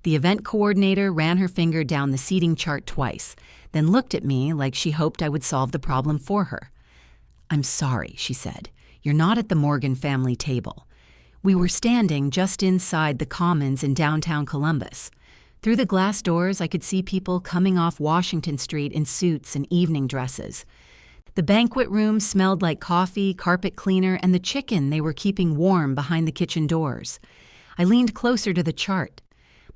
The event coordinator ran her finger down the seating chart twice, then looked at me like she hoped I would solve the problem for her. "I'm sorry," she said. "You're not at the Morgan family table." We were standing just inside the Commons in downtown Columbus. Through the glass doors, I could see people coming off Washington Street in suits and evening dresses. The banquet room smelled like coffee, carpet cleaner, and the chicken they were keeping warm behind the kitchen doors. I leaned closer to the chart.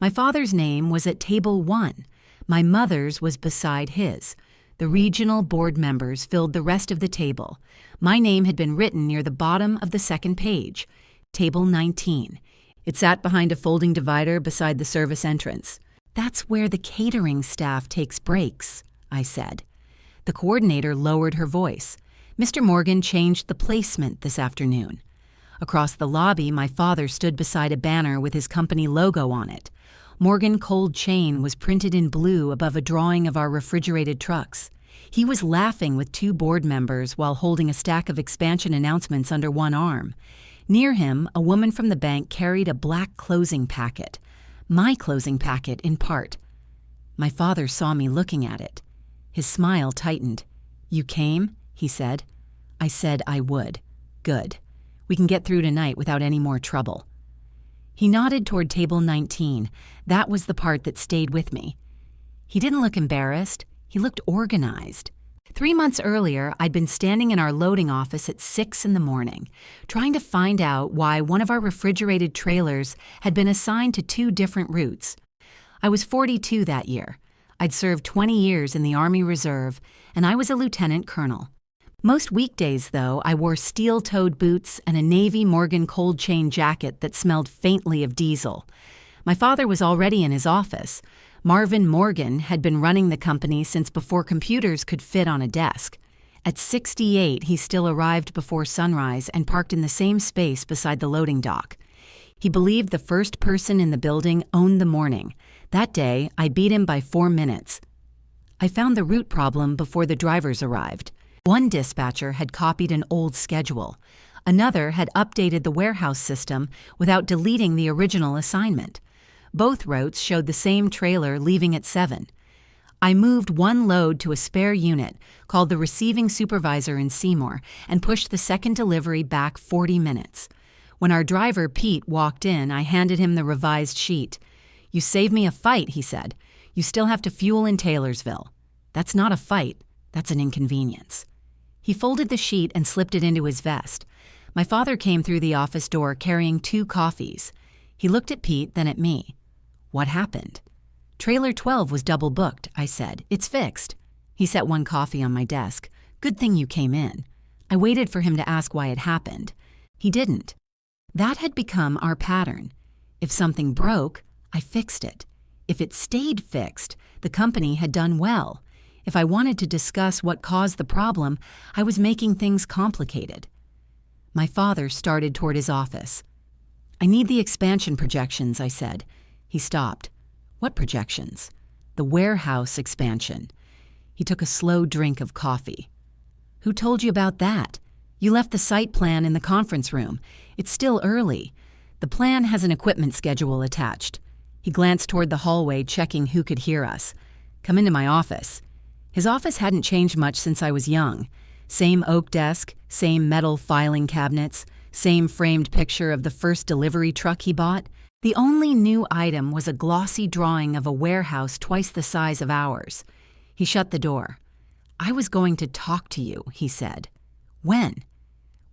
My father's name was at table 1. My mother's was beside his. The regional board members filled the rest of the table. My name had been written near the bottom of the second page, table 19. It sat behind a folding divider beside the service entrance. "That's where the catering staff takes breaks," I said. The coordinator lowered her voice. "Mr. Morgan changed the placement this afternoon." Across the lobby, my father stood beside a banner with his company logo on it. Morgan Cold Chain was printed in blue above a drawing of our refrigerated trucks. He was laughing with 2 board members while holding a stack of expansion announcements under one arm. Near him, a woman from the bank carried a black closing packet. My closing packet, in part. My father saw me looking at it. His smile tightened. "You came?" he said. I said I would. "Good. We can get through tonight without any more trouble." He nodded toward table 19. That was the part that stayed with me. He didn't look embarrassed. He looked organized. 3 months earlier, I'd been standing in our loading office at 6 in the morning, trying to find out why one of our refrigerated trailers had been assigned to 2 different routes. I was 42 that year. I'd served 20 years in the Army Reserve, and I was a lieutenant colonel. Most weekdays, though, I wore steel-toed boots and a Navy Morgan cold chain jacket that smelled faintly of diesel. My father was already in his office. Marvin Morgan had been running the company since before computers could fit on a desk. At 68, he still arrived before sunrise and parked in the same space beside the loading dock. He believed the first person in the building owned the morning. That day, I beat him by 4 minutes. I found the route problem before the drivers arrived. One dispatcher had copied an old schedule. Another had updated the warehouse system without deleting the original assignment. Both routes showed the same trailer leaving at 7. I moved one load to a spare unit, called the receiving supervisor in Seymour, and pushed the second delivery back 40 minutes. When our driver, Pete, walked in, I handed him the revised sheet. "You saved me a fight," he said. "You still have to fuel in Taylorsville." "That's not a fight. That's an inconvenience." He folded the sheet and slipped it into his vest. My father came through the office door carrying 2 coffees. He looked at Pete, then at me. "What happened?" "Trailer 12 was double booked," I said. "It's fixed." He set one coffee on my desk. "Good thing you came in." I waited for him to ask why it happened. He didn't. That had become our pattern. If something broke, I fixed it. If it stayed fixed, the company had done well. If I wanted to discuss what caused the problem, I was making things complicated. My father started toward his office. "I need the expansion projections," I said. He stopped. "What projections?" "The warehouse expansion." He took a slow drink of coffee. "Who told you about that? You left the site plan in the conference room. It's still early. The plan has an equipment schedule attached." He glanced toward the hallway, checking who could hear us. "Come into my office." His office hadn't changed much since I was young. Same oak desk, same metal filing cabinets, same framed picture of the first delivery truck he bought. The only new item was a glossy drawing of a warehouse twice the size of ours. He shut the door. "I was going to talk to you," he said. "When?"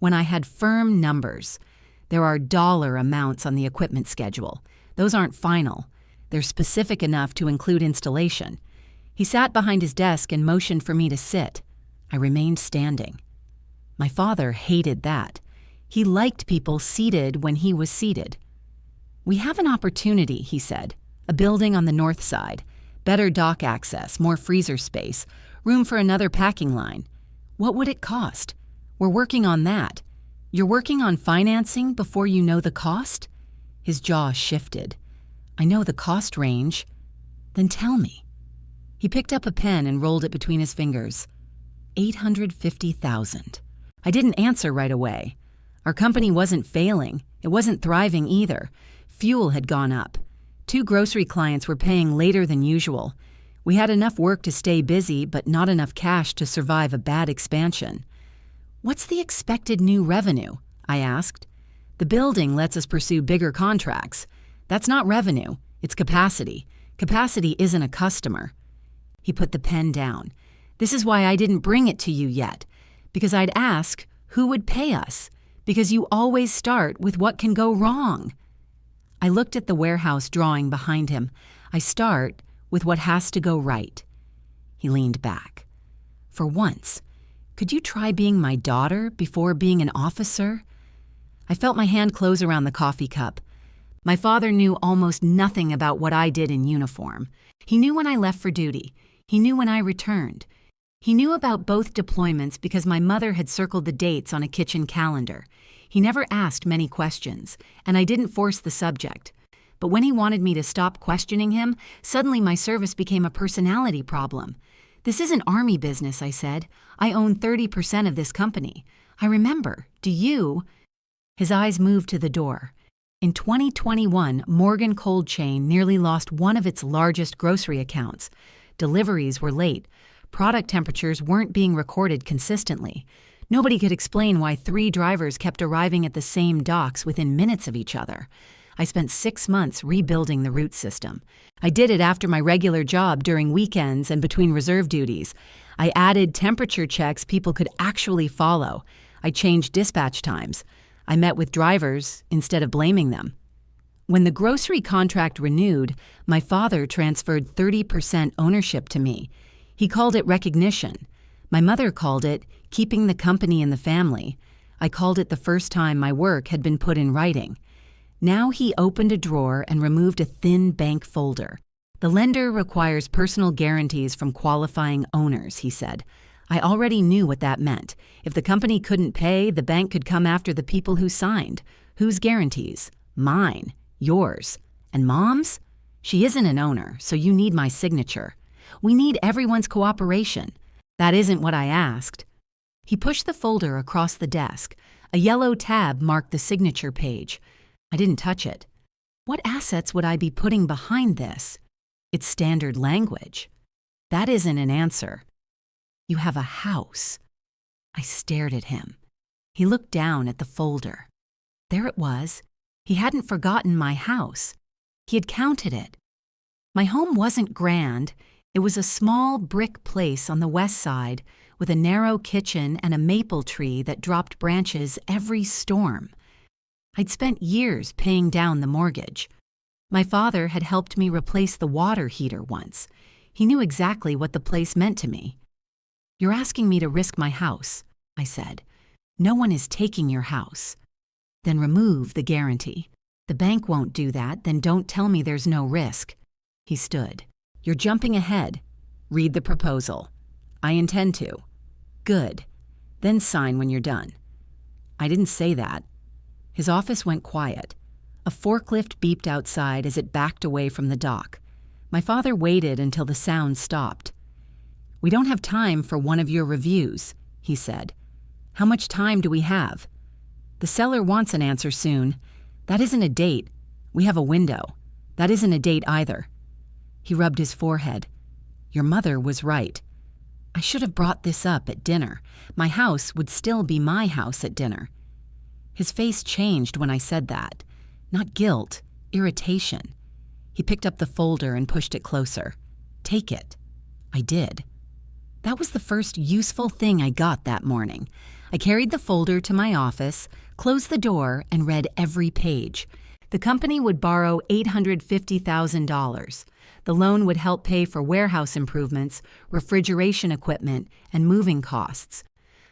"When I had firm numbers. There are dollar amounts on the equipment schedule. Those aren't final. They're specific enough to include installation." He sat behind his desk and motioned for me to sit. I remained standing. My father hated that. He liked people seated when he was seated. "We have an opportunity," he said. "A building on the north side. Better dock access, more freezer space, room for another packing line. What would it cost? We're working on that. You're working on financing before you know the cost?" His jaw shifted. "I know the cost range." "Then tell me." He picked up a pen and rolled it between his fingers. $850,000. I didn't answer right away. Our company wasn't failing. It wasn't thriving either. Fuel had gone up. 2 grocery clients were paying later than usual. We had enough work to stay busy, but not enough cash to survive a bad expansion. "What's the expected new revenue?" I asked. "The building lets us pursue bigger contracts. That's not revenue, it's capacity. Capacity isn't a customer." He put the pen down. "This is why I didn't bring it to you yet. Because I'd ask, who would pay us? Because you always start with what can go wrong." I looked at the warehouse drawing behind him. "I start with what has to go right." He leaned back. "For once, could you try being my daughter before being an officer?" I felt my hand close around the coffee cup. My father knew almost nothing about what I did in uniform. He knew when I left for duty. He knew when I returned. He knew about both deployments because my mother had circled the dates on a kitchen calendar. He never asked many questions, and I didn't force the subject. But when he wanted me to stop questioning him, suddenly my service became a personality problem. "This isn't Army business," I said. "I own 30% of this company. I remember. Do you?" His eyes moved to the door. In 2021, Morgan Cold Chain nearly lost one of its largest grocery accounts. Deliveries were late. Product temperatures weren't being recorded consistently. Nobody could explain why 3 drivers kept arriving at the same docks within minutes of each other. I spent 6 months rebuilding the route system. I did it after my regular job during weekends and between reserve duties. I added temperature checks people could actually follow. I changed dispatch times. I met with drivers instead of blaming them. When the grocery contract renewed, my father transferred 30% ownership to me. He called it recognition. My mother called it keeping the company in the family. I called it the first time my work had been put in writing. Now he opened a drawer and removed a thin bank folder. "The lender requires personal guarantees from qualifying owners," he said. I already knew what that meant. If the company couldn't pay, the bank could come after the people who signed. Whose guarantees? Mine. Yours. And Mom's? She isn't an owner, so you need my signature. We need everyone's cooperation. That isn't what I asked. He pushed the folder across the desk. A yellow tab marked the signature page. I didn't touch it. What assets would I be putting behind this? It's standard language. That isn't an answer. You have a house. I stared at him. He looked down at the folder. There it was. He hadn't forgotten my house. He had counted it. My home wasn't grand. It was a small brick place on the west side with a narrow kitchen and a maple tree that dropped branches every storm. I'd spent years paying down the mortgage. My father had helped me replace the water heater once. He knew exactly what the place meant to me. "You're asking me to risk my house," I said. "No one is taking your house." "Then remove the guarantee. The bank won't do that, then don't tell me there's no risk." He stood. "You're jumping ahead. Read the proposal." "I intend to." "Good. Then sign when you're done." I didn't say that. His office went quiet. A forklift beeped outside as it backed away from the dock. My father waited until the sound stopped. "We don't have time for one of your reviews," he said. "How much time do we have?" "The seller wants an answer soon." "That isn't a date. We have a window." "That isn't a date either." He rubbed his forehead. "Your mother was right. I should have brought this up at dinner. My house would still be my house at dinner." His face changed when I said that. Not guilt, irritation. He picked up the folder and pushed it closer. "Take it." I did. That was the first useful thing I got that morning. I carried the folder to my office, closed the door, and read every page. The company would borrow $850,000. The loan would help pay for warehouse improvements, refrigeration equipment, and moving costs.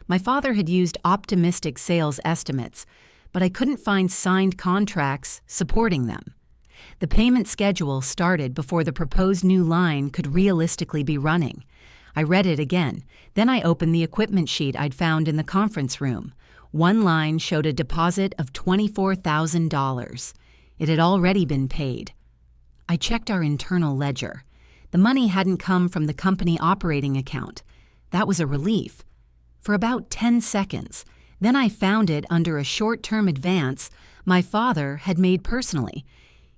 My father had used optimistic sales estimates, but I couldn't find signed contracts supporting them. The payment schedule started before the proposed new line could realistically be running. I read it again. Then I opened the equipment sheet I'd found in the conference room. One line showed a deposit of $24,000. It had already been paid. I checked our internal ledger. The money hadn't come from the company operating account. That was a relief. For about 10 seconds. Then I found it under a short-term advance my father had made personally.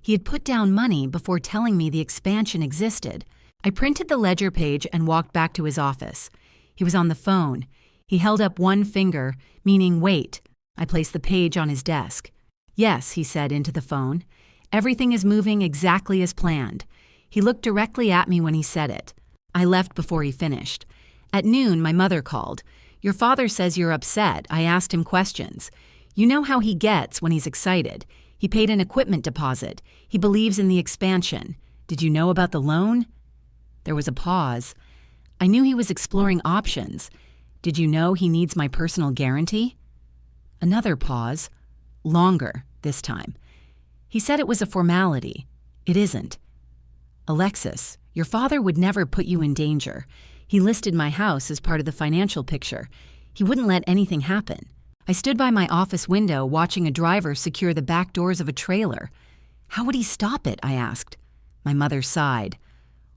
He had put down money before telling me the expansion existed. I printed the ledger page and walked back to his office. He was on the phone. He held up one finger, meaning wait. I placed the page on his desk. Yes, he said into the phone. Everything is moving exactly as planned. He looked directly at me when he said it. I left before he finished. At noon, my mother called. Your father says you're upset. I asked him questions. You know how he gets when he's excited. He paid an equipment deposit. He believes in the expansion. Did you know about the loan? There was a pause. I knew he was exploring options. Did you know he needs my personal guarantee? Another pause. Longer, this time. He said it was a formality. It isn't. Alexis, your father would never put you in danger. He listed my house as part of the financial picture. He wouldn't let anything happen. I stood by my office window watching a driver secure the back doors of a trailer. How would he stop it? I asked. My mother sighed.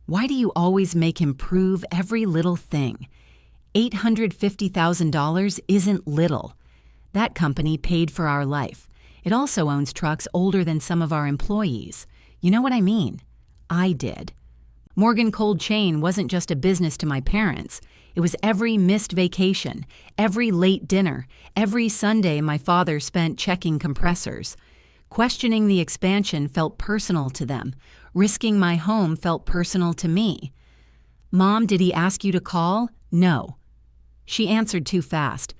Why do you always make him prove every little thing? $850,000 isn't little. That company paid for our life. It also owns trucks older than some of our employees. You know what I mean? I did. Morgan Cold Chain wasn't just a business to my parents. It was every missed vacation, every late dinner, every Sunday my father spent checking compressors. Questioning the expansion felt personal to them. Risking my home felt personal to me. Mom, did he ask you to call? No. She answered too fast.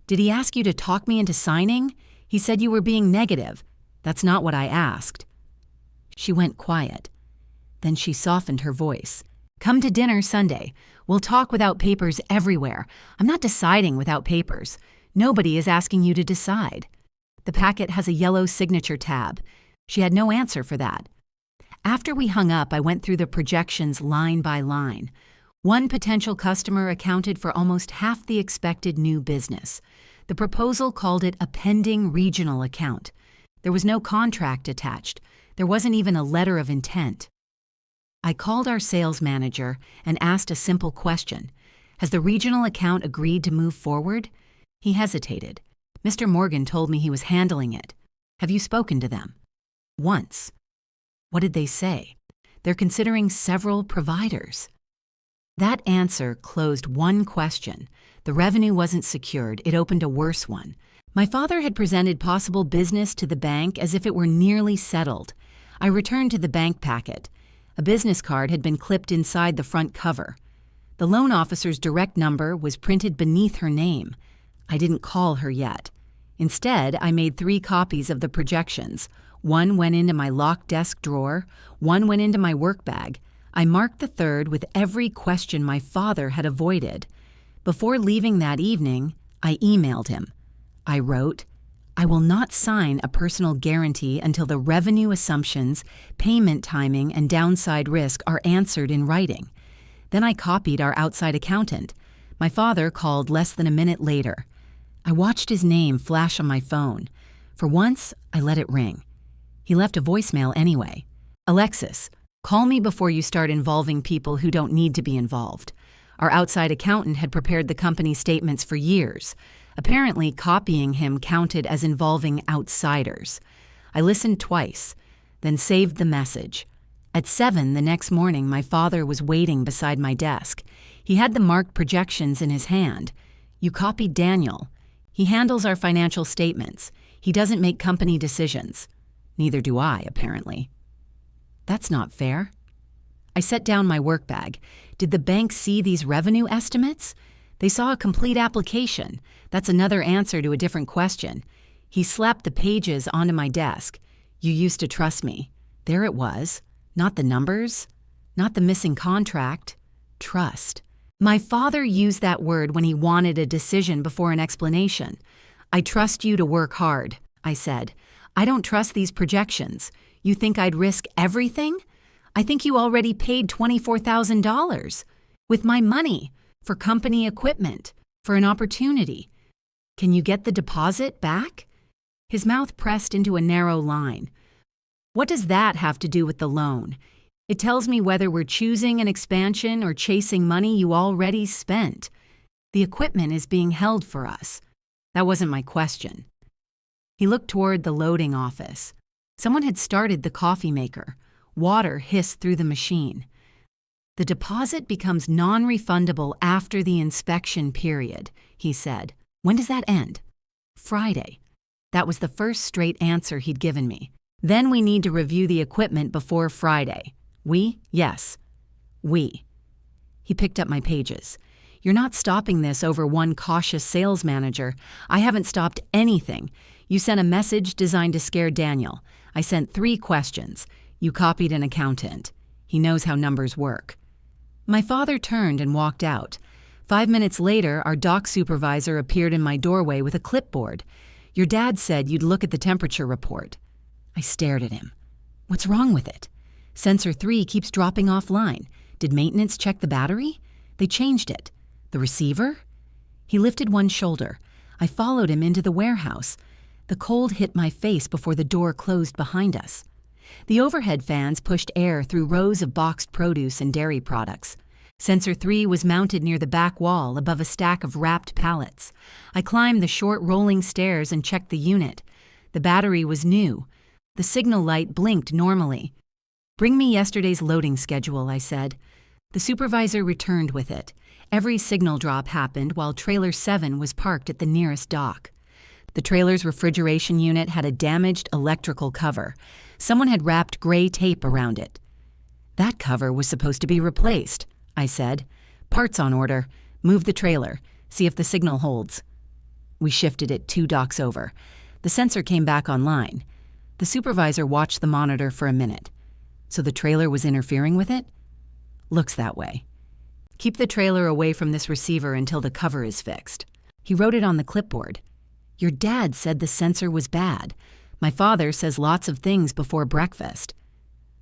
Did he ask you to talk me into signing? He said you were being negative. That's not what I asked. She went quiet. Then she softened her voice. Come to dinner Sunday. We'll talk without papers everywhere. I'm not deciding without papers. Nobody is asking you to decide. The packet has a yellow signature tab. She had no answer for that. After we hung up, I went through the projections line by line. One potential customer accounted for almost half the expected new business. The proposal called it a pending regional account. There was no contract attached. There wasn't even a letter of intent. I called our sales manager and asked a simple question. Has the regional account agreed to move forward? He hesitated. Mr. Morgan told me he was handling it. Have you spoken to them? Once. What did they say? They're considering several providers. That answer closed one question. The revenue wasn't secured. It opened a worse one. My father had presented possible business to the bank as if it were nearly settled. I returned to the bank packet. A business card had been clipped inside the front cover. The loan officer's direct number was printed beneath her name. I didn't call her yet. Instead, I made 3 copies of the projections. One went into my locked desk drawer. One went into my work bag. I marked the third with every question my father had avoided. Before leaving that evening, I emailed him. I wrote, I will not sign a personal guarantee until the revenue assumptions, payment timing, and downside risk are answered in writing. Then I copied our outside accountant. My father called less than a minute later. I watched his name flash on my phone. For once, I let it ring. He left a voicemail anyway. Alexis, call me before you start involving people who don't need to be involved. Our outside accountant had prepared the company statements for years. Apparently, copying him counted as involving outsiders. I listened twice, then saved the message. At 7 the next morning, my father was waiting beside my desk. He had the marked projections in his hand. You copied Daniel. He handles our financial statements. He doesn't make company decisions. Neither do I, apparently. That's not fair. I set down my work bag. Did the bank see these revenue estimates? They saw a complete application. That's another answer to a different question. He slapped the pages onto my desk. You used to trust me. There it was. Not the numbers. Not the missing contract. Trust. My father used that word when he wanted a decision before an explanation. I trust you to work hard, I said. I don't trust these projections. You think I'd risk everything? I think you already paid $24,000 with my money for company equipment, for an opportunity. Can you get the deposit back? His mouth pressed into a narrow line. What does that have to do with the loan? It tells me whether we're choosing an expansion or chasing money you already spent. The equipment is being held for us. That wasn't my question. He looked toward the loading office. Someone had started the coffee maker. Water hissed through the machine. The deposit becomes non-refundable after the inspection period, he said. When does that end? Friday. That was the first straight answer he'd given me. Then we need to review the equipment before Friday. We? Yes. We. He picked up my pages. You're not stopping this over one cautious sales manager. I haven't stopped anything. You sent a message designed to scare Daniel. I sent 3 questions. You copied an accountant. He knows how numbers work. My father turned and walked out. 5 minutes later, our dock supervisor appeared in my doorway with a clipboard. Your dad said you'd look at the temperature report. I stared at him. What's wrong with it? Sensor 3 keeps dropping offline. Did maintenance check the battery? They changed it. The receiver? He lifted one shoulder. I followed him into the warehouse. The cold hit my face before the door closed behind us. The overhead fans pushed air through rows of boxed produce and dairy products. Sensor 3 was mounted near the back wall above a stack of wrapped pallets. I climbed the short rolling stairs and checked the unit. The battery was new. The signal light blinked normally. Bring me yesterday's loading schedule, I said. The supervisor returned with it. Every signal drop happened while Trailer 7 was parked at the nearest dock. The trailer's refrigeration unit had a damaged electrical cover. Someone had wrapped gray tape around it. That cover was supposed to be replaced, I said. Parts on order. Move the trailer. See if the signal holds. We shifted it 2 docks over. The sensor came back online. The supervisor watched the monitor for a minute. So the trailer was interfering with it? Looks that way. Keep the trailer away from this receiver until the cover is fixed. He wrote it on the clipboard. Your dad said the sensor was bad. My father says lots of things before breakfast.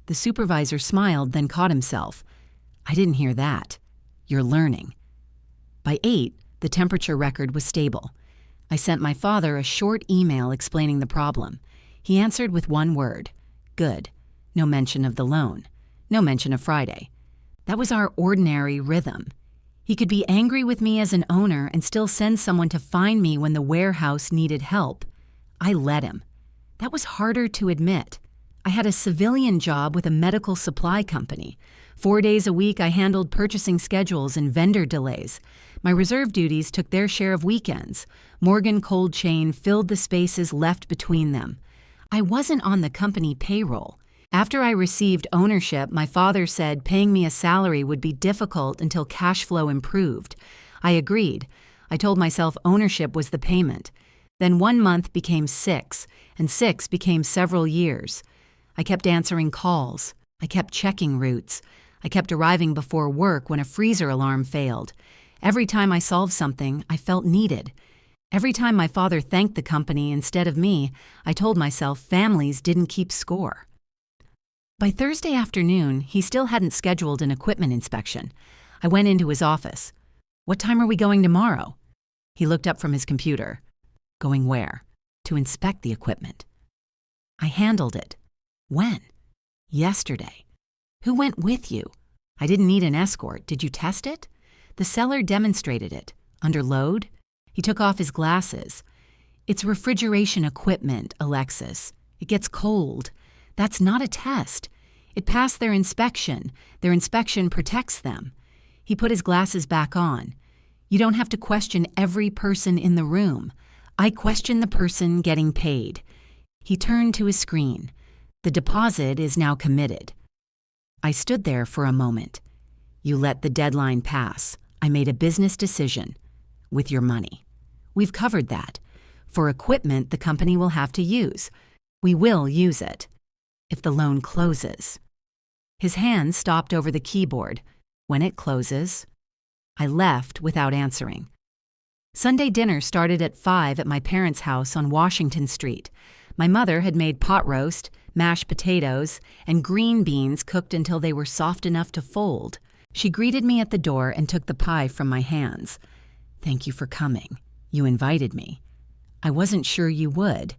The supervisor smiled, then caught himself. I didn't hear that. You're learning. By 8, the temperature record was stable. I sent my father a short email explaining the problem. He answered with one word. Good. No mention of the loan. No mention of Friday. That was our ordinary rhythm. He could be angry with me as an owner and still send someone to find me when the warehouse needed help. I let him. That was harder to admit. I had a civilian job with a medical supply company. 4 days a week, I handled purchasing schedules and vendor delays. My reserve duties took their share of weekends. Morgan Cold Chain filled the spaces left between them. I wasn't on the company payroll. After I received ownership, my father said paying me a salary would be difficult until cash flow improved. I agreed. I told myself ownership was the payment. Then 1 month became 6, and 6 became several years. I kept answering calls. I kept checking routes. I kept arriving before work when a freezer alarm failed. Every time I solved something, I felt needed. Every time my father thanked the company instead of me, I told myself families didn't keep score. By Thursday afternoon, he still hadn't scheduled an equipment inspection. I went into his office. What time are we going tomorrow? He looked up from his computer. Going where? To inspect the equipment. I handled it. When? Yesterday. Who went with you? I didn't need an escort. Did you test it? The seller demonstrated it. Under load? He took off his glasses. It's refrigeration equipment, Alexis. It gets cold. That's not a test. It passed their inspection. Their inspection protects them. He put his glasses back on. You don't have to question every person in the room. I question the person getting paid. He turned to his screen. The deposit is now committed. I stood there for a moment. You let the deadline pass. I made a business decision. With your money. We've covered that. For equipment the company will have to use. We will use it. If the loan closes. His hand stopped over the keyboard. When it closes. I left without answering. Sunday dinner started at 5 at my parents' house on Washington Street. My mother had made pot roast, mashed potatoes, and green beans cooked until they were soft enough to fold. She greeted me at the door and took the pie from my hands. Thank you for coming. You invited me. I wasn't sure you would.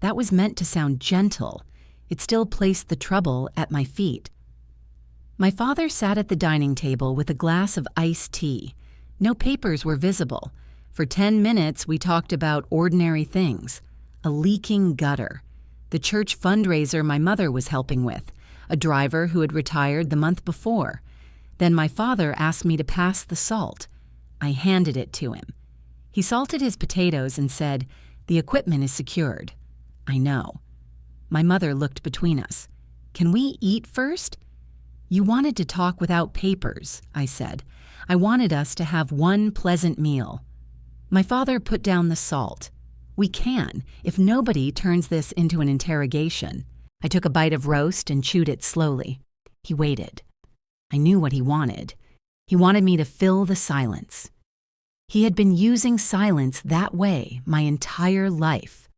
That was meant to sound gentle. It still placed the trouble at my feet. My father sat at the dining table with a glass of iced tea. No papers were visible. For 10 minutes we talked about ordinary things. A leaking gutter. the church fundraiser my mother was helping with, a driver who had retired the month before. Then my father asked me to pass the salt. I handed it to him. He salted his potatoes and said, "The equipment is secured." I know. My mother looked between us. "Can we eat first?" "You wanted to talk without papers," I said. "I wanted us to have one pleasant meal." My father put down the salt. "We can, if nobody turns this into an interrogation." I took a bite of roast and chewed it slowly. He waited. I knew what he wanted. He wanted me to fill the silence. He had been using silence that way my entire life.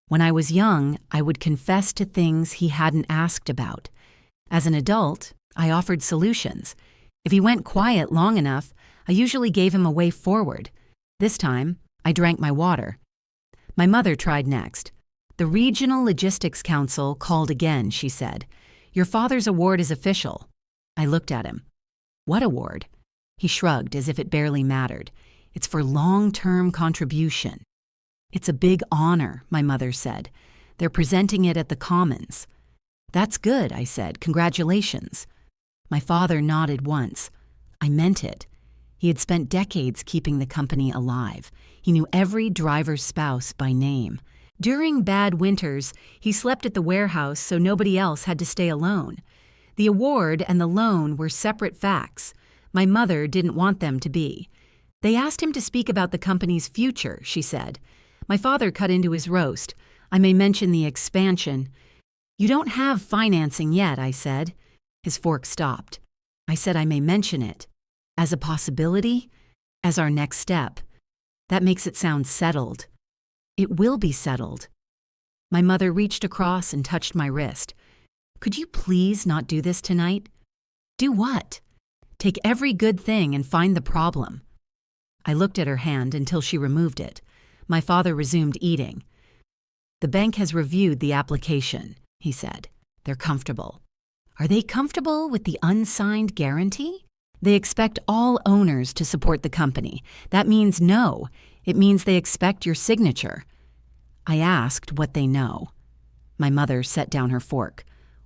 When I was young, I would confess to things he hadn't asked about. As an adult, I offered solutions. If he went quiet long enough, I usually gave him a way forward. This time, I drank my water. My mother tried next. "The Regional Logistics Council called again," she said. "Your father's award is official." I looked at him. "What award?" He shrugged as if it barely mattered. "It's for long-term contribution." "It's a big honor," my mother said. "They're presenting it at the Commons." "That's good," I said. "Congratulations." My father nodded once. I meant it. He had spent decades keeping the company alive. He knew every driver's spouse by name. During bad winters, he slept at the warehouse so nobody else had to stay alone. The award and the loan were separate facts. My mother didn't want them to be. "They asked him to speak about the company's future," she said. My father cut into his roast. "I may mention the expansion." "You don't have financing yet," I said. His fork stopped. I said I may mention it. As a possibility? As our next step. That makes it sound settled. It will be settled. My mother reached across and touched my wrist. "Could you please not do this tonight?" "Do what?" "Take every good thing and find the problem." I looked at her hand until she removed it. My father resumed eating. "The bank has reviewed the application," he said. "They're comfortable." "Are they comfortable with the unsigned guarantee?" "They expect all owners to support the company. That means no. It means they expect your signature." I asked what they know. My mother set down her fork.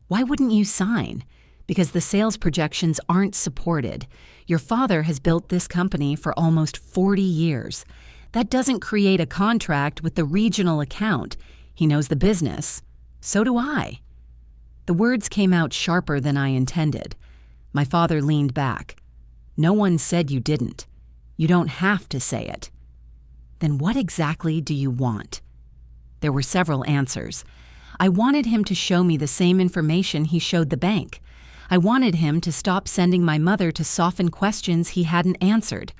"Why wouldn't you sign?" "Because the sales projections aren't supported. Your father has built this company for almost 40 years. That doesn't create a contract with the regional account. He knows the business. So do I." The words came out sharper than I intended. My father leaned back. "No one said you didn't. You don't have to say it." "Then what exactly do you want?" There were several answers. I wanted him to show me the same information he showed the bank. I wanted him to stop sending my mother to soften questions he hadn't answered.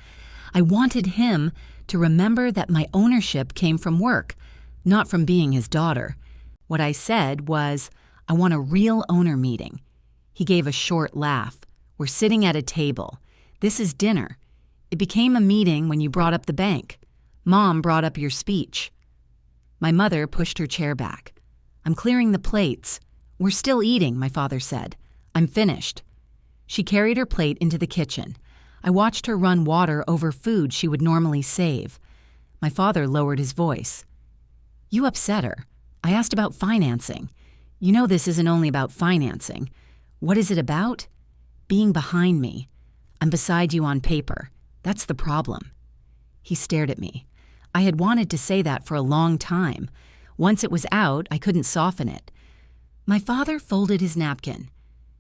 I wanted him to remember that my ownership came from work, not from being his daughter. What I said was, "I want a real owner meeting." He gave a short laugh. "We're sitting at a table. This is dinner. It became a meeting when you brought up the bank. Mom brought up your speech." My mother pushed her chair back. "I'm clearing the plates." "We're still eating," my father said. "I'm finished." She carried her plate into the kitchen. I watched her run water over food she would normally save. My father lowered his voice. "You upset her. I asked about financing. You know this isn't only about financing. What is it about? Being behind me. I'm beside you on paper. That's the problem." He stared at me. I had wanted to say that for a long time. Once it was out, I couldn't soften it. My father folded his napkin.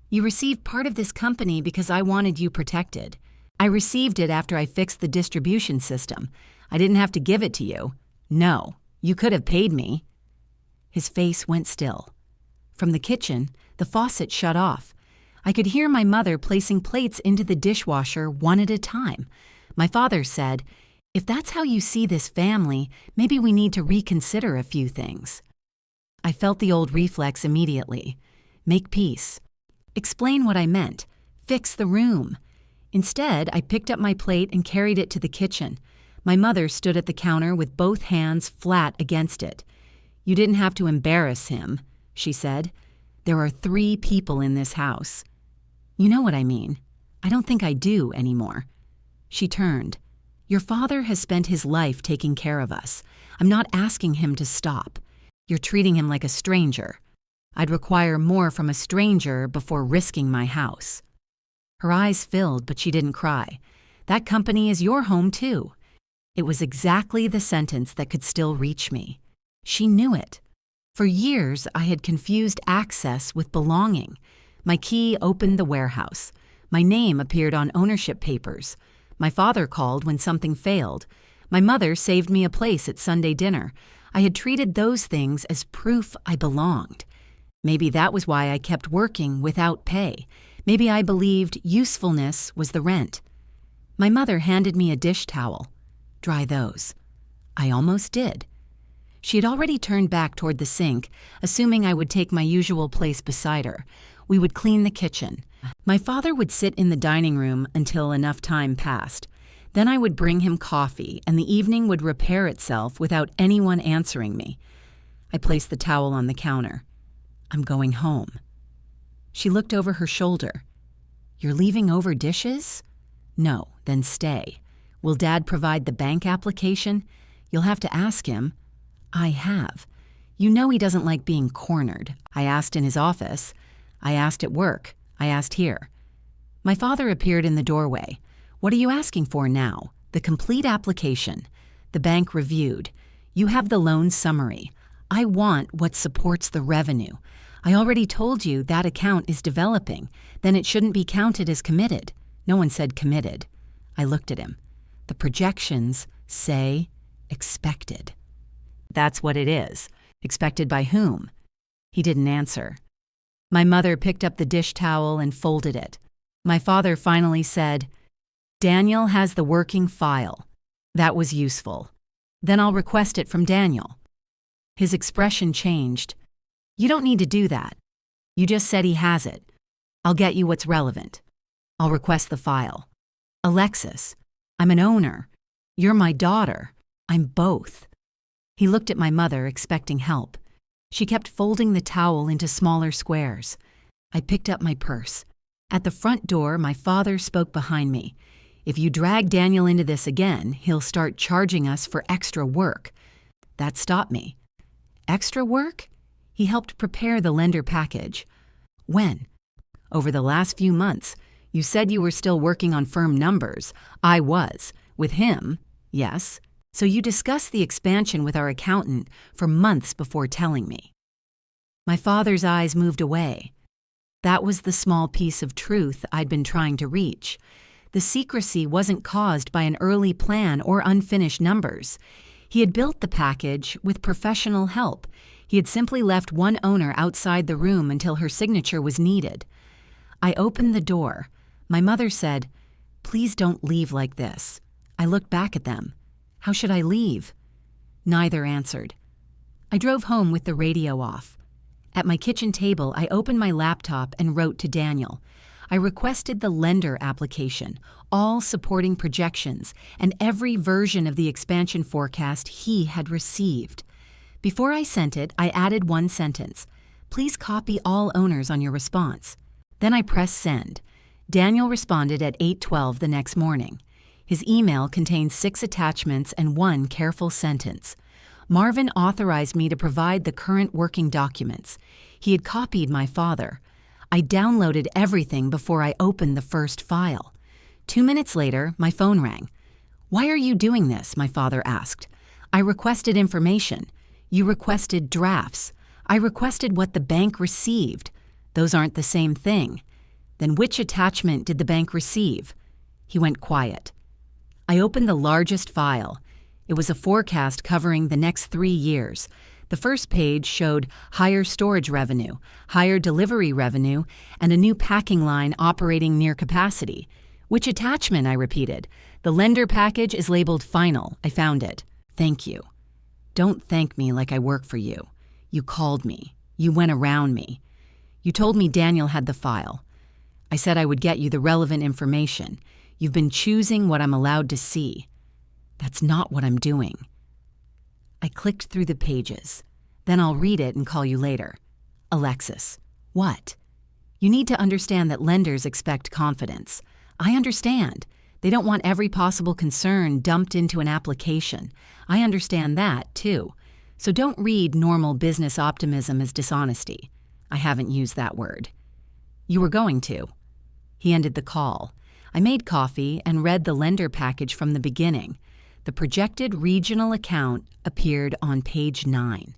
"You received part of this company because I wanted you protected. I received it after I fixed the distribution system. I didn't have to give it to you. No, you could have paid me." His face went still. From the kitchen, the faucet shut off. I could hear my mother placing plates into the dishwasher one at a time. My father said, "If that's how you see this family, maybe we need to reconsider a few things." I felt the old reflex immediately. Make peace. Explain what I meant. Fix the room. Instead, I picked up my plate and carried it to the kitchen. My mother stood at the counter with both hands flat against it. "You didn't have to embarrass him," she said. "There are 3 people in this house." "You know what I mean. I don't think I do anymore." She turned. "Your father has spent his life taking care of us. I'm not asking him to stop. You're treating him like a stranger. I'd require more from a stranger before risking my house." Her eyes filled, but she didn't cry. "That company is your home, too." It was exactly the sentence that could still reach me. She knew it. For years, I had confused access with belonging. My key opened the warehouse. My name appeared on ownership papers. My father called when something failed. My mother saved me a place at Sunday dinner. I had treated those things as proof I belonged. Maybe that was why I kept working without pay. Maybe I believed usefulness was the rent. My mother handed me a dish towel. "Dry those." I almost did. She had already turned back toward the sink, assuming I would take my usual place beside her. We would clean the kitchen. My father would sit in the dining room until enough time passed. Then I would bring him coffee, and the evening would repair itself without anyone answering me. I placed the towel on the counter. "I'm going home." She looked over her shoulder. "You're leaving over dishes?" "No, then stay. Will Dad provide the bank application? You'll have to ask him." "I have. You know he doesn't like being cornered. I asked in his office. I asked at work. I asked here." My father appeared in the doorway. "What are you asking for now?" "The complete application. The bank reviewed. You have the loan summary. I want what supports the revenue. I already told you that account is developing. Then it shouldn't be counted as committed." No one said committed. I looked at him. "The projections say expected." "That's what it is. Expected by whom?" He didn't answer. My mother picked up the dish towel and folded it. My father finally said, "Daniel has the working file." That was useful. "Then I'll request it from Daniel." His expression changed. "You don't need to do that. You just said he has it. I'll get you what's relevant. I'll request the file." "Alexis, I'm an owner. You're my daughter. I'm both." He looked at my mother, expecting help. She kept folding the towel into smaller squares. I picked up my purse. At the front door, my father spoke behind me. "If you drag Daniel into this again, he'll start charging us for extra work." That stopped me. "Extra work?" He helped prepare the lender package. "When?" "Over the last few months. You said you were still working on firm numbers. I was. With him, yes. So you discussed the expansion with our accountant for months before telling me." My father's eyes moved away. That was the small piece of truth I'd been trying to reach. The secrecy wasn't caused by an early plan or unfinished numbers. He had built the package with professional help. He had simply left one owner outside the room until her signature was needed. I opened the door. My mother said, "Please don't leave like this." I looked back at them. How should I leave? Neither answered. I drove home with the radio off. At my kitchen table, I opened my laptop and wrote to Daniel. I requested the lender application, all supporting projections, and every version of the expansion forecast he had received. Before I sent it, I added one sentence. "Please copy all owners on your response." Then I pressed send. Daniel responded at 8:12 the next morning. His email contained 6 attachments and one careful sentence. Marvin authorized me to provide the current working documents. He had copied my father. I downloaded everything before I opened the first file. 2 minutes later, my phone rang. "Why are you doing this?" my father asked. "I requested information. You requested drafts. I requested what the bank received. Those aren't the same thing." "Then which attachment did the bank receive?" He went quiet. I opened the largest file. It was a forecast covering the next 3 years. The first page showed higher storage revenue, higher delivery revenue, and a new packing line operating near capacity. "Which attachment?" I repeated. "The lender package is labeled final. I found it. Thank you." "Don't thank me like I work for you. You called me. You went around me. You told me Daniel had the file. I said I would get you the relevant information. You've been choosing what I'm allowed to see. That's not what I'm doing." I clicked through the pages. "Then I'll read it and call you later." "Alexis." "What?" "You need to understand that lenders expect confidence." "I understand. They don't want every possible concern dumped into an application. I understand that, too. So don't read normal business optimism as dishonesty. I haven't used that word. You were going to. He ended the call. I made coffee and read the lender package from the beginning. The projected regional account appeared on page 9.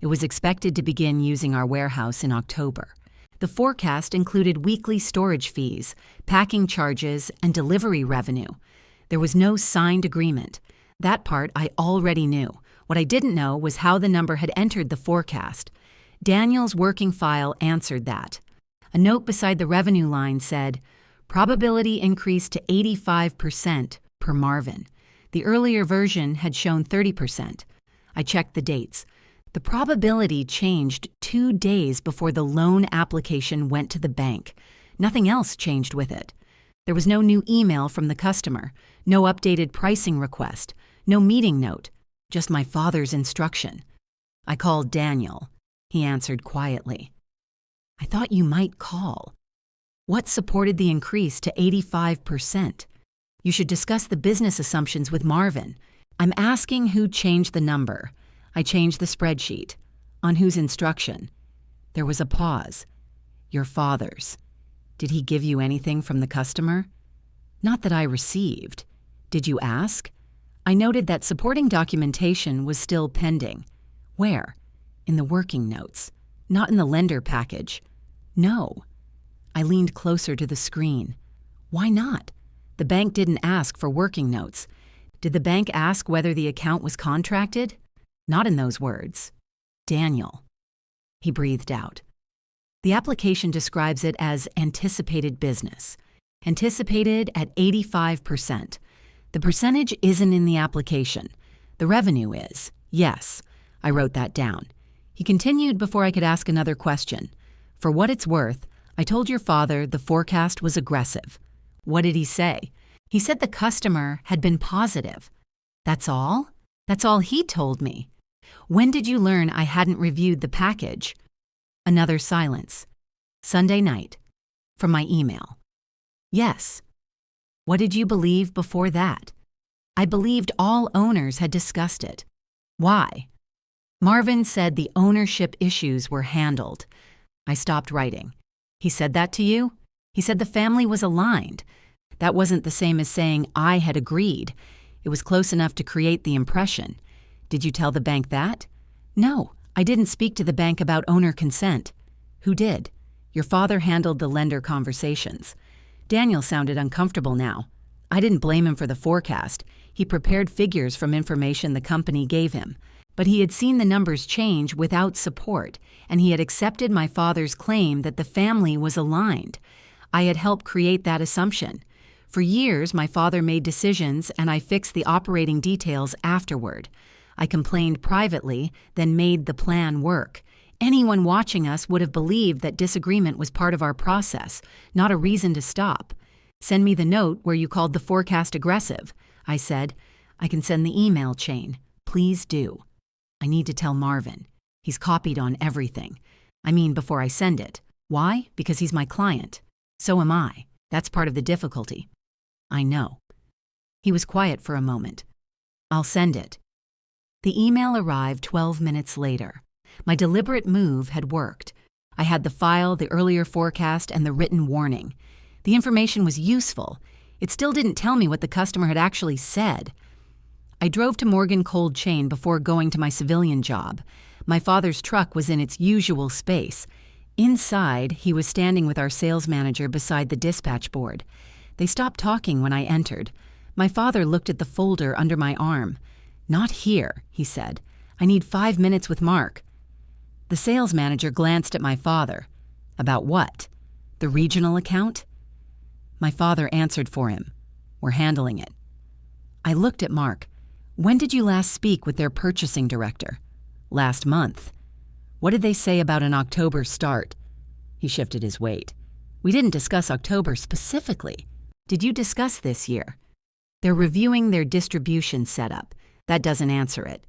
It was expected to begin using our warehouse in October. The forecast included weekly storage fees, packing charges, and delivery revenue. There was no signed agreement. That part I already knew. What I didn't know was how the number had entered the forecast. Daniel's working file answered that. A note beside the revenue line said, "Probability increased to 85% per Marvin." The earlier version had shown 30%. I checked the dates. The probability changed 2 days before the loan application went to the bank. Nothing else changed with it. There was no new email from the customer, no updated pricing request, no meeting note, just my father's instruction. I called Daniel. He answered quietly. "I thought you might call. What supported the increase to 85%? You should discuss the business assumptions with Marvin. I'm asking who changed the number. I changed the spreadsheet. On whose instruction?" There was a pause. "Your father's. Did he give you anything from the customer?" "Not that I received. Did you ask?" I noted that supporting documentation was still pending. "Where?" "In the working notes. Not in the lender package." "No." I leaned closer to the screen. "Why not? The bank didn't ask for working notes. Did the bank ask whether the account was contracted?" "Not in those words." "Daniel." He breathed out. "The application describes it as anticipated business. Anticipated at 85%. The percentage isn't in the application. The revenue is. Yes." I wrote that down. He continued before I could ask another question. "For what it's worth, I told your father the forecast was aggressive." "What did he say?" "He said the customer had been positive." "That's all?" "That's all he told me." "When did you learn I hadn't reviewed the package?" Another silence. "Sunday night. From my email." "Yes." "What did you believe before that?" "I believed all owners had discussed it." "Why?" "Marvin said the ownership issues were handled." I stopped writing. "He said that to you?" "He said the family was aligned." That wasn't the same as saying I had agreed. It was close enough to create the impression. "Did you tell the bank that?" "No, I didn't speak to the bank about owner consent." "Who did?" "Your father handled the lender conversations." Daniel sounded uncomfortable now. I didn't blame him for the forecast. He prepared figures from information the company gave him. But he had seen the numbers change without support, and he had accepted my father's claim that the family was aligned. I had helped create that assumption. For years, my father made decisions, and I fixed the operating details afterward. I complained privately, then made the plan work. Anyone watching us would have believed that disagreement was part of our process, not a reason to stop. "Send me the note where you called the forecast aggressive," I said. "I can send the email chain. Please do. I need to tell Marvin. He's copied on everything. I mean, before I send it. Why? Because he's my client. So am I. That's part of the difficulty." "I know." He was quiet for a moment. "I'll send it." The email arrived 12 minutes later. My deliberate move had worked. I had the file, the earlier forecast, and the written warning. The information was useful. It still didn't tell me what the customer had actually said. I drove to Morgan Cold Chain before going to my civilian job. My father's truck was in its usual space. Inside, he was standing with our sales manager beside the dispatch board. They stopped talking when I entered. My father looked at the folder under my arm. "Not here," he said. "I need 5 minutes with Mark." The sales manager glanced at my father. "About what? The regional account?" My father answered for him. "We're handling it." I looked at Mark. "When did you last speak with their purchasing director?" "Last month." "What did they say about an October start?" He shifted his weight. "We didn't discuss October specifically. Did you discuss this year?" "They're reviewing their distribution setup. That doesn't answer it."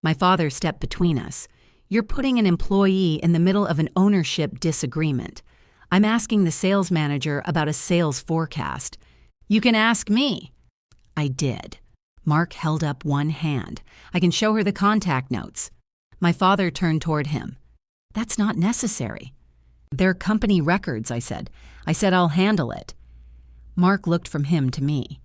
My father stepped between us. "You're putting an employee in the middle of an ownership disagreement. I'm asking the sales manager about a sales forecast." "You can ask me." I did. Mark held up one hand. "I can show her the contact notes." My father turned toward him. That's not necessary. They're company records, I said. I said I'll handle it. Mark looked from him to me.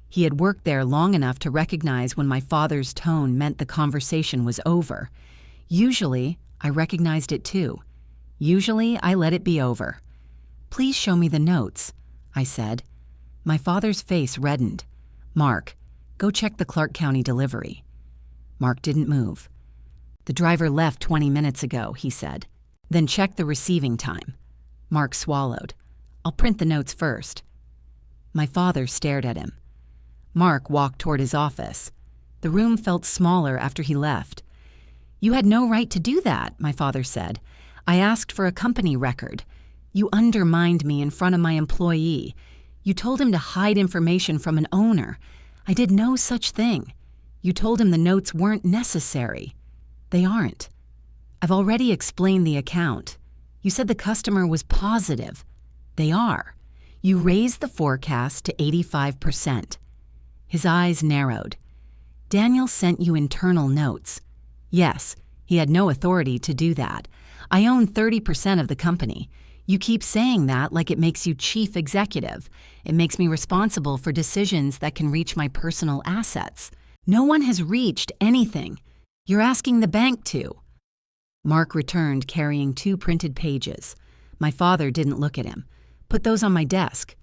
He had worked there long enough to recognize when my father's tone meant the conversation was over. Usually, I recognized it too. Usually, I let it be over. Please show me the notes, I said. My father's face reddened. Mark, go check the Clark County delivery. Mark didn't move. The driver left 20 minutes ago, he said. Then check the receiving time. Mark swallowed. I'll print the notes first. My father stared at him. Mark walked toward his office. The room felt smaller after he left. You had no right to do that, my father said. I asked for a company record. You undermined me in front of my employee. You told him to hide information from an owner. I did no such thing. You told him the notes weren't necessary. They aren't. I've already explained the account. You said the customer was positive. They are. You raised the forecast to 85%. His eyes narrowed. Daniel sent you internal notes. Yes, he had no authority to do that. I own 30% of the company. You keep saying that like it makes you chief executive. It makes me responsible for decisions that can reach my personal assets. No one has reached anything. You're asking the bank to. Mark returned carrying 2 printed pages. My father didn't look at him. Put those on my desk.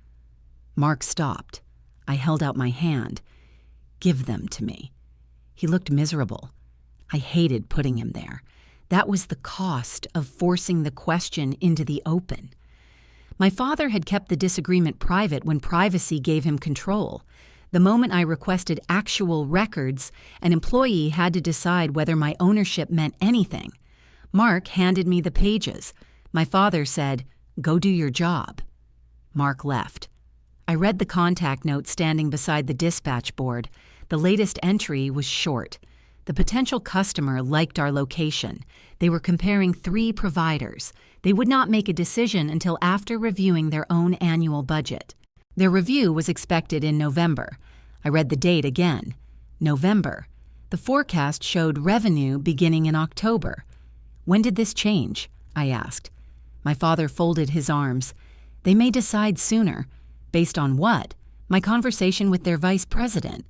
Mark stopped. I held out my hand. Give them to me. He looked miserable. I hated putting him there. That was the cost of forcing the question into the open. My father had kept the disagreement private when privacy gave him control. The moment I requested actual records, an employee had to decide whether my ownership meant anything. Mark handed me the pages. My father said, "Go do your job." Mark left. I read the contact note standing beside the dispatch board. The latest entry was short. The potential customer liked our location. They were comparing 3 providers. They would not make a decision until after reviewing their own annual budget. Their review was expected in November. I read the date again. November. The forecast showed revenue beginning in October. When did this change? I asked. My father folded his arms. They may decide sooner. Based on what? My conversation with their vice president.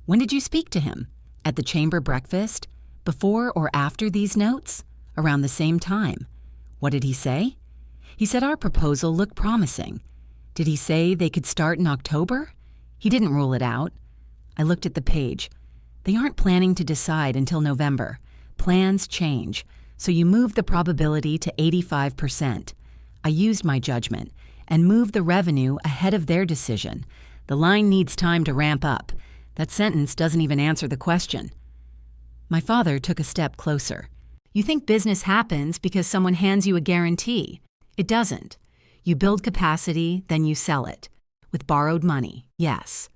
When did you speak to him? At the chamber breakfast? Before or after these notes? Around the same time. What did he say? He said our proposal looked promising. Did he say they could start in October? He didn't rule it out. I looked at the page. They aren't planning to decide until November. Plans change, so you move the probability to 85%. I used my judgment and moved the revenue ahead of their decision. The line needs time to ramp up. That sentence doesn't even answer the question. My father took a step closer. You think business happens because someone hands you a guarantee. It doesn't. You build capacity, then you sell it. With borrowed money, yes.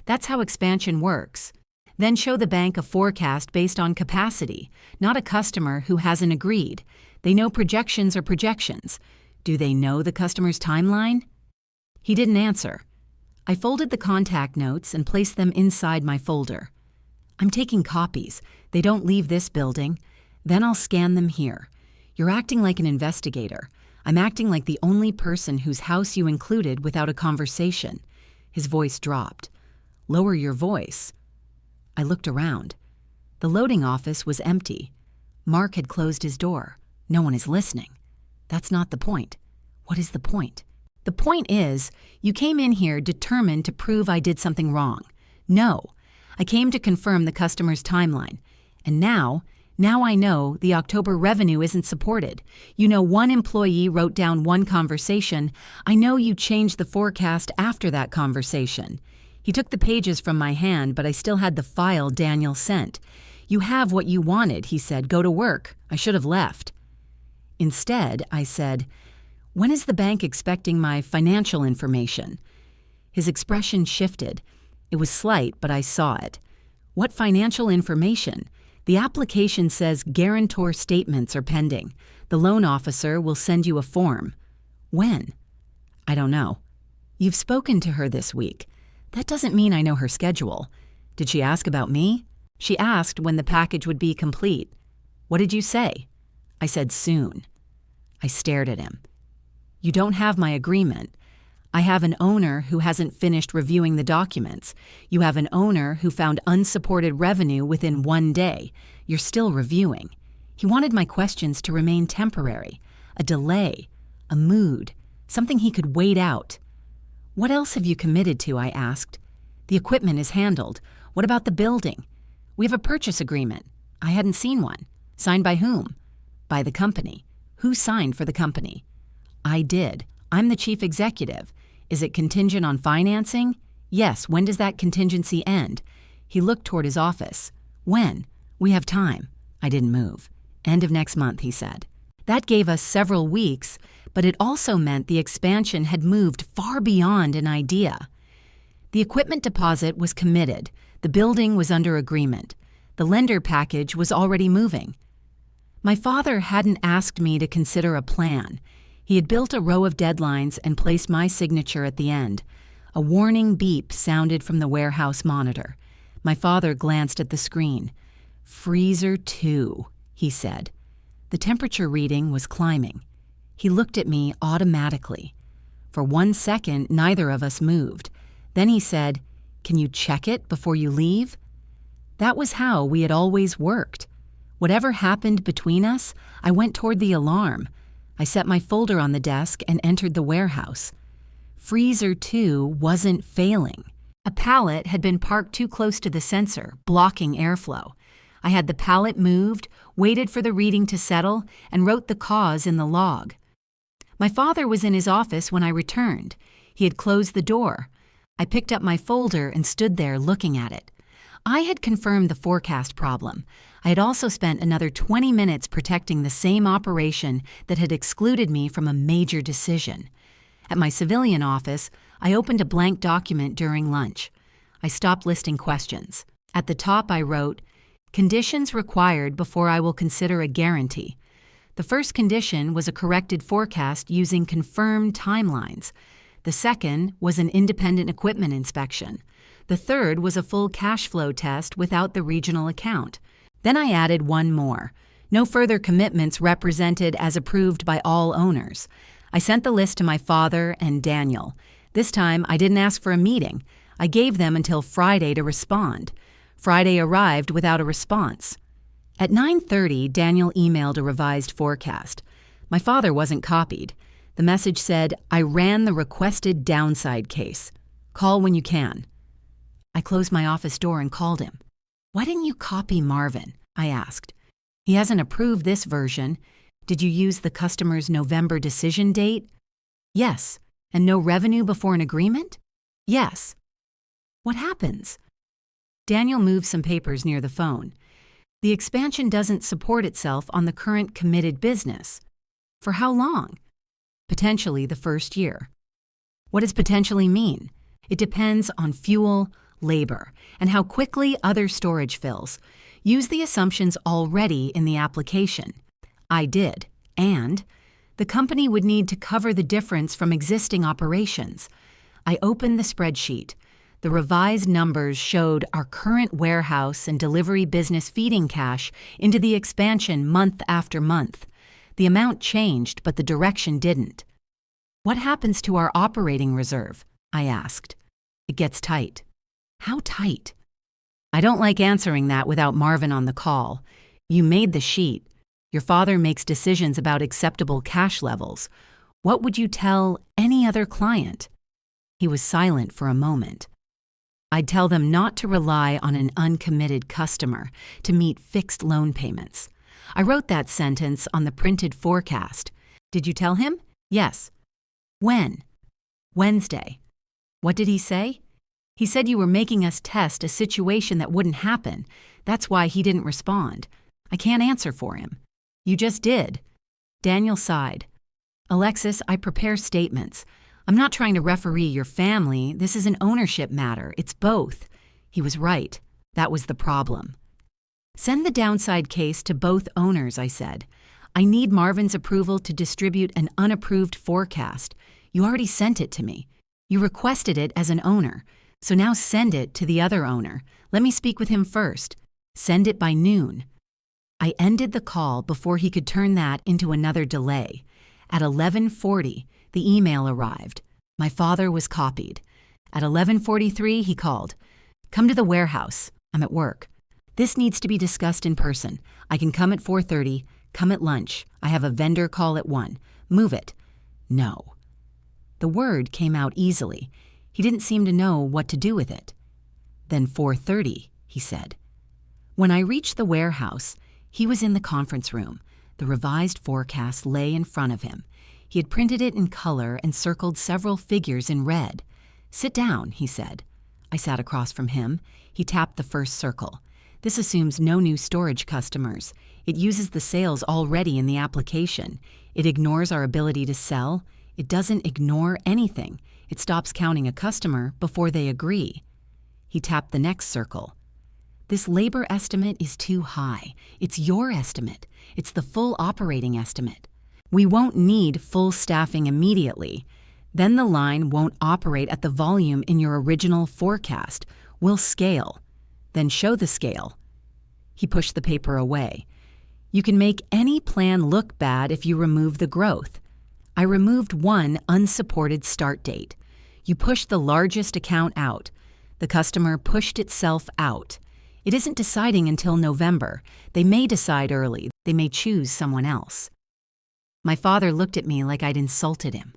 That's how expansion works. Then show the bank a forecast based on capacity, not a customer who hasn't agreed. They know projections are projections. Do they know the customer's timeline? He didn't answer. I folded the contact notes and placed them inside my folder. I'm taking copies. They don't leave this building. Then I'll scan them here. You're acting like an investigator. I'm acting like the only person whose house you included without a conversation. His voice dropped. Lower your voice. I looked around. The loading office was empty. Mark had closed his door. No one is listening. That's not the point. What is the point? The point is, you came in here determined to prove I did something wrong. No. I came to confirm the customer's timeline. And now I know the October revenue isn't supported. You know one employee wrote down one conversation. I know you changed the forecast after that conversation. He took the pages from my hand, but I still had the file Daniel sent. You have what you wanted, he said. Go to work. I should have left. Instead, I said, when is the bank expecting my financial information? His expression shifted. It was slight, but I saw it. What financial information? The application says guarantor statements are pending. The loan officer will send you a form. When? I don't know. You've spoken to her this week. That doesn't mean I know her schedule. Did she ask about me? She asked when the package would be complete. What did you say? I said soon. I stared at him. You don't have my agreement. I have an owner who hasn't finished reviewing the documents. You have an owner who found unsupported revenue within 1 day. You're still reviewing. He wanted my questions to remain temporary, a delay, a mood, something he could wait out. What else have you committed to? I asked. The equipment is handled. What about the building? We have a purchase agreement. I hadn't seen one. Signed by whom? By the company. Who signed for the company? I did. I'm the chief executive. Is it contingent on financing? Yes. When does that contingency end? He looked toward his office. When? We have time. I didn't move. End of next month, he said. That gave us several weeks, but it also meant the expansion had moved far beyond an idea. The equipment deposit was committed. The building was under agreement. The lender package was already moving. My father hadn't asked me to consider a plan. He had built a row of deadlines and placed my signature at the end. A warning beep sounded from the warehouse monitor. My father glanced at the screen. Freezer 2, he said. The temperature reading was climbing. He looked at me automatically. For 1 second, neither of us moved. Then he said, "Can you check it before you leave?" That was how we had always worked. Whatever happened between us, I went toward the alarm. I set my folder on the desk and entered the warehouse. Freezer 2 wasn't failing. A pallet had been parked too close to the sensor, blocking airflow. I had the pallet moved, waited for the reading to settle, and wrote the cause in the log. My father was in his office when I returned. He had closed the door. I picked up my folder and stood there looking at it. I had confirmed the forecast problem. I had also spent another 20 minutes protecting the same operation that had excluded me from a major decision. At my civilian office, I opened a blank document during lunch. I stopped listing questions. At the top I wrote, "Conditions required before I will consider a guarantee." The first condition was a corrected forecast using confirmed timelines. The second was an independent equipment inspection. The third was a full cash flow test without the regional account. Then I added one more. No further commitments represented as approved by all owners. I sent the list to my father and Daniel. This time I didn't ask for a meeting. I gave them until Friday to respond. Friday arrived without a response. At 9:30, Daniel emailed a revised forecast. My father wasn't copied. The message said, "I ran the requested downside case. Call when you can." I closed my office door and called him. "Why didn't you copy Marvin?" I asked. "He hasn't approved this version. Did you use the customer's November decision date?" "Yes." "And no revenue before an agreement?" "Yes." "What happens?" Daniel moved some papers near the phone. "The expansion doesn't support itself on the current committed business." "For how long?" "Potentially the first year." "What does potentially mean?" "It depends on fuel, labor, and how quickly other storage fills. Use the assumptions already in the application." I did, and the company would need to cover the difference from existing operations. I opened the spreadsheet. The revised numbers showed our current warehouse and delivery business feeding cash into the expansion month after month. The amount changed, but the direction didn't. "What happens to our operating reserve?" I asked. "It gets tight." "How tight?" "I don't like answering that without Marvin on the call. You made the sheet. Your father makes decisions about acceptable cash levels. What would you tell any other client?" He was silent for a moment. "I'd tell them not to rely on an uncommitted customer to meet fixed loan payments." I wrote that sentence on the printed forecast. "Did you tell him?" "Yes." "When?" "Wednesday." "What did he say?" "He said you were making us test a situation that wouldn't happen. That's why he didn't respond. I can't answer for him." "You just did." Daniel sighed. "Alexis, I prepare statements. I'm not trying to referee your family. This is an ownership matter. It's both." He was right. That was the problem. "Send the downside case to both owners," I said. "I need Marvin's approval to distribute an unapproved forecast. You already sent it to me. You requested it as an owner. So now send it to the other owner. Let me speak with him first. Send it by noon." I ended the call before he could turn that into another delay. At 11:40, the email arrived. My father was copied. At 11:43, he called. "Come to the warehouse. I'm at work. This needs to be discussed in person. I can come at 4:30. Come at lunch. I have a vendor call at 1. Move it." No. The word came out easily. He didn't seem to know what to do with it. Then 4:30, he said. When I reached the warehouse, he was in the conference room. The revised forecast lay in front of him. He had printed it in color and circled several figures in red. "Sit down," he said. I sat across from him. He tapped the first circle. "This assumes no new storage customers. It uses the sales already in the application. It ignores our ability to sell. It doesn't ignore anything. It stops counting a customer before they agree." He tapped the next circle. "This labor estimate is too high. It's your estimate. It's the full operating estimate. We won't need full staffing immediately. Then the line won't operate at the volume in your original forecast. We'll scale. Then show the scale." He pushed the paper away. "You can make any plan look bad if you remove the growth. I removed one unsupported start date. You pushed the largest account out. The customer pushed itself out. It isn't deciding until November. They may decide early. They may choose someone else." My father looked at me like I'd insulted him.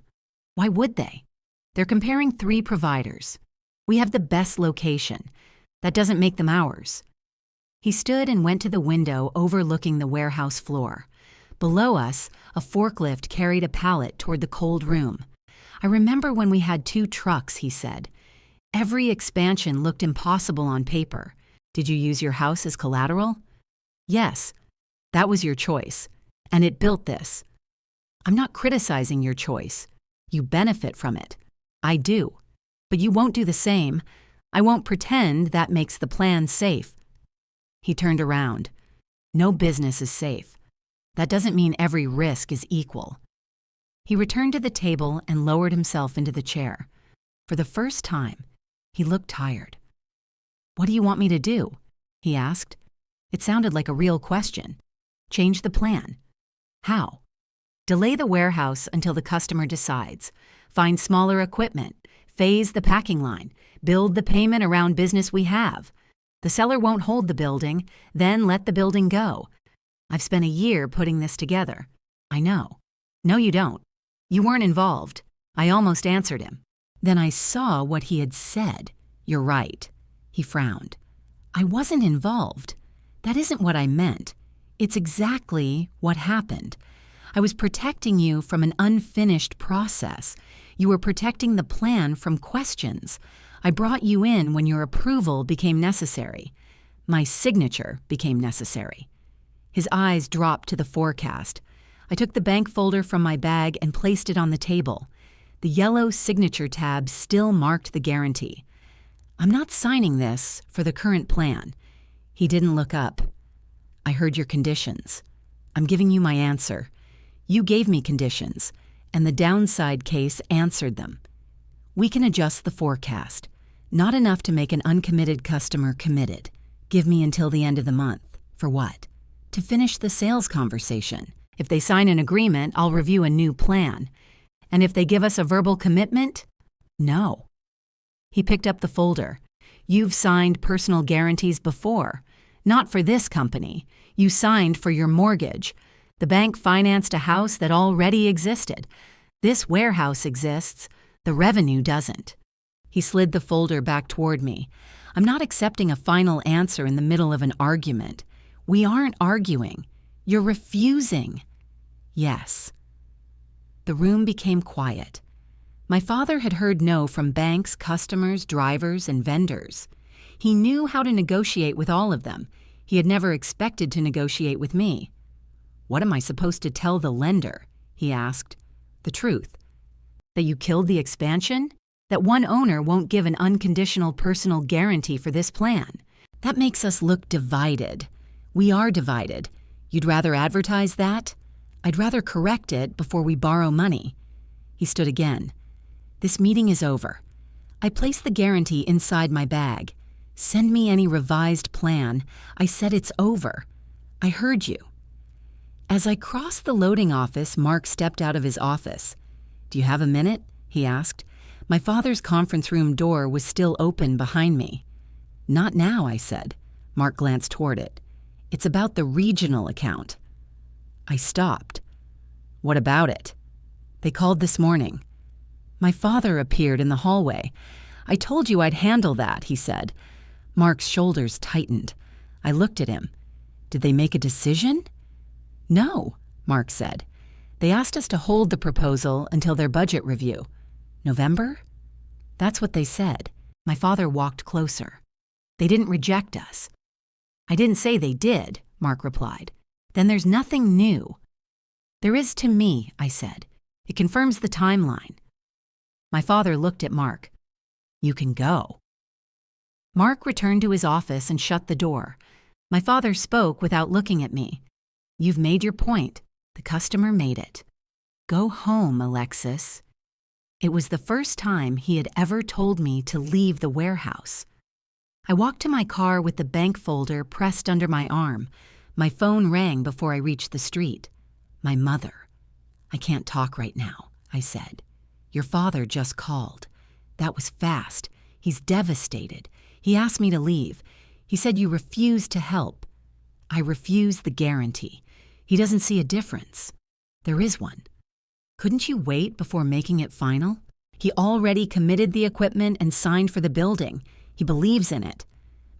Why would they? They're comparing 3 providers. We have the best location. That doesn't make them ours. He stood and went to the window overlooking the warehouse floor. Below us, a forklift carried a pallet toward the cold room. "I remember when we had 2 trucks," he said. "Every expansion looked impossible on paper. Did you use your house as collateral?" "Yes. That was your choice. And it built this." "I'm not criticizing your choice. You benefit from it. I do. But you won't do the same. I won't pretend that makes the plan safe." He turned around. "No business is safe. That doesn't mean every risk is equal." He returned to the table and lowered himself into the chair. For the first time, he looked tired. "What do you want me to do?" he asked. It sounded like a real question. "Change the plan." "How?" "Delay the warehouse until the customer decides. Find smaller equipment. Phase the packing line. Build the payment around business we have. The seller won't hold the building, then let the building go. I've spent a year putting this together." "I know." "No, you don't. You weren't involved." I almost answered him. Then I saw what he had said. "You're right." He frowned. "I wasn't involved. That isn't what I meant. It's exactly what happened. I was protecting you from an unfinished process. You were protecting the plan from questions. I brought you in when your approval became necessary. My signature became necessary." His eyes dropped to the forecast. I took the bank folder from my bag and placed it on the table. The yellow signature tab still marked the guarantee. "I'm not signing this for the current plan." He didn't look up. "I heard your conditions. I'm giving you my answer. You gave me conditions, and the downside case answered them. We can adjust the forecast. Not enough to make an uncommitted customer committed. Give me until the end of the month. For what? To finish the sales conversation. If they sign an agreement, I'll review a new plan. And if they give us a verbal commitment? No." He picked up the folder. "You've signed personal guarantees before. Not for this company. You signed for your mortgage. The bank financed a house that already existed. This warehouse exists. The revenue doesn't." He slid the folder back toward me. "I'm not accepting a final answer in the middle of an argument. We aren't arguing. You're refusing." "Yes." The room became quiet. My father had heard no from banks, customers, drivers, and vendors. He knew how to negotiate with all of them. He had never expected to negotiate with me. "What am I supposed to tell the lender?" he asked. "The truth. That you killed the expansion? That one owner won't give an unconditional personal guarantee for this plan? That makes us look divided. We are divided. You'd rather advertise that? I'd rather correct it before we borrow money." He stood again. "This meeting is over." I placed the guarantee inside my bag. "Send me any revised plan." I said it's over. I heard you. As I crossed the loading office, Mark stepped out of his office. Do you have a minute? He asked. My father's conference room door was still open behind me. Not now, I said. Mark glanced toward it. It's about the regional account. I stopped. What about it? They called this morning. My father appeared in the hallway. I told you I'd handle that, he said. Mark's shoulders tightened. I looked at him. Did they make a decision? No, Mark said. They asked us to hold the proposal until their budget review. November? That's what they said. My father walked closer. They didn't reject us. I didn't say they did, Mark replied. Then there's nothing new. There is to me, I said. It confirms the timeline. My father looked at Mark. You can go. Mark returned to his office and shut the door. My father spoke without looking at me. You've made your point. The customer made it. Go home, Alexis. It was the first time he had ever told me to leave the warehouse. I walked to my car with the bank folder pressed under my arm. My phone rang before I reached the street. My mother. I can't talk right now, I said. Your father just called. That was fast. He's devastated. He asked me to leave. He said you refused to help. I refused the guarantee. He doesn't see a difference. There is one. Couldn't you wait before making it final? He already committed the equipment and signed for the building. He believes in it.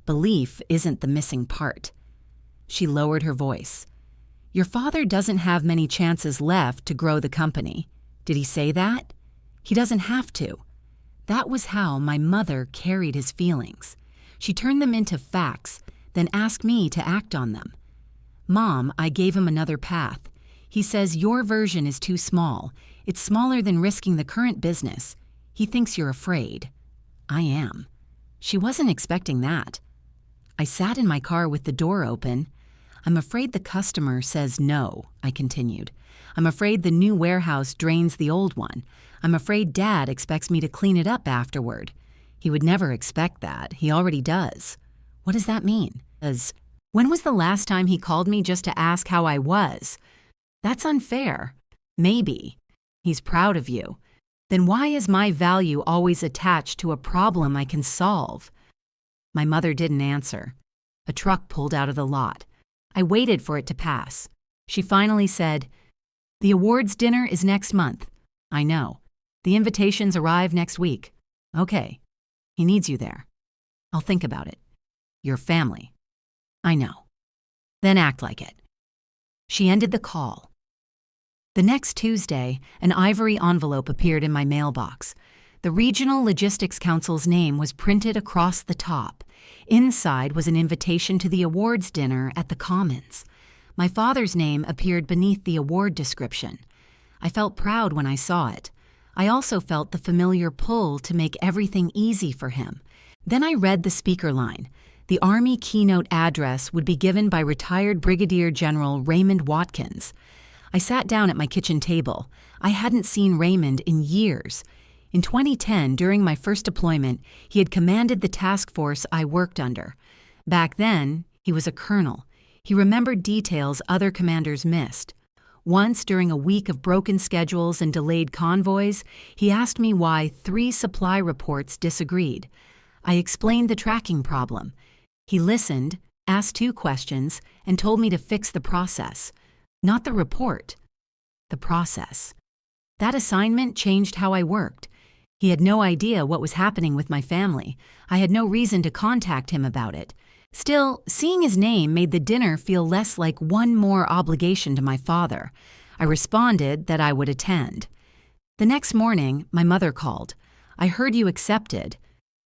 Belief isn't the missing part. She lowered her voice. Your father doesn't have many chances left to grow the company. Did he say that? He doesn't have to. That was how my mother carried his feelings. She turned them into facts, then asked me to act on them. Mom, I gave him another path. He says your version is too small. It's smaller than risking the current business. He thinks you're afraid. I am. She wasn't expecting that. I sat in my car with the door open. I'm afraid the customer says no, I continued. I'm afraid the new warehouse drains the old one. I'm afraid Dad expects me to clean it up afterward. He would never expect that. He already does. What does that mean? When was the last time he called me just to ask how I was? That's unfair. Maybe. He's proud of you. Then why is my value always attached to a problem I can solve? My mother didn't answer. A truck pulled out of the lot. I waited for it to pass. She finally said, The awards dinner is next month. I know. The invitations arrive next week. Okay. He needs you there. I'll think about it. Your family. I know. Then act like it. She ended the call. The next Tuesday, an ivory envelope appeared in my mailbox. The Regional Logistics Council's name was printed across the top. Inside was an invitation to the awards dinner at the Commons. My father's name appeared beneath the award description. I felt proud when I saw it. I also felt the familiar pull to make everything easy for him. Then I read the speaker line. The Army keynote address would be given by retired Brigadier General Raymond Watkins. I sat down at my kitchen table. I hadn't seen Raymond in years. In 2010, during my first deployment, he had commanded the task force I worked under. Back then, he was a colonel. He remembered details other commanders missed. Once, during a week of broken schedules and delayed convoys, he asked me why 3 supply reports disagreed. I explained the tracking problem. He listened, asked 2 questions, and told me to fix the process. Not the report. The process. That assignment changed how I worked. He had no idea what was happening with my family. I had no reason to contact him about it. Still, seeing his name made the dinner feel less like one more obligation to my father. I responded that I would attend. The next morning, my mother called. I heard you accepted.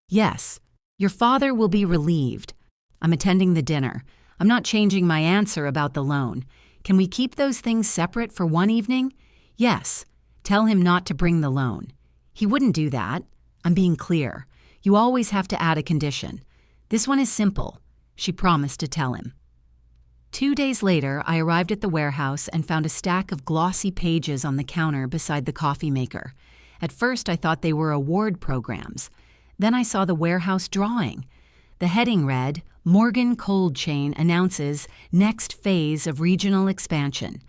Yes, your father will be relieved. I'm attending the dinner. I'm not changing my answer about the loan. Can we keep those things separate for one evening? Yes. Tell him not to bring the loan. He wouldn't do that. I'm being clear. You always have to add a condition. This one is simple. She promised to tell him. 2 days later, I arrived at the warehouse and found a stack of glossy pages on the counter beside the coffee maker. At first, I thought they were award programs. Then I saw the warehouse drawing. The heading read, Morgan Cold Chain announces next phase of regional expansion.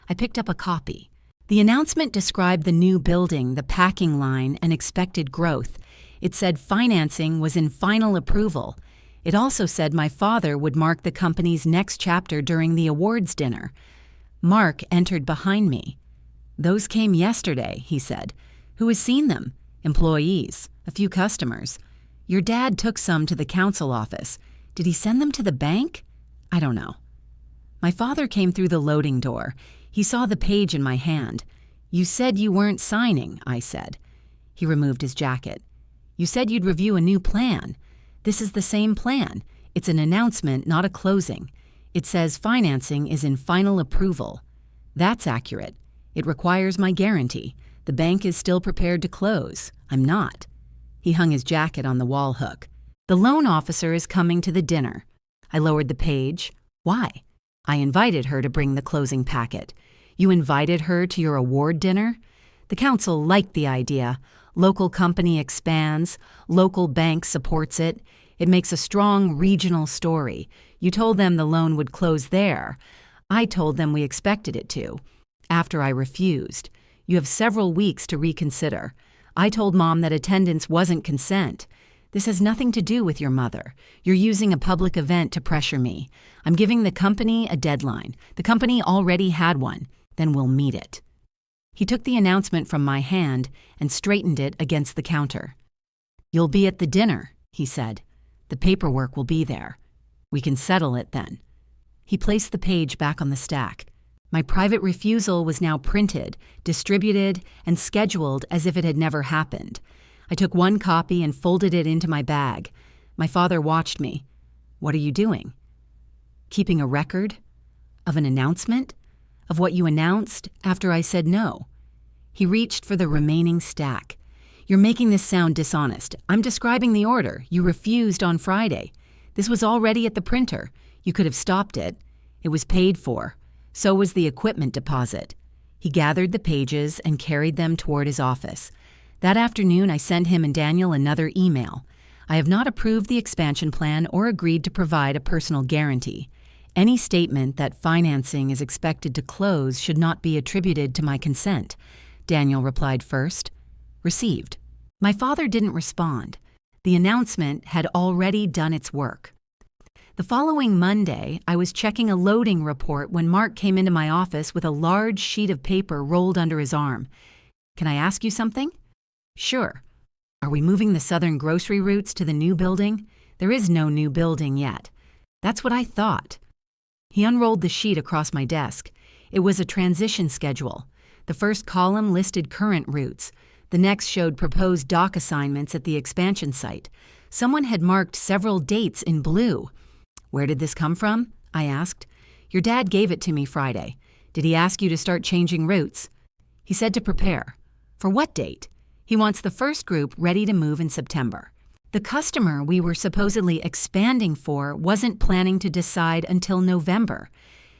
I picked up a copy. The announcement described the new building, the packing line, and expected growth. It said financing was in final approval. It also said my father would mark the company's next chapter during the awards dinner. Mark entered behind me. "Those came yesterday," he said. "Who has seen them?" "Employees, a few customers. Your dad took some to the council office. Did he send them to the bank?" "I don't know." My father came through the loading door. He saw the page in my hand. "You said you weren't signing," I said. He removed his jacket. "You said you'd review a new plan. This is the same plan. It's an announcement, not a closing. It says financing is in final approval." "That's accurate. It requires my guarantee. The bank is still prepared to close. I'm not." He hung his jacket on the wall hook. "The loan officer is coming to the dinner." I lowered the page. "Why?" "I invited her to bring the closing packet." "You invited her to your award dinner?" "The council liked the idea. Local company expands. Local bank supports it. It makes a strong regional story. You told them the loan would close there. I told them we expected it to. After I refused. You have several weeks to reconsider. I told Mom that attendance wasn't consent. This has nothing to do with your mother. You're using a public event to pressure me. I'm giving the company a deadline. The company already had one. Then we'll meet it." He took the announcement from my hand and straightened it against the counter. "You'll be at the dinner," he said. "The paperwork will be there. We can settle it then." He placed the page back on the stack. My private refusal was now printed, distributed, and scheduled as if it had never happened. I took one copy and folded it into my bag. My father watched me. "What are you doing?" "Keeping a record of an announcement, of what you announced after I said no." He reached for the remaining stack. "You're making this sound dishonest. I'm describing the order. You refused on Friday. This was already at the printer. You could have stopped it. It was paid for. So was the equipment deposit." He gathered the pages and carried them toward his office. That afternoon, I sent him and Daniel another email. "I have not approved the expansion plan or agreed to provide a personal guarantee. Any statement that financing is expected to close should not be attributed to my consent." Daniel replied first. "Received." My father didn't respond. The announcement had already done its work. The following Monday, I was checking a loading report when Mark came into my office with a large sheet of paper rolled under his arm. "Can I ask you something?" "Sure." "Are we moving the southern grocery routes to the new building?" "There is no new building yet." "That's what I thought." He unrolled the sheet across my desk. It was a transition schedule. The first column listed current routes. The next showed proposed dock assignments at the expansion site. Someone had marked several dates in blue. "Where did this come from?" I asked. "Your dad gave it to me Friday. Did he ask you to start changing routes?" "He said to prepare." "For what date?" "He wants the first group ready to move in September." The customer we were supposedly expanding for wasn't planning to decide until November.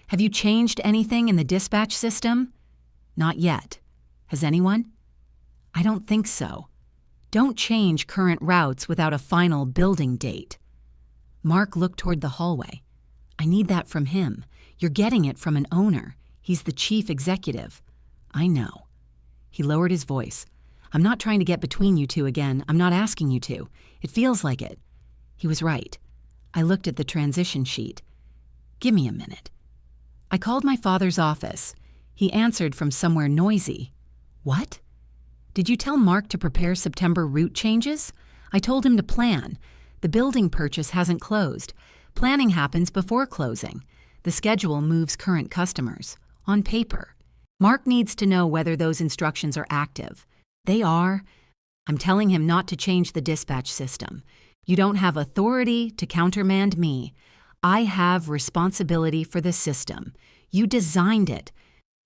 "Have you changed anything in the dispatch system?" "Not yet." "Has anyone?" "I don't think so." "Don't change current routes without a final building date." Mark looked toward the hallway. "I need that from him. You're getting it from an owner. He's the chief executive." "I know." He lowered his voice. "I'm not trying to get between you two again. I'm not asking you to. It feels like it." He was right. I looked at the transition sheet. "Give me a minute." I called my father's office. He answered from somewhere noisy. "What?" "Did you tell Mark to prepare September route changes?" "I told him to plan. The building purchase hasn't closed. Planning happens before closing. The schedule moves current customers. On paper. Mark needs to know whether those instructions are active. They are. I'm telling him not to change the dispatch system. You don't have authority to countermand me. I have responsibility for the system. You designed it.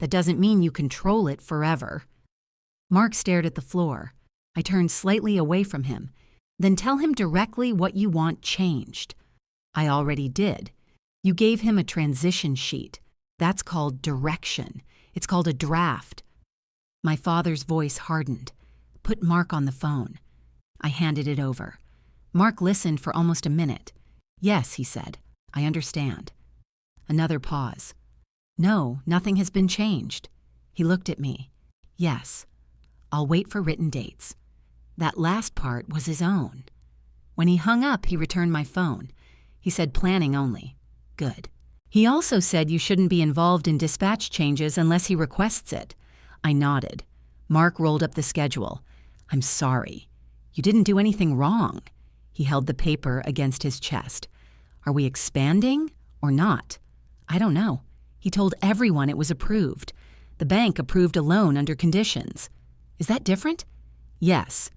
That doesn't mean you control it forever." Mark stared at the floor. I turned slightly away from him. "Then tell him directly what you want changed." "I already did." "You gave him a transition sheet. That's called direction. It's called a draft." My father's voice hardened. "Put Mark on the phone." I handed it over. Mark listened for almost a minute. "Yes," he said. "I understand." Another pause. "No, nothing has been changed." He looked at me. "Yes. I'll wait for written dates." That last part was his own. When he hung up, he returned my phone. He said planning only. Good. He also said you shouldn't be involved in dispatch changes unless he requests it. I nodded. Mark rolled up the schedule. "I'm sorry. You didn't do anything wrong." He held the paper against his chest. "Are we expanding or not?" "I don't know. He told everyone it was approved. The bank approved a loan under conditions." "Is that different?" "Yes."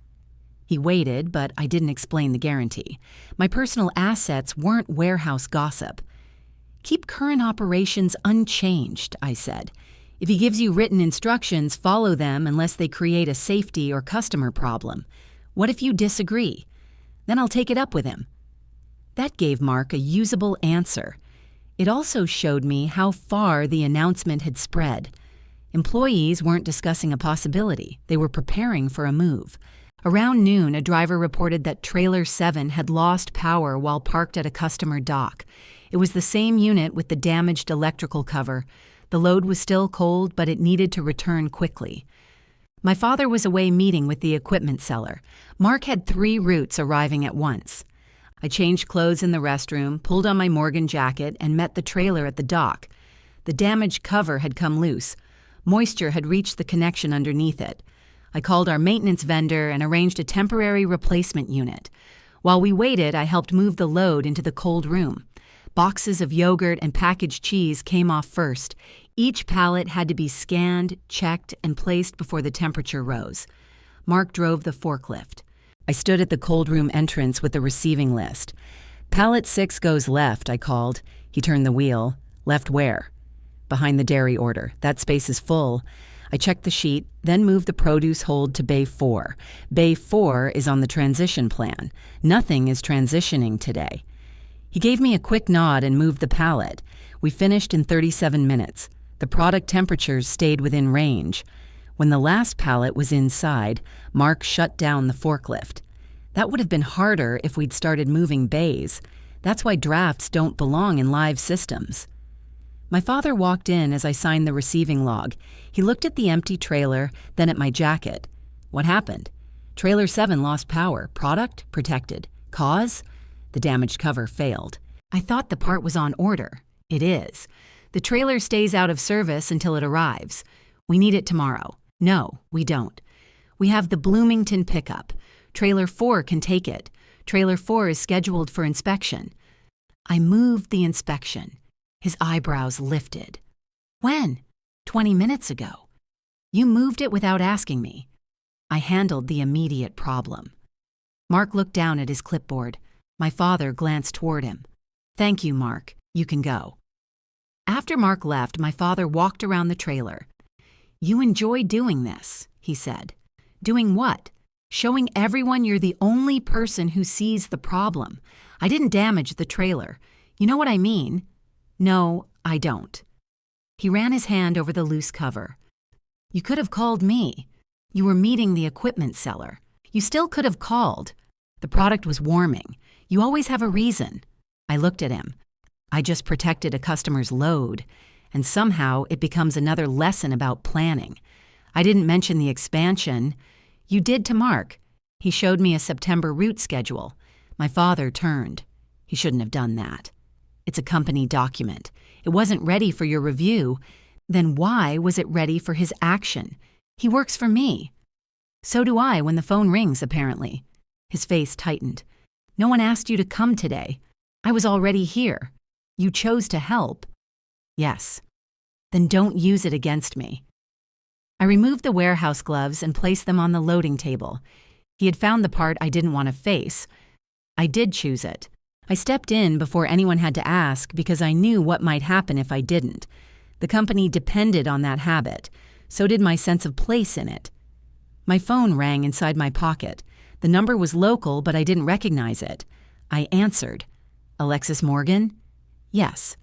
He waited, but I didn't explain the guarantee. My personal assets weren't warehouse gossip. "Keep current operations unchanged," I said. "If he gives you written instructions, follow them unless they create a safety or customer problem. What if you disagree? Then I'll take it up with him." That gave Mark a usable answer. It also showed me how far the announcement had spread. Employees weren't discussing a possibility. They were preparing for a move. Around noon, a driver reported that Trailer 7 had lost power while parked at a customer dock. It was the same unit with the damaged electrical cover. The load was still cold, but it needed to return quickly. My father was away meeting with the equipment seller. Mark had 3 routes arriving at once. I changed clothes in the restroom, pulled on my Morgan jacket, and met the trailer at the dock. The damaged cover had come loose. Moisture had reached the connection underneath it. I called our maintenance vendor and arranged a temporary replacement unit. While we waited, I helped move the load into the cold room. Boxes of yogurt and packaged cheese came off first. Each pallet had to be scanned, checked, and placed before the temperature rose. Mark drove the forklift. I stood at the cold room entrance with the receiving list. "Pallet 6 goes left," I called. He turned the wheel. "Left where?" "Behind the dairy order. That space is full." I checked the sheet, then moved the produce hold to Bay 4. Bay 4 is on the transition plan. Nothing is transitioning today. He gave me a quick nod and moved the pallet. We finished in 37 minutes. The product temperatures stayed within range. When the last pallet was inside, Mark shut down the forklift. That would have been harder if we'd started moving bays. That's why drafts don't belong in live systems. My father walked in as I signed the receiving log. He looked at the empty trailer, then at my jacket. "What happened?" "Trailer 7 lost power. Product? Protected. Cause?" "The damaged cover failed." "I thought the part was on order." "It is. The trailer stays out of service until it arrives. We need it tomorrow." "No, we don't. We have the Bloomington pickup. Trailer 4 can take it. Trailer 4 is scheduled for inspection." I moved the inspection. His eyebrows lifted. "When?" 20 minutes ago. "You moved it without asking me." I handled the immediate problem. Mark looked down at his clipboard. My father glanced toward him. "Thank you, Mark. You can go." After Mark left, my father walked around the trailer. "You enjoy doing this," he said. "Doing what?" "Showing everyone you're the only person who sees the problem. I didn't damage the trailer. You know what I mean?" "No, I don't." He ran his hand over the loose cover. "You could have called me. You were meeting the equipment seller. You still could have called. The product was warming. You always have a reason." I looked at him. I just protected a customer's load, and somehow it becomes another lesson about planning. I didn't mention the expansion. You did to Mark. He showed me a September route schedule. My father turned. He shouldn't have done that. It's a company document. It wasn't ready for your review. Then why was it ready for his action? He works for me. So do I when the phone rings, apparently. His face tightened. "No one asked you to come today. I was already here. You chose to help." "Yes." "Then don't use it against me." I removed the warehouse gloves and placed them on the loading table. He had found the part I didn't want to face. I did choose it. I stepped in before anyone had to ask because I knew what might happen if I didn't. The company depended on that habit. So did my sense of place in it. My phone rang inside my pocket. The number was local, but I didn't recognize it. I answered. "Alexis Morgan?" "Yes."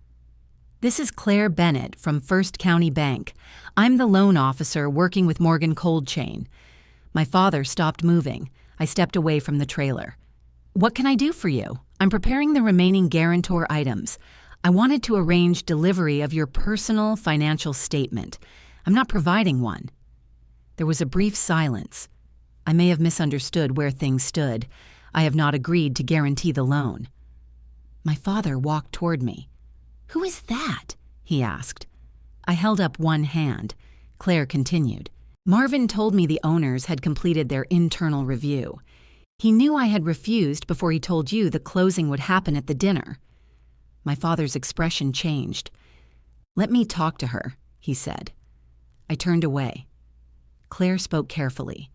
"This is Claire Bennett from First County Bank. I'm the loan officer working with Morgan Cold Chain." My father stopped moving. I stepped away from the trailer. What can I do for you? I'm preparing the remaining guarantor items. I wanted to arrange delivery of your personal financial statement. I'm not providing one. There was a brief silence. I may have misunderstood where things stood. I have not agreed to guarantee the loan. My father walked toward me. "Who is that?" he asked. I held up one hand. Claire continued. "Marvin told me the owners had completed their internal review. He knew I had refused before he told you the closing would happen at the dinner." My father's expression changed. "Let me talk to her," he said. I turned away. Claire spoke carefully.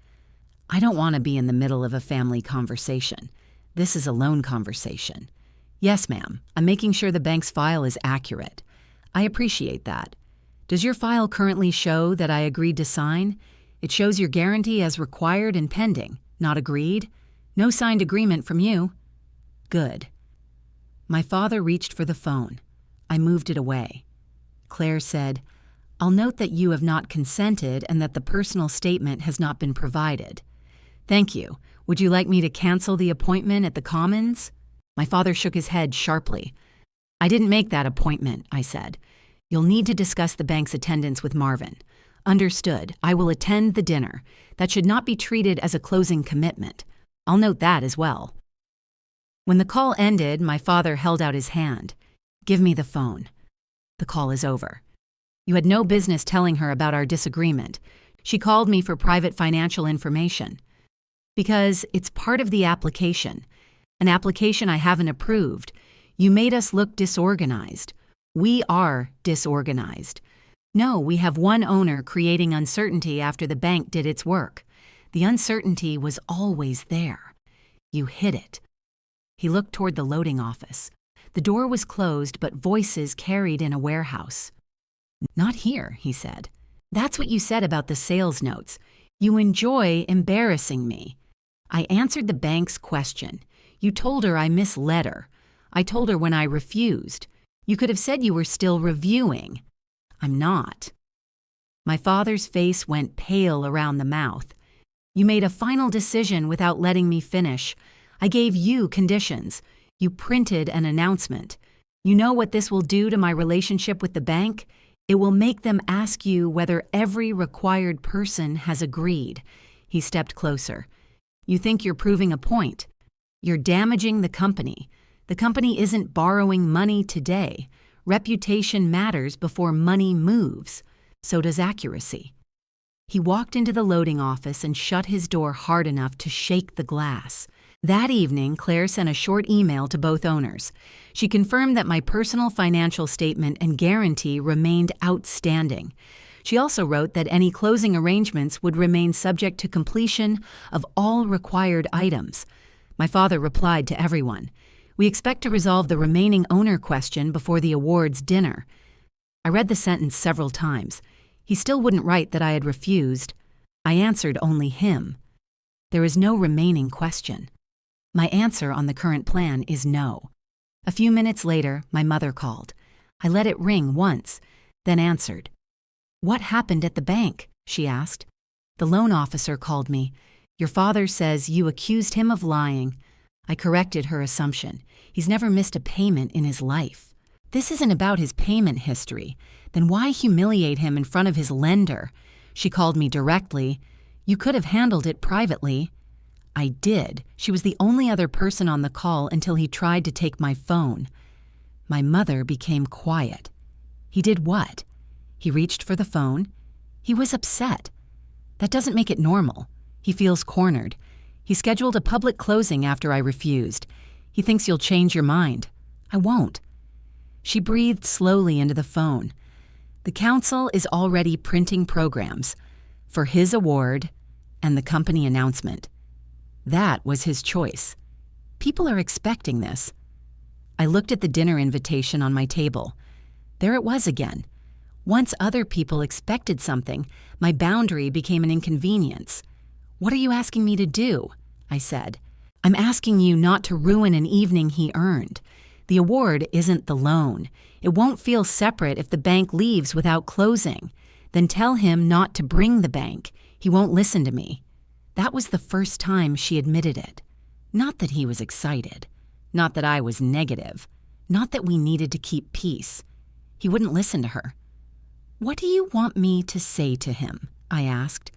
"I don't want to be in the middle of a family conversation. This is a loan conversation. Yes, ma'am, I'm making sure the bank's file is accurate. I appreciate that. Does your file currently show that I agreed to sign? It shows your guarantee as required and pending, not agreed. No signed agreement from you." "Good." My father reached for the phone. I moved it away. Claire said, "I'll note that you have not consented and that the personal statement has not been provided." "Thank you. Would you like me to cancel the appointment at the Commons?" My father shook his head sharply. "I didn't make that appointment," I said. "You'll need to discuss the bank's attendance with Marvin." "Understood. I will attend the dinner. That should not be treated as a closing commitment. I'll note that as well." When the call ended, my father held out his hand. "Give me the phone." "The call is over. You had no business telling her about our disagreement. She called me for private financial information." "Because it's part of the application. An application I haven't approved. You made us look disorganized. We are disorganized. No, we have one owner creating uncertainty after the bank did its work. The uncertainty was always there. You hid it." He looked toward the loading office. The door was closed, but voices carried in a warehouse. "Not here," he said. "That's what you said about the sales notes. You enjoy embarrassing me." I answered the bank's question. "You told her I misled her. I told her when I refused. You could have said you were still reviewing. I'm not." My father's face went pale around the mouth. "You made a final decision without letting me finish. I gave you conditions. You printed an announcement. You know what this will do to my relationship with the bank? It will make them ask you whether every required person has agreed." He stepped closer. "You think you're proving a point. You're damaging the company. The company isn't borrowing money today. Reputation matters before money moves. So does accuracy." He walked into the loading office and shut his door hard enough to shake the glass. That evening, Claire sent a short email to both owners. She confirmed that my personal financial statement and guarantee remained outstanding. She also wrote that any closing arrangements would remain subject to completion of all required items. My father replied to everyone. "We expect to resolve the remaining owner question before the awards dinner." I read the sentence several times. He still wouldn't write that I had refused. I answered only him. There is no remaining question. My answer on the current plan is no. A few minutes later, my mother called. I let it ring once, then answered. "What happened at the bank?" she asked. "The loan officer called me. Your father says you accused him of lying." I corrected her assumption. He's never missed a payment in his life. "This isn't about his payment history. Then why humiliate him in front of his lender?" She called me directly. "You could have handled it privately." I did. She was the only other person on the call until he tried to take my phone. My mother became quiet. He did what? He reached for the phone. He was upset. That doesn't make it normal. He feels cornered. He scheduled a public closing after I refused. He thinks you'll change your mind. I won't. She breathed slowly into the phone. The council is already printing programs for his award and the company announcement. That was his choice. People are expecting this. I looked at the dinner invitation on my table. There it was again. Once other people expected something, my boundary became an inconvenience. "What are you asking me to do?" I said. "I'm asking you not to ruin an evening he earned. The award isn't the loan. It won't feel separate if the bank leaves without closing. Then tell him not to bring the bank. He won't listen to me." That was the first time she admitted it. Not that he was excited. Not that I was negative. Not that we needed to keep peace. He wouldn't listen to her. "What do you want me to say to him?" I asked.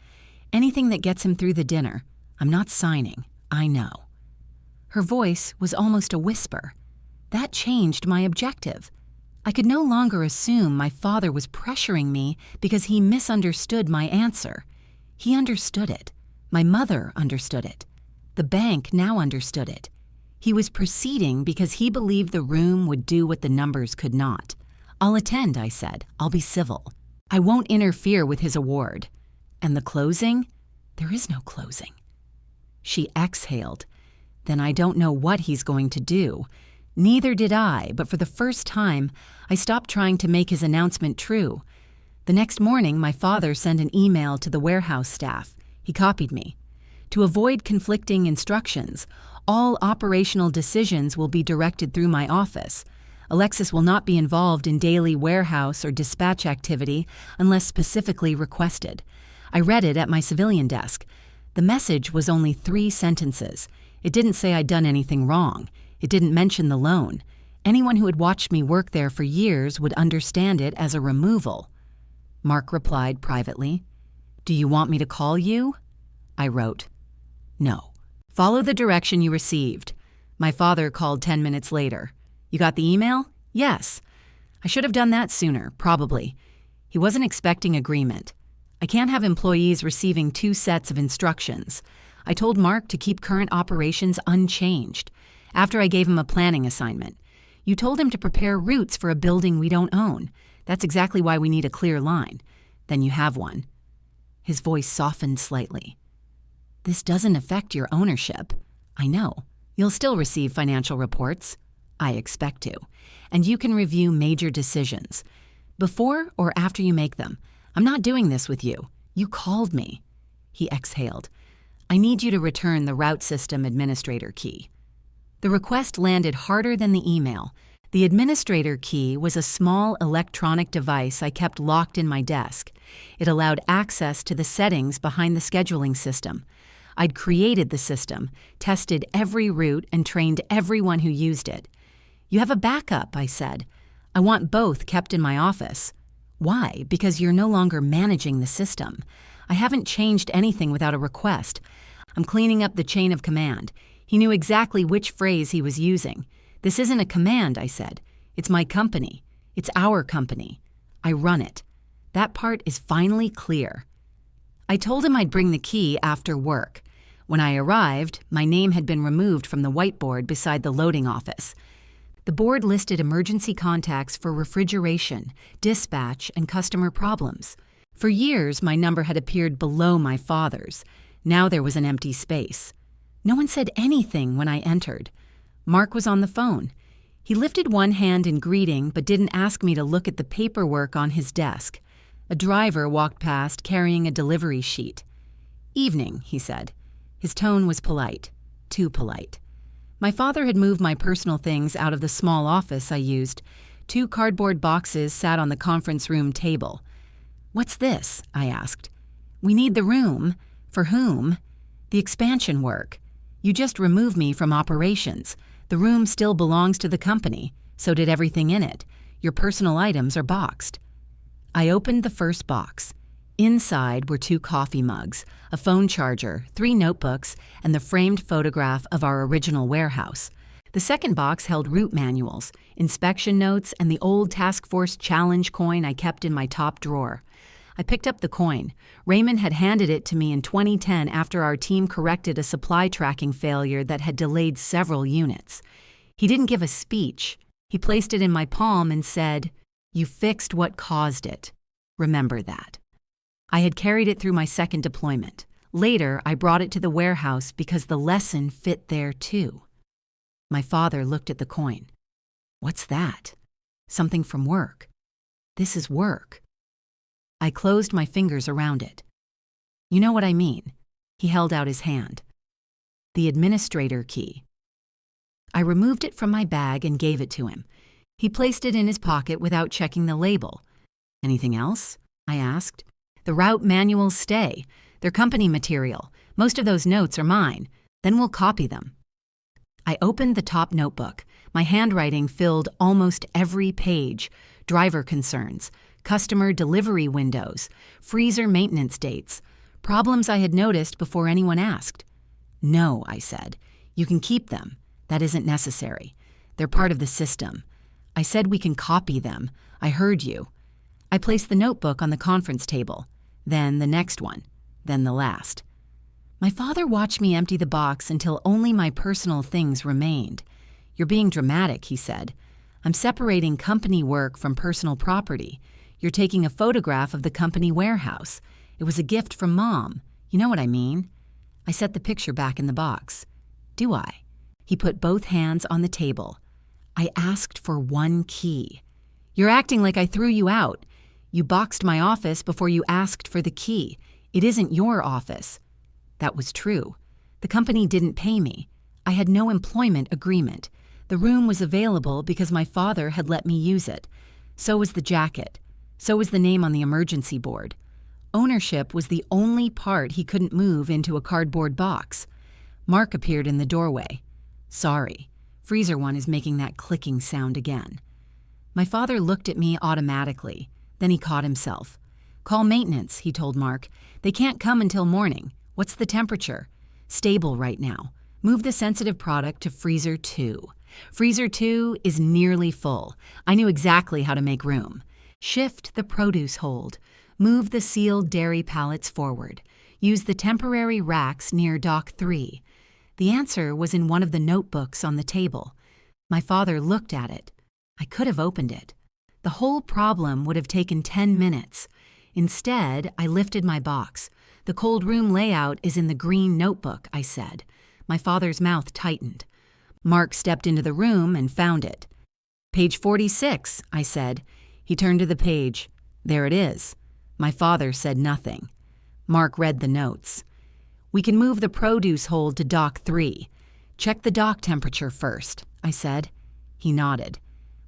"Anything that gets him through the dinner. I'm not signing. I know." Her voice was almost a whisper. That changed my objective. I could no longer assume my father was pressuring me because he misunderstood my answer. He understood it. My mother understood it. The bank now understood it. He was proceeding because he believed the room would do what the numbers could not. "I'll attend," I said. "I'll be civil. I won't interfere with his award." "And the closing?" "There is no closing." She exhaled. "Then I don't know what he's going to do." Neither did I, but for the first time, I stopped trying to make his announcement true. The next morning, my father sent an email to the warehouse staff. He copied me. "To avoid conflicting instructions, all operational decisions will be directed through my office. Alexis will not be involved in daily warehouse or dispatch activity unless specifically requested." I read it at my civilian desk. The message was only 3 sentences. It didn't say I'd done anything wrong. It didn't mention the loan. Anyone who had watched me work there for years would understand it as a removal. Mark replied privately, "Do you want me to call you?" I wrote, "No. Follow the direction you received." My father called 10 minutes later. "You got the email?" "Yes." I should have done that sooner, probably. He wasn't expecting agreement. I can't have employees receiving 2 sets of instructions. I told Mark to keep current operations unchanged. After I gave him a planning assignment. "You told him to prepare routes for a building we don't own. That's exactly why we need a clear line. Then you have one." His voice softened slightly. "This doesn't affect your ownership." "I know. You'll still receive financial reports." "I expect to. And you can review major decisions. Before or after you make them. I'm not doing this with you. You called me." He exhaled. "I need you to return the route system administrator key." The request landed harder than the email. The administrator key was a small electronic device I kept locked in my desk. It allowed access to the settings behind the scheduling system. I'd created the system, tested every route, and trained everyone who used it. "You have a backup," I said. "I want both kept in my office." "Why? Because you're no longer managing the system. I haven't changed anything without a request. I'm cleaning up the chain of command." He knew exactly which phrase he was using. "This isn't a command," I said. "It's my company. It's our company. I run it. That part is finally clear." I told him I'd bring the key after work. When I arrived, my name had been removed from the whiteboard beside the loading office. The board listed emergency contacts for refrigeration, dispatch, and customer problems. For years, my number had appeared below my father's. Now there was an empty space. No one said anything when I entered. Mark was on the phone. He lifted one hand in greeting but didn't ask me to look at the paperwork on his desk. A driver walked past carrying a delivery sheet. "Evening," he said. His tone was polite. Too polite. My father had moved my personal things out of the small office I used. 2 cardboard boxes sat on the conference room table. "What's this?" I asked. "We need the room." "For whom?" "The expansion work. You just removed me from operations. The room still belongs to the company. So did everything in it. Your personal items are boxed." I opened the first box. Inside were 2 coffee mugs, a phone charger, 3 notebooks, and the framed photograph of our original warehouse. The second box held route manuals, inspection notes, and the old Task Force Challenge coin I kept in my top drawer. I picked up the coin. Raymond had handed it to me in 2010 after our team corrected a supply tracking failure that had delayed several units. He didn't give a speech. He placed it in my palm and said, "You fixed what caused it. Remember that." I had carried it through my second deployment. Later, I brought it to the warehouse because the lesson fit there too. My father looked at the coin. "What's that?" "Something from work." "This is work." I closed my fingers around it. "You know what I mean." He held out his hand. "The administrator key." I removed it from my bag and gave it to him. He placed it in his pocket without checking the label. "Anything else?" I asked. "The route manuals stay. They're company material. Most of those notes are mine. Then we'll copy them." I opened the top notebook. My handwriting filled almost every page. Driver concerns, customer delivery windows, freezer maintenance dates, problems I had noticed before anyone asked. "No," I said. "You can keep them. That isn't necessary. They're part of the system. I said we can copy them. I heard you." I placed the notebook on the conference table, then the next one, then the last. My father watched me empty the box until only my personal things remained. "You're being dramatic," he said. "I'm separating company work from personal property. You're taking a photograph of the company warehouse. It was a gift from Mom. You know what I mean?" I set the picture back in the box. "Do I?" He put both hands on the table. "I asked for one key. You're acting like I threw you out. You boxed my office before you asked for the key. It isn't your office." That was true. The company didn't pay me. I had no employment agreement. The room was available because my father had let me use it. So was the jacket. So was the name on the emergency board. Ownership was the only part he couldn't move into a cardboard box. Mark appeared in the doorway. "Sorry. Freezer one is making that clicking sound again." My father looked at me automatically. Then he caught himself. "Call maintenance," he told Mark. "They can't come until morning. What's the temperature?" "Stable right now. Move the sensitive product to freezer 2. Freezer 2 is nearly full. I knew exactly how to make room. Shift the produce hold. Move the sealed dairy pallets forward. Use the temporary racks near dock 3. The answer was in one of the notebooks on the table. My father looked at it. I could have opened it. The whole problem would have taken 10 minutes. Instead, I lifted my box. "The cold room layout is in the green notebook," I said. My father's mouth tightened. Mark stepped into the room and found it. "Page 46, I said. He turned to the page. "There it is." My father said nothing. Mark read the notes. "We can move the produce hold to dock 3. Check the dock temperature first," I said. He nodded.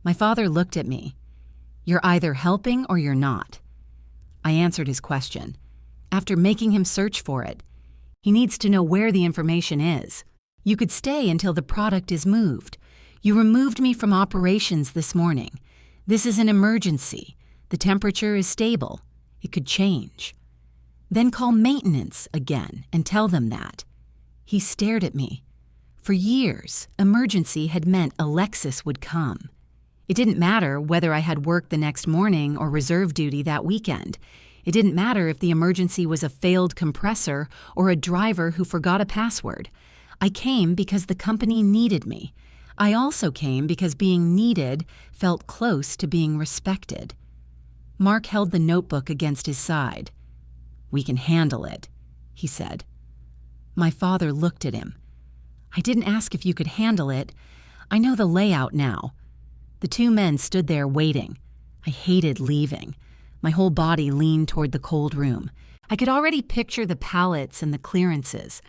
My father looked at me. "You're either helping or you're not." I answered his question. "After making him search for it, he needs to know where the information is. You could stay until the product is moved. You removed me from operations this morning. This is an emergency. The temperature is stable. It could change." "Then call maintenance again and tell them that." He stared at me. For years, emergency had meant Alexis would come. It didn't matter whether I had work the next morning or reserve duty that weekend. It didn't matter if the emergency was a failed compressor or a driver who forgot a password. I came because the company needed me. I also came because being needed felt close to being respected. Mark held the notebook against his side. "We can handle it," he said. My father looked at him. "I didn't ask if you could handle it. I know the layout now." The two men stood there waiting. I hated leaving. My whole body leaned toward the cold room. I could already picture the pallets and the clearances.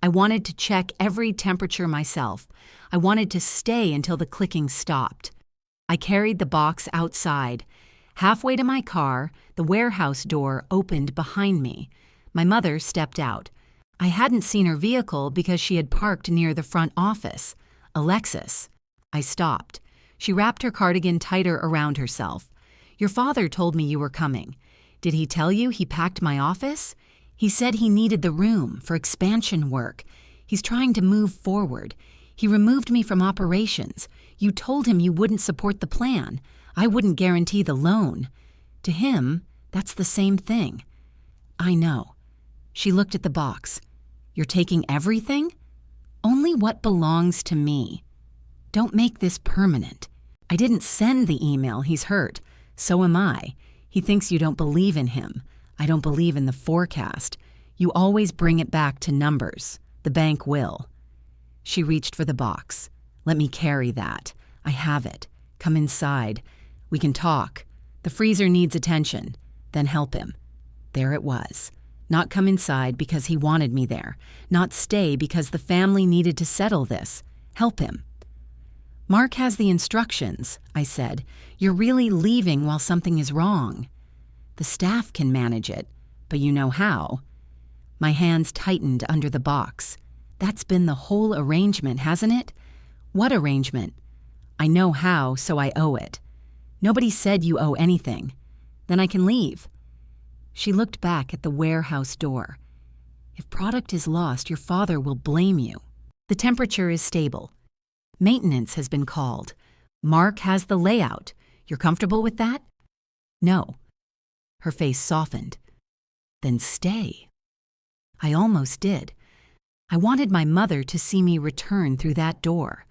I wanted to check every temperature myself. I wanted to stay until the clicking stopped. I carried the box outside. Halfway to my car, the warehouse door opened behind me. My mother stepped out. I hadn't seen her vehicle because she had parked near the front office. "Alexis." I stopped. She wrapped her cardigan tighter around herself. "Your father told me you were coming. Did he tell you he packed my office? He said he needed the room for expansion work. He's trying to move forward. He removed me from operations. You told him you wouldn't support the plan. I wouldn't guarantee the loan. To him, that's the same thing." "I know." She looked at the box. "You're taking everything?" "Only what belongs to me. Don't make this permanent. I didn't send the email. He's hurt. So am I. He thinks you don't believe in him. I don't believe in the forecast. You always bring it back to numbers. The bank will." She reached for the box. "Let me carry that. I have it. Come inside. We can talk. The freezer needs attention. Then help him." There it was. Not come inside because he wanted me there. Not stay because the family needed to settle this. Help him. "Mark has the instructions," I said. "You're really leaving while something is wrong." "The staff can manage it, but you know how." My hands tightened under the box. That's been the whole arrangement, hasn't it? What arrangement? I know how, so I owe it. Nobody said you owe anything. Then I can leave. She looked back at the warehouse door. If product is lost, your father will blame you. The temperature is stable. Maintenance has been called. Mark has the layout. You're comfortable with that? No. Her face softened. Then stay. I almost did. I wanted my mother to see me return through that door.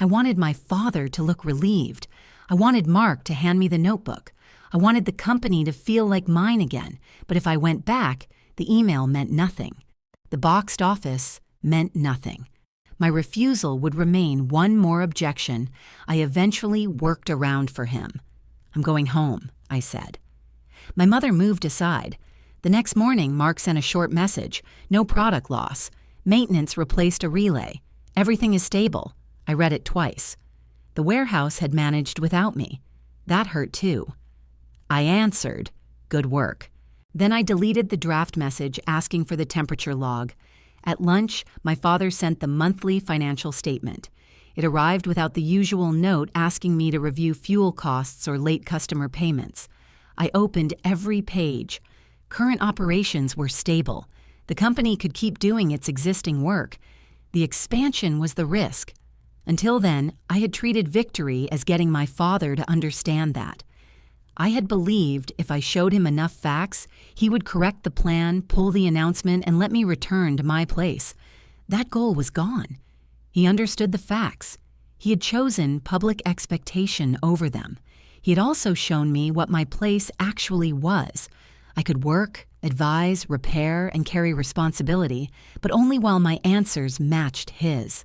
I wanted my father to look relieved. I wanted Mark to hand me the notebook. I wanted the company to feel like mine again. But if I went back, the email meant nothing. The boxed office meant nothing. My refusal would remain one more objection I eventually worked around for him. I'm going home, I said. My mother moved aside. The next morning, Mark sent a short message. No product loss. Maintenance replaced a relay. Everything is stable. I read it twice. The warehouse had managed without me. That hurt too. I answered, "Good work." Then I deleted the draft message asking for the temperature log. At lunch, my father sent the monthly financial statement. It arrived without the usual note asking me to review fuel costs or late customer payments. I opened every page. Current operations were stable. The company could keep doing its existing work. The expansion was the risk. Until then, I had treated victory as getting my father to understand that. I had believed if I showed him enough facts, he would correct the plan, pull the announcement, and let me return to my place. That goal was gone. He understood the facts. He had chosen public expectation over them. He had also shown me what my place actually was. I could work, advise, repair, and carry responsibility, but only while my answers matched his.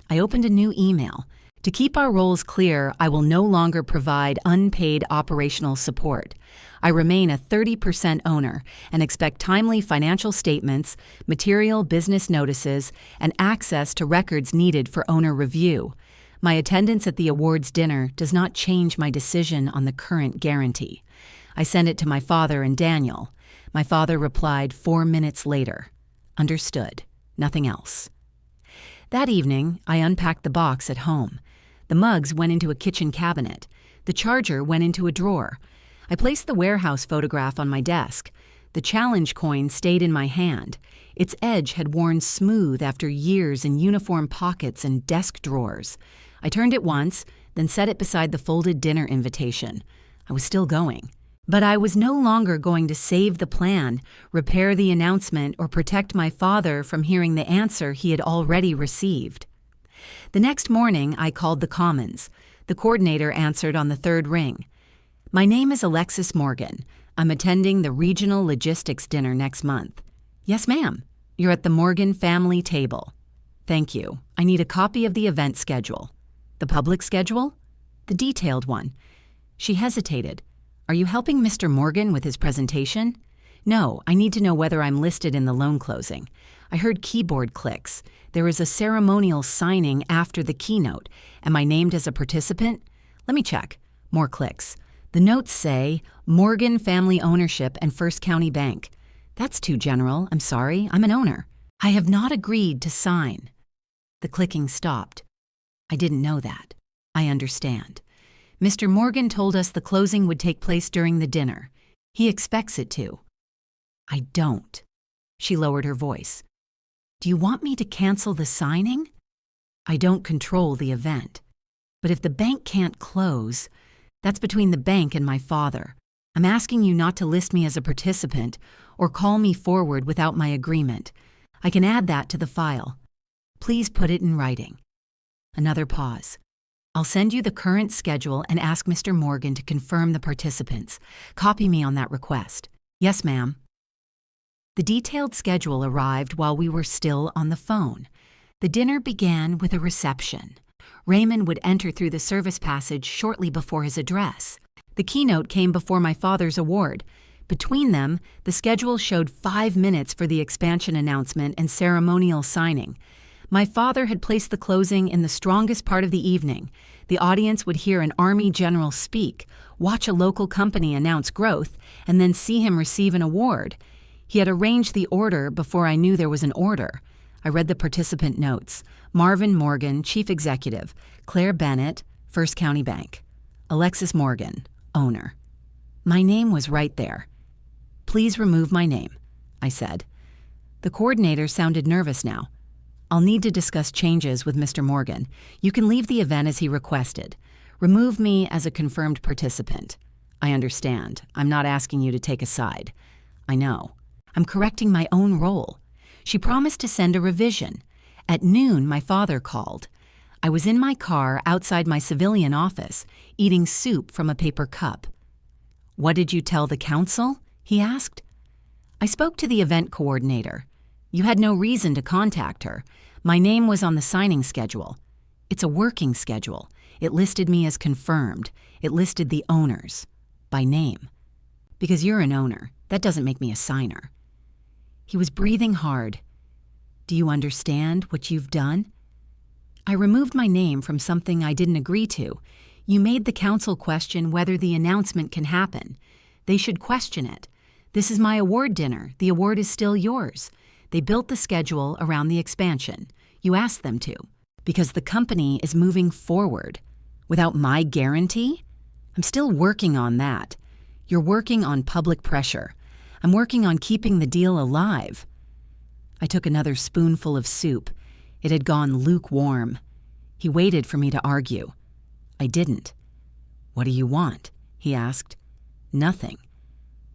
I opened a new email. To keep our roles clear, I will no longer provide unpaid operational support. I remain a 30% owner and expect timely financial statements, material business notices, and access to records needed for owner review. My attendance at the awards dinner does not change my decision on the current guarantee. I sent it to my father and Daniel. My father replied 4 minutes later. Understood. Nothing else. That evening, I unpacked the box at home. The mugs went into a kitchen cabinet. The charger went into a drawer. I placed the warehouse photograph on my desk. The challenge coin stayed in my hand. Its edge had worn smooth after years in uniform pockets and desk drawers. I turned it once, then set it beside the folded dinner invitation. I was still going. But I was no longer going to save the plan, repair the announcement, or protect my father from hearing the answer he had already received. The next morning, I called the Commons. The coordinator answered on the third ring. My name is Alexis Morgan. I'm attending the Regional Logistics Dinner next month. Yes, ma'am. You're at the Morgan family table. Thank you. I need a copy of the event schedule. The public schedule? The detailed one. She hesitated. Are you helping Mr. Morgan with his presentation? No, I need to know whether I'm listed in the loan closing. I heard keyboard clicks. There is a ceremonial signing after the keynote. Am I named as a participant? Let me check. More clicks. The notes say, Morgan Family Ownership and First County Bank. That's too general. I'm sorry. I'm an owner. I have not agreed to sign. The clicking stopped. I didn't know that. I understand. Mr. Morgan told us the closing would take place during the dinner. He expects it to. I don't. She lowered her voice. Do you want me to cancel the signing? I don't control the event. But if the bank can't close, that's between the bank and my father. I'm asking you not to list me as a participant or call me forward without my agreement. I can add that to the file. Please put it in writing. Another pause. I'll send you the current schedule and ask Mr. Morgan to confirm the participants. Copy me on that request. Yes, ma'am. The detailed schedule arrived while we were still on the phone. The dinner began with a reception. Raymond would enter through the service passage shortly before his address. The keynote came before my father's award. Between them, the schedule showed 5 minutes for the expansion announcement and ceremonial signing. My father had placed the closing in the strongest part of the evening. The audience would hear an Army general speak, watch a local company announce growth, and then see him receive an award. He had arranged the order before I knew there was an order. I read the participant notes. Marvin Morgan, Chief Executive. Claire Bennett, First County Bank. Alexis Morgan, owner. My name was right there. Please remove my name, I said. The coordinator sounded nervous now. I'll need to discuss changes with Mr. Morgan. You can leave the event as he requested. Remove me as a confirmed participant. I understand. I'm not asking you to take a side. I know. I'm correcting my own role. She promised to send a revision. At noon, my father called. I was in my car outside my civilian office, eating soup from a paper cup. What did you tell the council? He asked. I spoke to the event coordinator. You had no reason to contact her. My name was on the signing schedule. It's a working schedule. It listed me as confirmed. It listed the owners. By name. Because you're an owner, that doesn't make me a signer. He was breathing hard. Do you understand what you've done? I removed my name from something I didn't agree to. You made the council question whether the announcement can happen. They should question it. This is my award dinner. The award is still yours. They built the schedule around the expansion. You asked them to. Because the company is moving forward. Without my guarantee? I'm still working on that. You're working on public pressure. I'm working on keeping the deal alive. I took another spoonful of soup. It had gone lukewarm. He waited for me to argue. I didn't. What do you want? He asked. Nothing.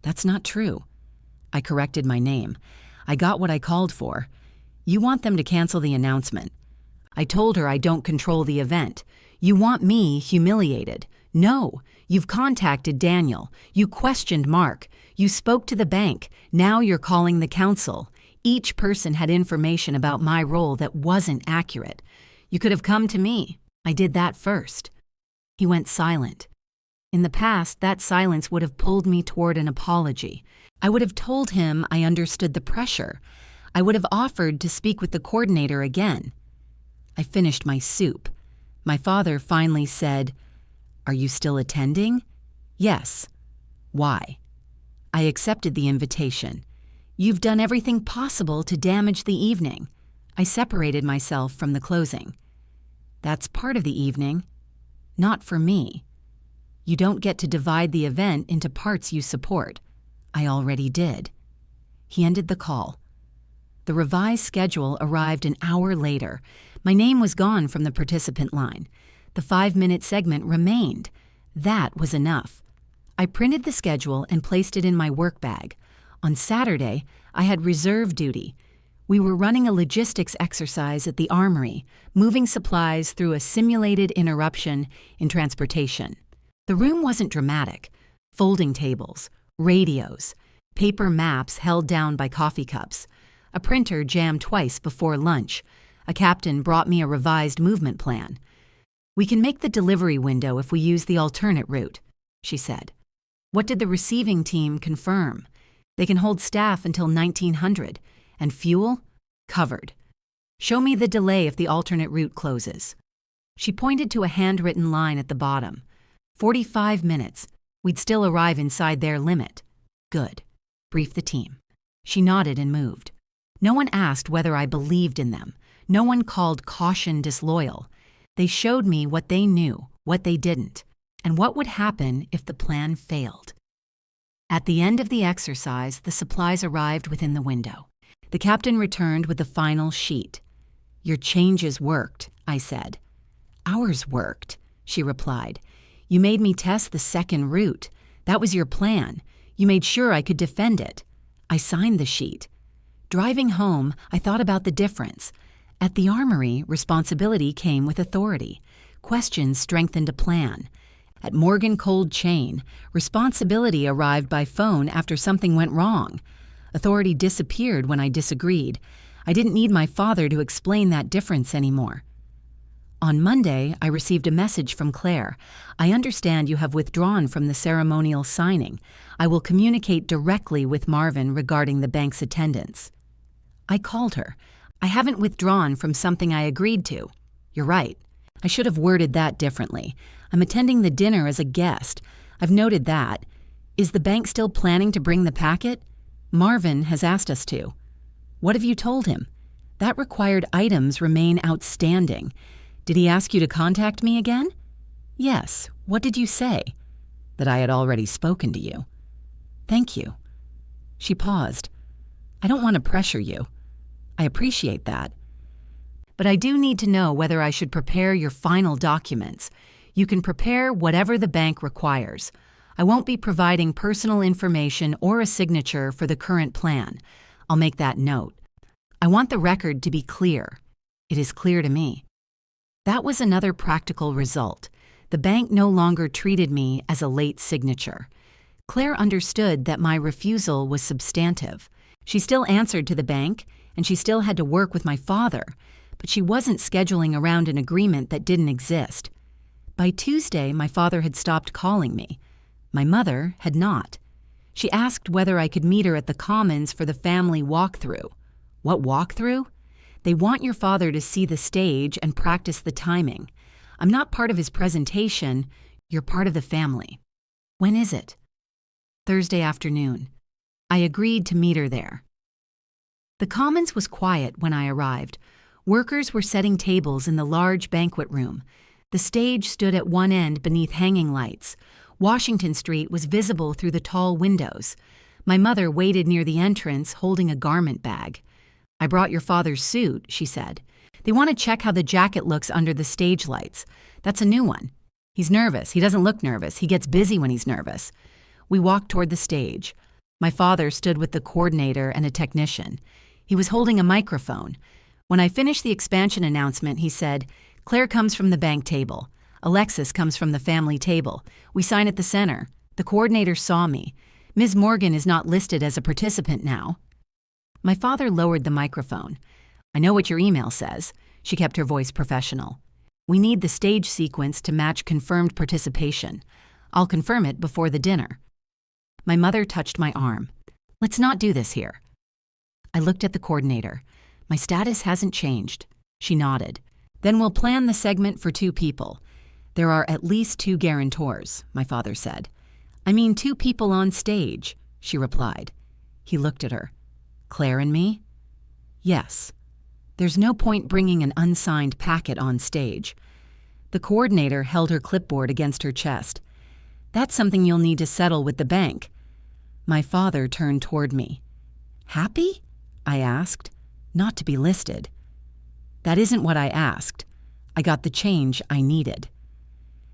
That's not true. I corrected my name. I got what I called for. You want them to cancel the announcement. I told her I don't control the event. You want me humiliated. No, you've contacted Daniel. You questioned Mark. You spoke to the bank. Now you're calling the council. Each person had information about my role that wasn't accurate. You could have come to me. I did that first. He went silent. In the past, that silence would have pulled me toward an apology. I would have told him I understood the pressure. I would have offered to speak with the coordinator again. I finished my soup. My father finally said, "Are you still attending?" "Yes." "Why?" I accepted the invitation. "You've done everything possible to damage the evening." I separated myself from the closing. "That's part of the evening. Not for me. You don't get to divide the event into parts you support. I already did." He ended the call. The revised schedule arrived an hour later. My name was gone from the participant line. The 5-minute segment remained. That was enough. I printed the schedule and placed it in my work bag. On Saturday, I had reserve duty. We were running a logistics exercise at the armory, moving supplies through a simulated interruption in transportation. The room wasn't dramatic. Folding tables, radios, paper maps held down by coffee cups. A printer jammed twice before lunch. A captain brought me a revised movement plan. "We can make the delivery window if we use the alternate route," she said. "What did the receiving team confirm?" "They can hold staff until 1900. And fuel? Covered. Show me the delay if the alternate route closes." She pointed to a handwritten line at the bottom. 45 minutes. We'd still arrive inside their limit. Good. Brief the team. She nodded and moved. No one asked whether I believed in them. No one called caution disloyal. They showed me what they knew, what they didn't, and what would happen if the plan failed. At the end of the exercise, the supplies arrived within the window. The captain returned with the final sheet. "Your changes worked," I said. "Ours worked," she replied. "You made me test the second route. That was your plan. You made sure I could defend it." I signed the sheet. Driving home, I thought about the difference. At the armory, responsibility came with authority. Questions strengthened a plan. At Morgan Cold Chain, responsibility arrived by phone after something went wrong. Authority disappeared when I disagreed. I didn't need my father to explain that difference anymore. On Monday, I received a message from Claire. "I understand you have withdrawn from the ceremonial signing. I will communicate directly with Marvin regarding the bank's attendance." I called her. "I haven't withdrawn from something I agreed to." "You're right. I should have worded that differently. I'm attending the dinner as a guest. I've noted that. Is the bank still planning to bring the packet?" "Marvin has asked us to." "What have you told him?" "That required items remain outstanding. Did he ask you to contact me again? Yes. What did you say? That I had already spoken to you. Thank you. She paused. I don't want to pressure you. I appreciate that. But I do need to know whether I should prepare your final documents. You can prepare whatever the bank requires. I won't be providing personal information or a signature for the current plan. I'll make that note. I want the record to be clear. It is clear to me. That was another practical result. The bank no longer treated me as a late signature. Claire understood that my refusal was substantive. She still answered to the bank, and she still had to work with my father, but she wasn't scheduling around an agreement that didn't exist. By Tuesday, my father had stopped calling me. My mother had not. She asked whether I could meet her at the Commons for the family walkthrough. What walkthrough? They want your father to see the stage and practice the timing. I'm not part of his presentation. You're part of the family. When is it? Thursday afternoon. I agreed to meet her there. The Commons was quiet when I arrived. Workers were setting tables in the large banquet room. The stage stood at one end beneath hanging lights. Washington Street was visible through the tall windows. My mother waited near the entrance, holding a garment bag. I brought your father's suit, she said. They want to check how the jacket looks under the stage lights. That's a new one. He's nervous. He doesn't look nervous. He gets busy when he's nervous. We walked toward the stage. My father stood with the coordinator and a technician. He was holding a microphone. When I finished the expansion announcement, he said, Claire comes from the bank table. Alexis comes from the family table. We sign at the center. The coordinator saw me. Ms. Morgan is not listed as a participant now. My father lowered the microphone. I know what your email says. She kept her voice professional. We need the stage sequence to match confirmed participation. I'll confirm it before the dinner. My mother touched my arm. Let's not do this here. I looked at the coordinator. My status hasn't changed. She nodded. Then we'll plan the segment for 2 people. There are at least 2 guarantors, my father said. I mean 2 people on stage, she replied. He looked at her. Claire and me? Yes. There's no point bringing an unsigned packet on stage. The coordinator held her clipboard against her chest. That's something you'll need to settle with the bank. My father turned toward me. Happy? I asked. Not to be listed. That isn't what I asked. I got the change I needed.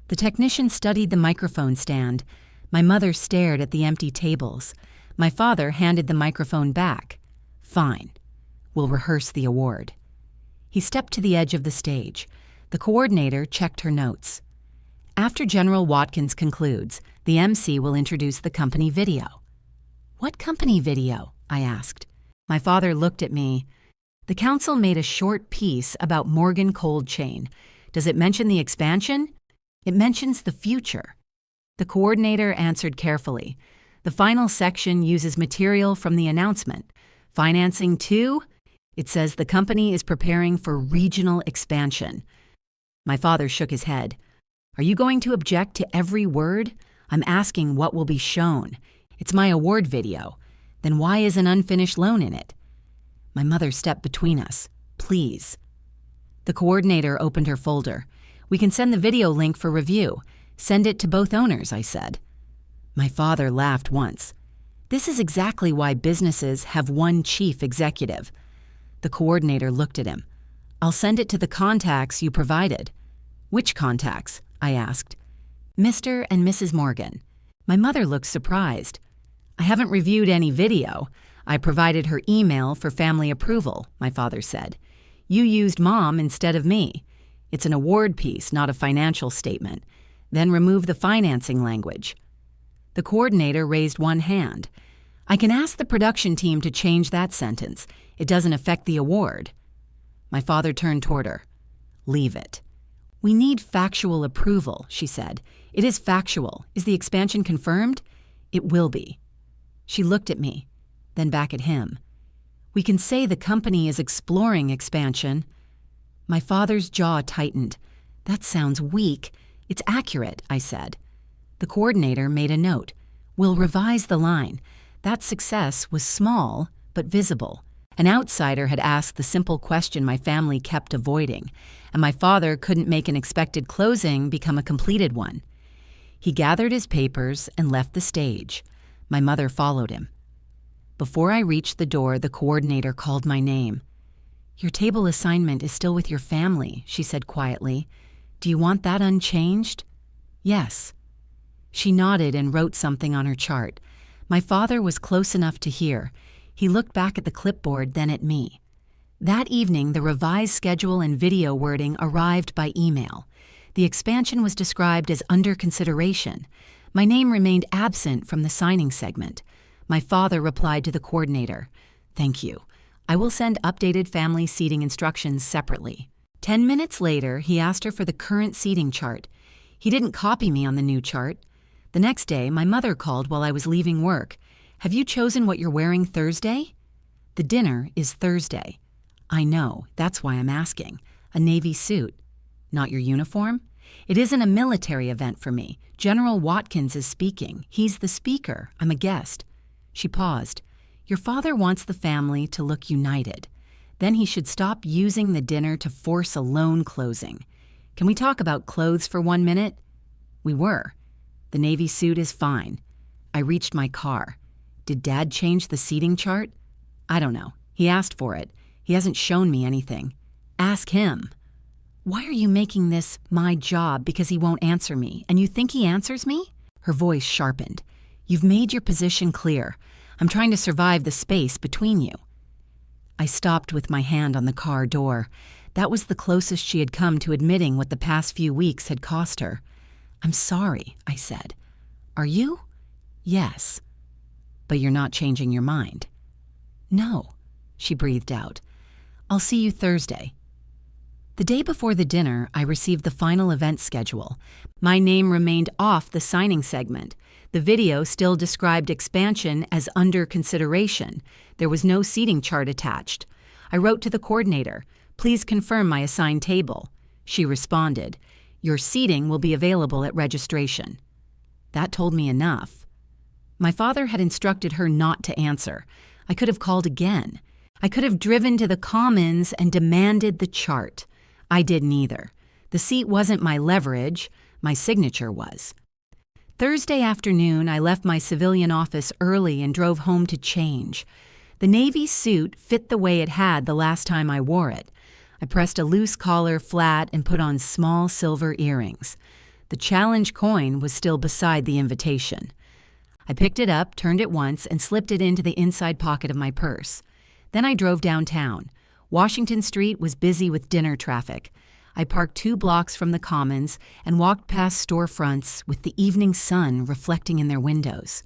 The technician studied the microphone stand. My mother stared at the empty tables. My father handed the microphone back. Fine. We'll rehearse the award. He stepped to the edge of the stage. The coordinator checked her notes. After General Watkins concludes, the MC will introduce the company video. What company video? I asked. My father looked at me. The council made a short piece about Morgan Cold Chain. Does it mention the expansion? It mentions the future. The coordinator answered carefully. The final section uses material from the announcement. Financing 2? It says the company is preparing for regional expansion. My father shook his head. Are you going to object to every word? I'm asking what will be shown. It's my award video. Then why is an unfinished loan in it? My mother stepped between us. Please. The coordinator opened her folder. We can send the video link for review. Send it to both owners, I said. My father laughed once. This is exactly why businesses have one chief executive. The coordinator looked at him. I'll send it to the contacts you provided. Which contacts? I asked. Mr. and Mrs. Morgan. My mother looked surprised. I haven't reviewed any video. I provided her email for family approval, my father said. You used Mom instead of me. It's an award piece, not a financial statement. Then remove the financing language. The coordinator raised one hand. I can ask the production team to change that sentence. It doesn't affect the award. My father turned toward her. Leave it. We need factual approval, she said. It is factual. Is the expansion confirmed? It will be. She looked at me, then back at him. We can say the company is exploring expansion. My father's jaw tightened. That sounds weak. It's accurate, I said. The coordinator made a note. We'll revise the line. That success was small, but visible. An outsider had asked the simple question my family kept avoiding, and my father couldn't make an expected closing become a completed one. He gathered his papers and left the stage. My mother followed him. Before I reached the door, the coordinator called my name. "Your table assignment is still with your family," she said quietly. "Do you want that unchanged?" "Yes." She nodded and wrote something on her chart. My father was close enough to hear. He looked back at the clipboard, then at me. That evening, the revised schedule and video wording arrived by email. The expansion was described as under consideration. My name remained absent from the signing segment. My father replied to the coordinator, "Thank you. I will send updated family seating instructions separately." 10 minutes later, he asked her for the current seating chart. He didn't copy me on the new chart. The next day, my mother called while I was leaving work. "Have you chosen what you're wearing Thursday?" "The dinner is Thursday." "I know, that's why I'm asking. A navy suit." "Not your uniform?" "It isn't a military event for me. General Watkins is speaking. He's the speaker. I'm a guest." She paused. "Your father wants the family to look united. Then he should stop using the dinner to force a loan closing. Can we talk about clothes for 1 minute?" We were. "The navy suit is fine." I reached my car. "Did Dad change the seating chart?" "I don't know. He asked for it. He hasn't shown me anything." "Ask him." "Why are you making this my job because he won't answer me, and you think he answers me?" Her voice sharpened. "You've made your position clear. I'm trying to survive the space between you." I stopped with my hand on the car door. That was the closest she had come to admitting what the past few weeks had cost her. "I'm sorry," I said. "Are you?" "Yes." "But you're not changing your mind?" "No," she breathed out. "I'll see you Thursday." The day before the dinner, I received the final event schedule. My name remained off the signing segment. The video still described expansion as under consideration. There was no seating chart attached. I wrote to the coordinator, "Please confirm my assigned table." She responded, "Your seating will be available at registration." That told me enough. My father had instructed her not to answer. I could have called again. I could have driven to the Commons and demanded the chart. I did neither. The seat wasn't my leverage. My signature was. Thursday afternoon, I left my civilian office early and drove home to change. The navy suit fit the way it had the last time I wore it. I pressed a loose collar flat and put on small silver earrings. The challenge coin was still beside the invitation. I picked it up, turned it once, and slipped it into the inside pocket of my purse. Then I drove downtown. Washington Street was busy with dinner traffic. I parked 2 blocks from the Commons and walked past storefronts with the evening sun reflecting in their windows.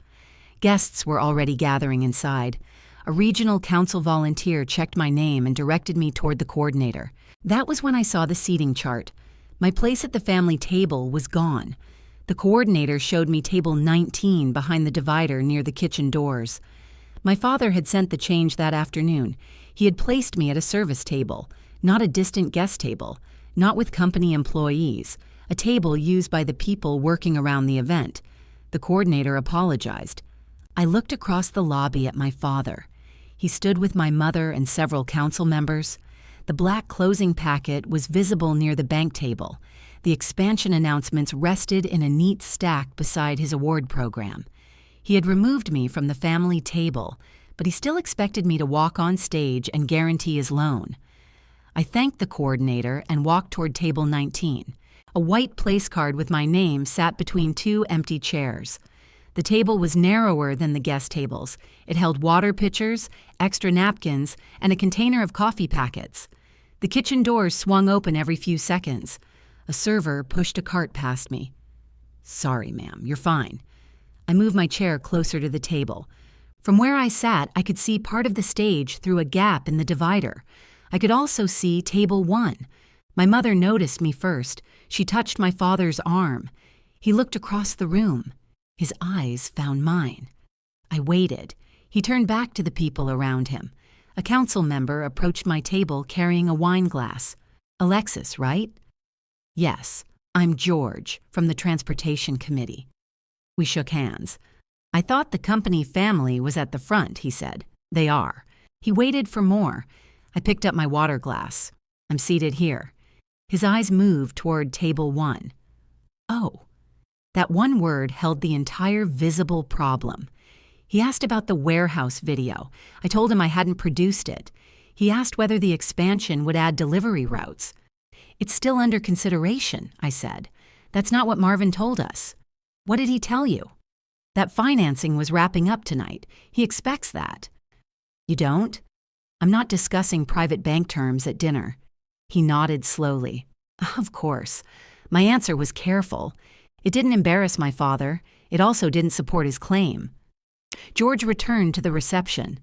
Guests were already gathering inside. A regional council volunteer checked my name and directed me toward the coordinator. That was when I saw the seating chart. My place at the family table was gone. The coordinator showed me table 19 behind the divider near the kitchen doors. My father had sent the change that afternoon. He had placed me at a service table, not a distant guest table, not with company employees, a table used by the people working around the event. The coordinator apologized. I looked across the lobby at my father. He stood with my mother and several council members. The black closing packet was visible near the bank table. The expansion announcements rested in a neat stack beside his award program. He had removed me from the family table, but he still expected me to walk on stage and guarantee his loan. I thanked the coordinator and walked toward table 19. A white place card with my name sat between 2 empty chairs. The table was narrower than the guest tables. It held water pitchers, extra napkins, and a container of coffee packets. The kitchen doors swung open every few seconds. A server pushed a cart past me. "Sorry, ma'am, you're fine." I moved my chair closer to the table. From where I sat, I could see part of the stage through a gap in the divider. I could also see table 1. My mother noticed me first. She touched my father's arm. He looked across the room. His eyes found mine. I waited. He turned back to the people around him. A council member approached my table carrying a wine glass. "Alexis, right?" "Yes, I'm George, from the Transportation Committee." We shook hands. "I thought the company family was at the front," he said. "They are. He waited for more. I picked up my water glass. I'm seated here. His eyes moved toward table 1. Oh. That one word held the entire visible problem. He asked about the warehouse video. I told him I hadn't produced it. He asked whether the expansion would add delivery routes. It's still under consideration, I said. That's not what Marvin told us. What did he tell you? That financing was wrapping up tonight. He expects that. You don't? I'm not discussing private bank terms at dinner. He nodded slowly. Of course. My answer was careful. It didn't embarrass my father. It also didn't support his claim. George returned to the reception.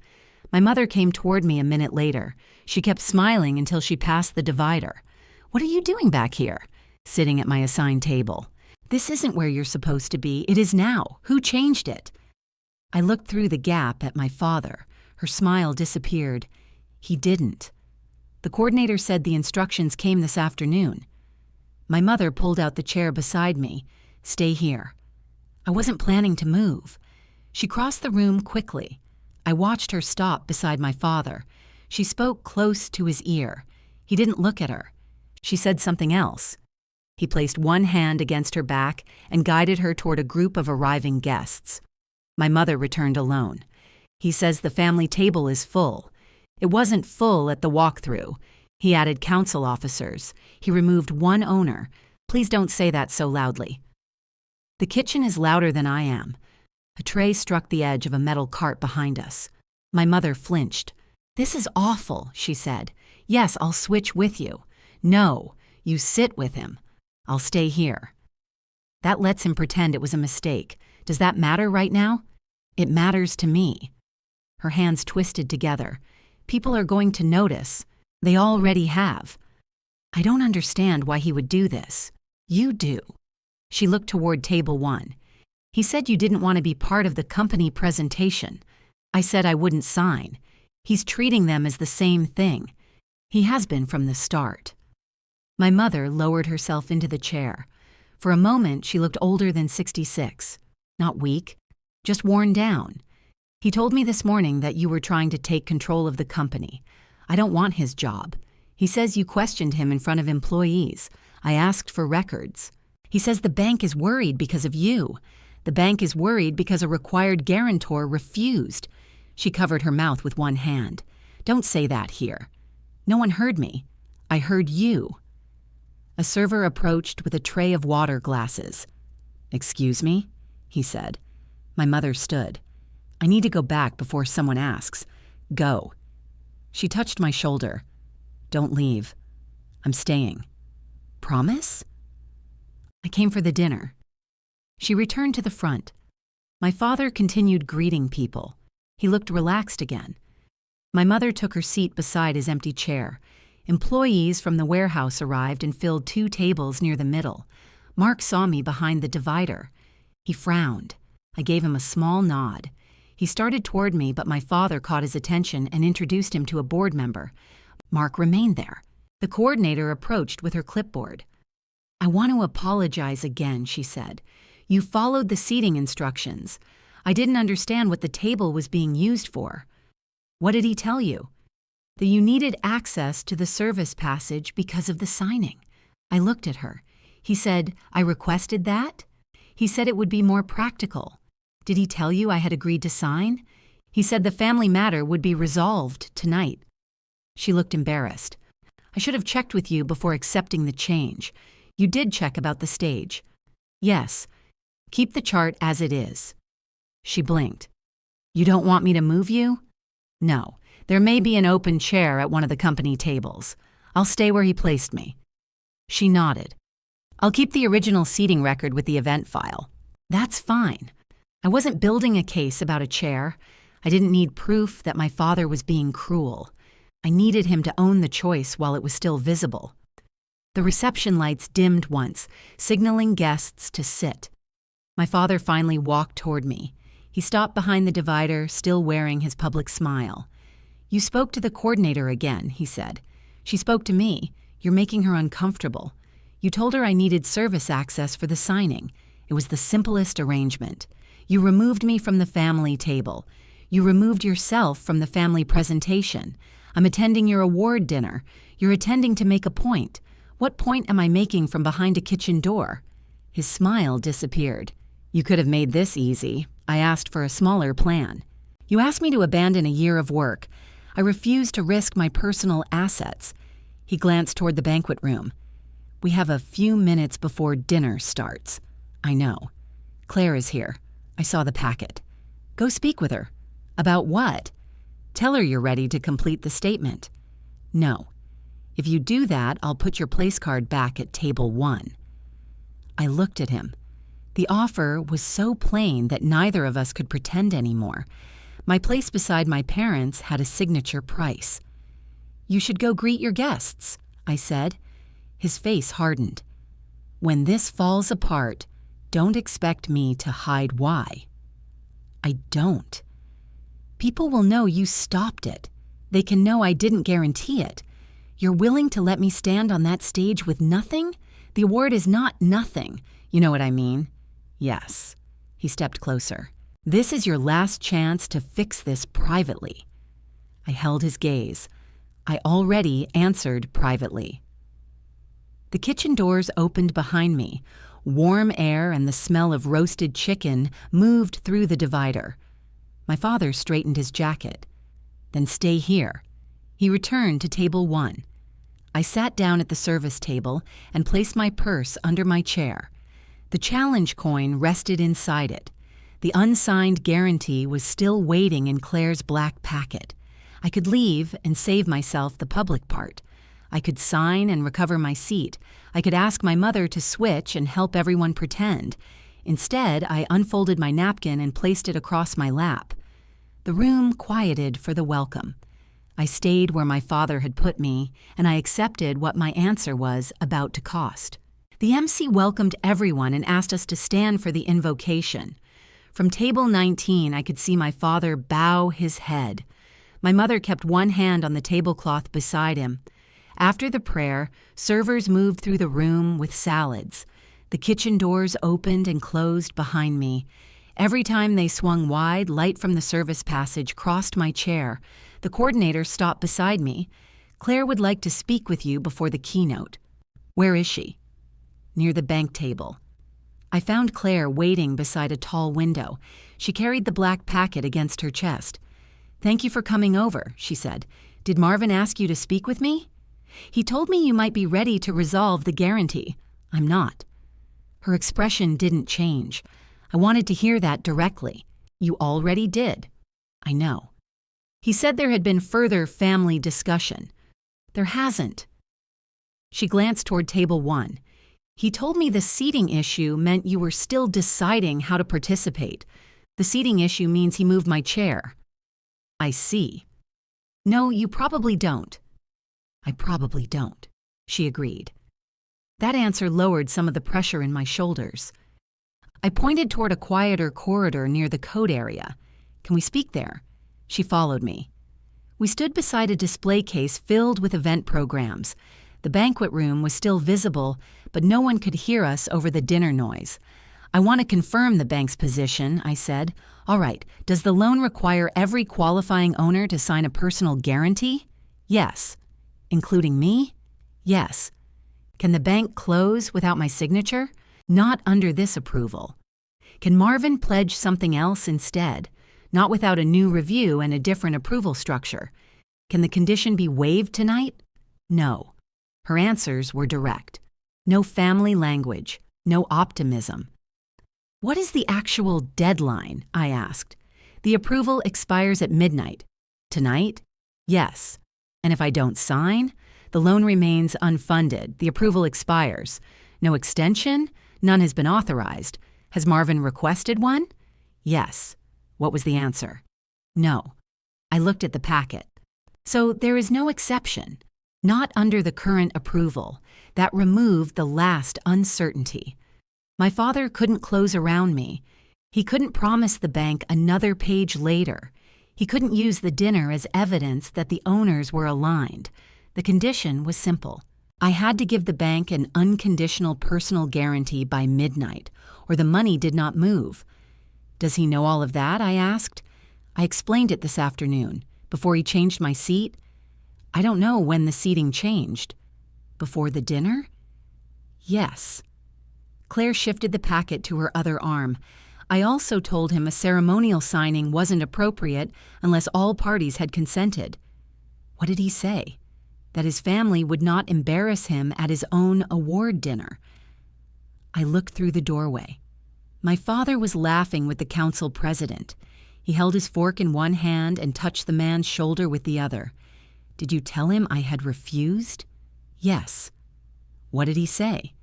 My mother came toward me a minute later. She kept smiling until she passed the divider. What are you doing back here? Sitting at my assigned table. This isn't where you're supposed to be. It is now. Who changed it? I looked through the gap at my father. Her smile disappeared. He didn't. The coordinator said the instructions came this afternoon. My mother pulled out the chair beside me. Stay here. I wasn't planning to move. She crossed the room quickly. I watched her stop beside my father. She spoke close to his ear. He didn't look at her. She said something else. He placed one hand against her back and guided her toward a group of arriving guests. My mother returned alone. He says the family table is full. It wasn't full at the walkthrough. He added council officers. He removed one owner. Please don't say that so loudly. The kitchen is louder than I am. A tray struck the edge of a metal cart behind us. My mother flinched. This is awful, she said. Yes, I'll switch with you. No, you sit with him. I'll stay here. That lets him pretend it was a mistake. Does that matter right now? It matters to me. Her hands twisted together. People are going to notice. They already have. I don't understand why he would do this. You do. She looked toward table 1. He said you didn't want to be part of the company presentation. I said I wouldn't sign. He's treating them as the same thing. He has been from the start. My mother lowered herself into the chair. For a moment, she looked older than 66. Not weak, just worn down. He told me this morning that you were trying to take control of the company. I don't want his job. He says you questioned him in front of employees. I asked for records. He says the bank is worried because of you. The bank is worried because a required guarantor refused. She covered her mouth with one hand. Don't say that here. No one heard me. I heard you. A server approached with a tray of water glasses. Excuse me, he said. My mother stood. I need to go back before someone asks. Go. She touched my shoulder. Don't leave. I'm staying. Promise? I came for the dinner. She returned to the front. My father continued greeting people. He looked relaxed again. My mother took her seat beside his empty chair. Employees from the warehouse arrived and filled 2 tables near the middle. Mark saw me behind the divider. He frowned. I gave him a small nod. He started toward me, but my father caught his attention and introduced him to a board member. Mark remained there. The coordinator approached with her clipboard. I want to apologize again, she said. You followed the seating instructions. I didn't understand what the table was being used for. What did he tell you? That you needed access to the service passage because of the signing. I looked at her. He said, I requested that? He said it would be more practical. Did he tell you I had agreed to sign? He said the family matter would be resolved tonight. She looked embarrassed. I should have checked with you before accepting the change. You did check about the stage. Yes. Keep the chart as it is. She blinked. You don't want me to move you? No. There may be an open chair at one of the company tables. I'll stay where he placed me. She nodded. I'll keep the original seating record with the event file. That's fine. I wasn't building a case about a chair. I didn't need proof that my father was being cruel. I needed him to own the choice while it was still visible. The reception lights dimmed once, signaling guests to sit. My father finally walked toward me. He stopped behind the divider, still wearing his public smile. You spoke to the coordinator again, he said. She spoke to me. You're making her uncomfortable. You told her I needed service access for the signing. It was the simplest arrangement. You removed me from the family table. You removed yourself from the family presentation. I'm attending your award dinner. You're attending to make a point. What point am I making from behind a kitchen door?" His smile disappeared. "You could have made this easy. I asked for a smaller plan. You asked me to abandon a year of work. I refused to risk my personal assets." He glanced toward the banquet room. "We have a few minutes before dinner starts." "I know. Claire is here. I saw the packet." "Go speak with her." "About what?" "Tell her you're ready to complete the statement." "No. If you do that, I'll put your place card back at table 1. I looked at him. The offer was so plain that neither of us could pretend anymore. My place beside my parents had a signature price. "You should go greet your guests," I said. His face hardened. "When this falls apart, don't expect me to hide why." "I don't. People will know you stopped it. They can know I didn't guarantee it. You're willing to let me stand on that stage with nothing? The award is not nothing. You know what I mean?" "Yes." He stepped closer. "This is your last chance to fix this privately." I held his gaze. I already answered privately. The kitchen doors opened behind me. Warm air and the smell of roasted chicken moved through the divider. My father straightened his jacket. "Then stay here." He returned to table 1. I sat down at the service table and placed my purse under my chair. The challenge coin rested inside it. The unsigned guarantee was still waiting in Claire's black packet. I could leave and save myself the public part. I could sign and recover my seat. I could ask my mother to switch and help everyone pretend. Instead, I unfolded my napkin and placed it across my lap. The room quieted for the welcome. I stayed where my father had put me, and I accepted what my answer was about to cost. The MC welcomed everyone and asked us to stand for the invocation. From table 19, I could see my father bow his head. My mother kept one hand on the tablecloth beside him. After the prayer, servers moved through the room with salads. The kitchen doors opened and closed behind me. Every time they swung wide, light from the service passage crossed my chair. The coordinator stopped beside me. "Claire would like to speak with you before the keynote." "Where is she?" "Near the bank table." I found Claire waiting beside a tall window. She carried the black packet against her chest. "Thank you for coming over," she said. "Did Marvin ask you to speak with me?" "He told me you might be ready to resolve the guarantee." "I'm not." Her expression didn't change. I wanted to hear that directly. "You already did." "I know." He said there had been further family discussion. "There hasn't." She glanced toward table 1. "He told me the seating issue meant you were still deciding how to participate. The seating issue means he moved my chair." "I see." "No, you probably don't." "I probably don't," she agreed. That answer lowered some of the pressure in my shoulders. I pointed toward a quieter corridor near the code area. "Can we speak there?" She followed me. We stood beside a display case filled with event programs. The banquet room was still visible, but no one could hear us over the dinner noise. "I want to confirm the bank's position," I said. "All right, does the loan require every qualifying owner to sign a personal guarantee?" "Yes." "Including me?" "Yes." "Can the bank close without my signature?" "Not under this approval." "Can Marvin pledge something else instead?" "Not without a new review and a different approval structure." "Can the condition be waived tonight?" "No." Her answers were direct. No family language, no optimism. "What is the actual deadline?" I asked. "The approval expires at midnight." "Tonight?" "Yes." "And if I don't sign?" "The loan remains unfunded. The approval expires." "No extension?" "None has been authorized." "Has Marvin requested one?" "Yes." What was the answer? "No." I looked at the packet. "So there is no exception." "Not under the current approval. That removed the last uncertainty." My father couldn't close around me. He couldn't promise the bank another page later. He couldn't use the dinner as evidence that the owners were aligned. The condition was simple. I had to give the bank an unconditional personal guarantee by midnight, or the money did not move. "Does he know all of that?" I asked. I explained it this afternoon, before he changed my seat. I don't know when the seating changed. Before the dinner? Yes. Claire shifted the packet to her other arm. I also told him a ceremonial signing wasn't appropriate unless all parties had consented. What did he say? That his family would not embarrass him at his own award dinner. I looked through the doorway. My father was laughing with the council president. He held his fork in one hand and touched the man's shoulder with the other. Did you tell him I had refused? Yes. What did he say?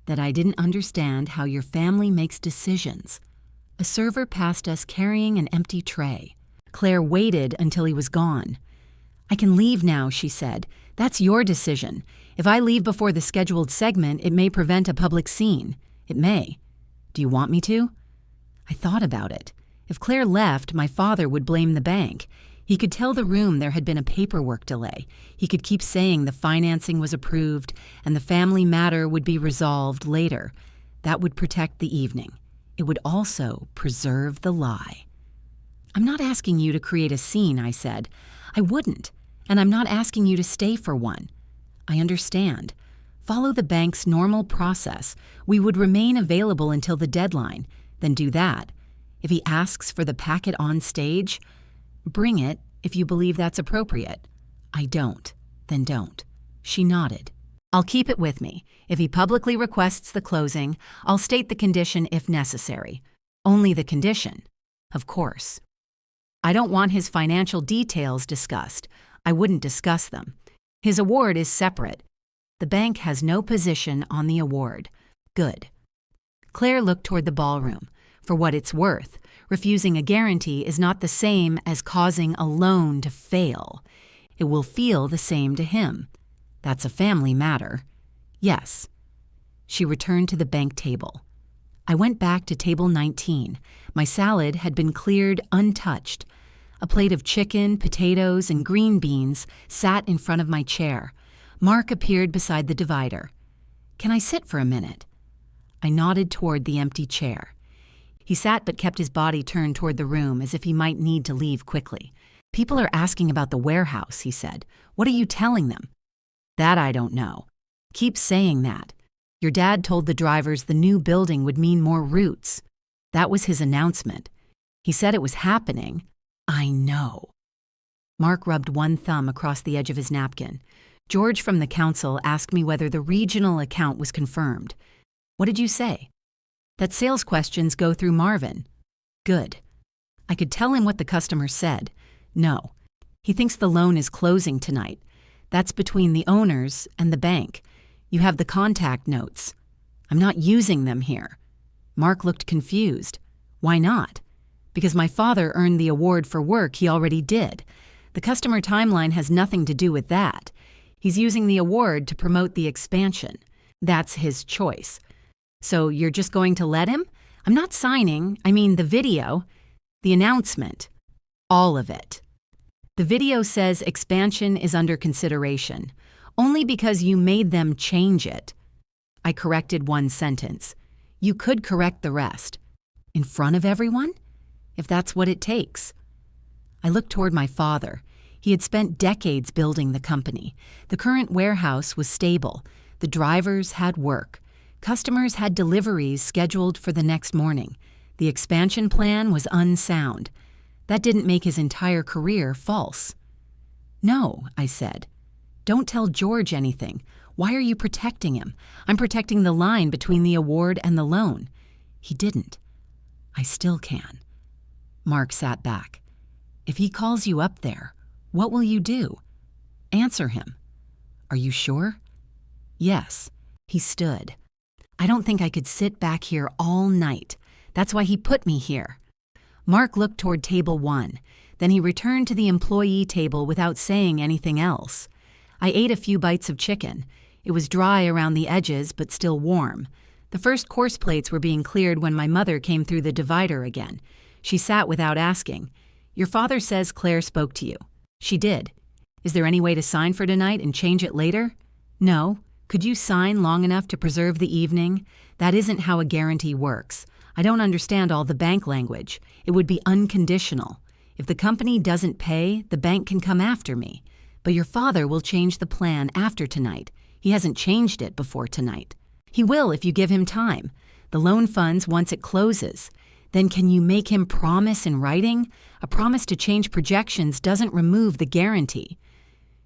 That I didn't understand how your family makes decisions. A server passed us carrying an empty tray. Claire waited until he was gone. I can leave now, she said. That's your decision. If I leave before the scheduled segment, it may prevent a public scene. It may. Do you want me to? I thought about it. If Claire left, my father would blame the bank. He could tell the room there had been a paperwork delay. He could keep saying the financing was approved and the family matter would be resolved later. That would protect the evening. It would also preserve the lie. I'm not asking you to create a scene, I said. I wouldn't, and I'm not asking you to stay for one. I understand. Follow the bank's normal process. We would remain available until the deadline. Then do that. If he asks for the packet on stage, bring it if you believe that's appropriate. I don't. Then don't. She nodded. I'll keep it with me. If he publicly requests the closing, I'll state the condition if necessary. Only the condition. Of course. I don't want his financial details discussed. I wouldn't discuss them. His award is separate. The bank has no position on the award. Good. Claire looked toward the ballroom. For what it's worth, refusing a guarantee is not the same as causing a loan to fail. It will feel the same to him. That's a family matter. Yes. She returned to the bank table. I went back to table 19. My salad had been cleared untouched. A plate of chicken, potatoes, and green beans sat in front of my chair. Mark appeared beside the divider. Can I sit for a minute? I nodded toward the empty chair. He sat but kept his body turned toward the room as if he might need to leave quickly. People are asking about the warehouse, he said. What are you telling them? That I don't know. Keep saying that. Your dad told the drivers the new building would mean more routes. That was his announcement. He said it was happening. I know. Mark rubbed one thumb across the edge of his napkin. George from the council asked me whether the regional account was confirmed. What did you say? That sales questions go through Marvin. Good. I could tell him what the customer said. No. He thinks the loan is closing tonight. That's between the owners and the bank. You have the contact notes. I'm not using them here. Mark looked confused. Why not? Because my father earned the award for work he already did. The customer timeline has nothing to do with that. He's using the award to promote the expansion. That's his choice. So you're just going to let him? I'm not signing. I mean the video. The announcement. All of it. The video says expansion is under consideration, only because you made them change it. I corrected one sentence. You could correct the rest. In front of everyone? If that's what it takes. I looked toward my father. He had spent decades building the company. The current warehouse was stable. The drivers had work. Customers had deliveries scheduled for the next morning. The expansion plan was unsound. That didn't make his entire career false. No, I said. Don't tell George anything. Why are you protecting him? I'm protecting the line between the award and the loan. He didn't. I still can. Mark sat back. If he calls you up there, what will you do? Answer him. Are you sure? Yes. He stood. I don't think I could sit back here all night. That's why he put me here. Mark looked toward table 1. Then he returned to the employee table without saying anything else. I ate a few bites of chicken. It was dry around the edges, but still warm. The first course plates were being cleared when my mother came through the divider again. She sat without asking. Your father says Claire spoke to you. She did. Is there any way to sign for tonight and change it later? No. Could you sign long enough to preserve the evening? That isn't how a guarantee works. I don't understand all the bank language. It would be unconditional. If the company doesn't pay, the bank can come after me. But your father will change the plan after tonight. He hasn't changed it before tonight. He will if you give him time. The loan funds once it closes. Then can you make him promise in writing? A promise to change projections doesn't remove the guarantee.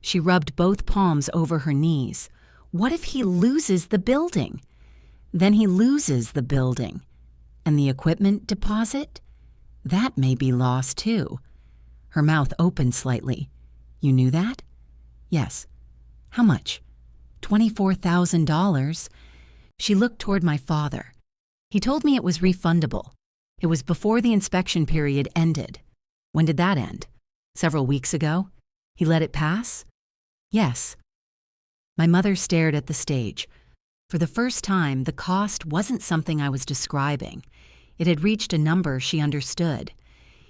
She rubbed both palms over her knees. What if he loses the building? Then he loses the building. And the equipment deposit? That may be lost too. Her mouth opened slightly. You knew that? Yes. How much? $24,000. She looked toward my father. He told me it was refundable. It was before the inspection period ended. When did that end? Several weeks ago? He let it pass? Yes. My mother stared at the stage. For the first time, the cost wasn't something I was describing. It had reached a number she understood.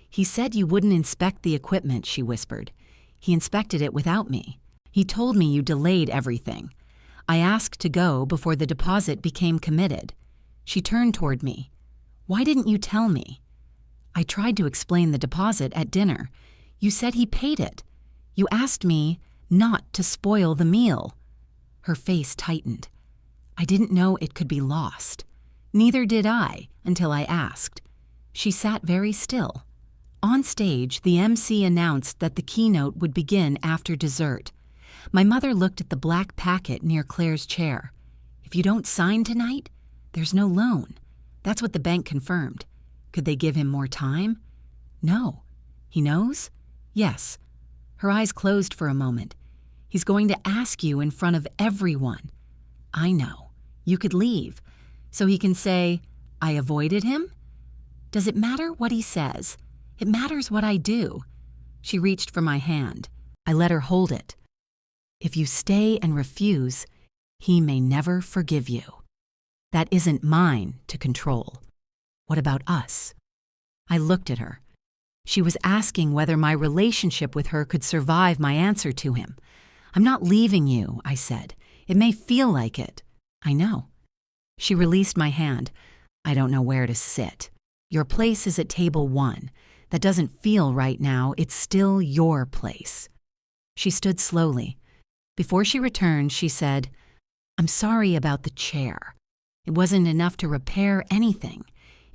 He said you wouldn't inspect the equipment, she whispered. He inspected it without me. He told me you delayed everything. I asked to go before the deposit became committed. She turned toward me. Why didn't you tell me? I tried to explain the deposit at dinner. You said he paid it. You asked me not to spoil the meal. Her face tightened. I didn't know it could be lost. Neither did I until I asked. She sat very still. On stage, the MC announced that the keynote would begin after dessert. My mother looked at the black packet near Claire's chair. If you don't sign tonight, there's no loan. That's what the bank confirmed. Could they give him more time? No. He knows? Yes. Her eyes closed for a moment. He's going to ask you in front of everyone. I know. You could leave. So he can say, I avoided him? Does it matter what he says? It matters what I do. She reached for my hand. I let her hold it. If you stay and refuse, he may never forgive you. That isn't mine to control. What about us? I looked at her. She was asking whether my relationship with her could survive my answer to him. I'm not leaving you, I said. It may feel like it. I know. She released my hand. I don't know where to sit. Your place is at table 1. That doesn't feel right now. It's still your place. She stood slowly. Before she returned, she said, I'm sorry about the chair. It wasn't enough to repair anything.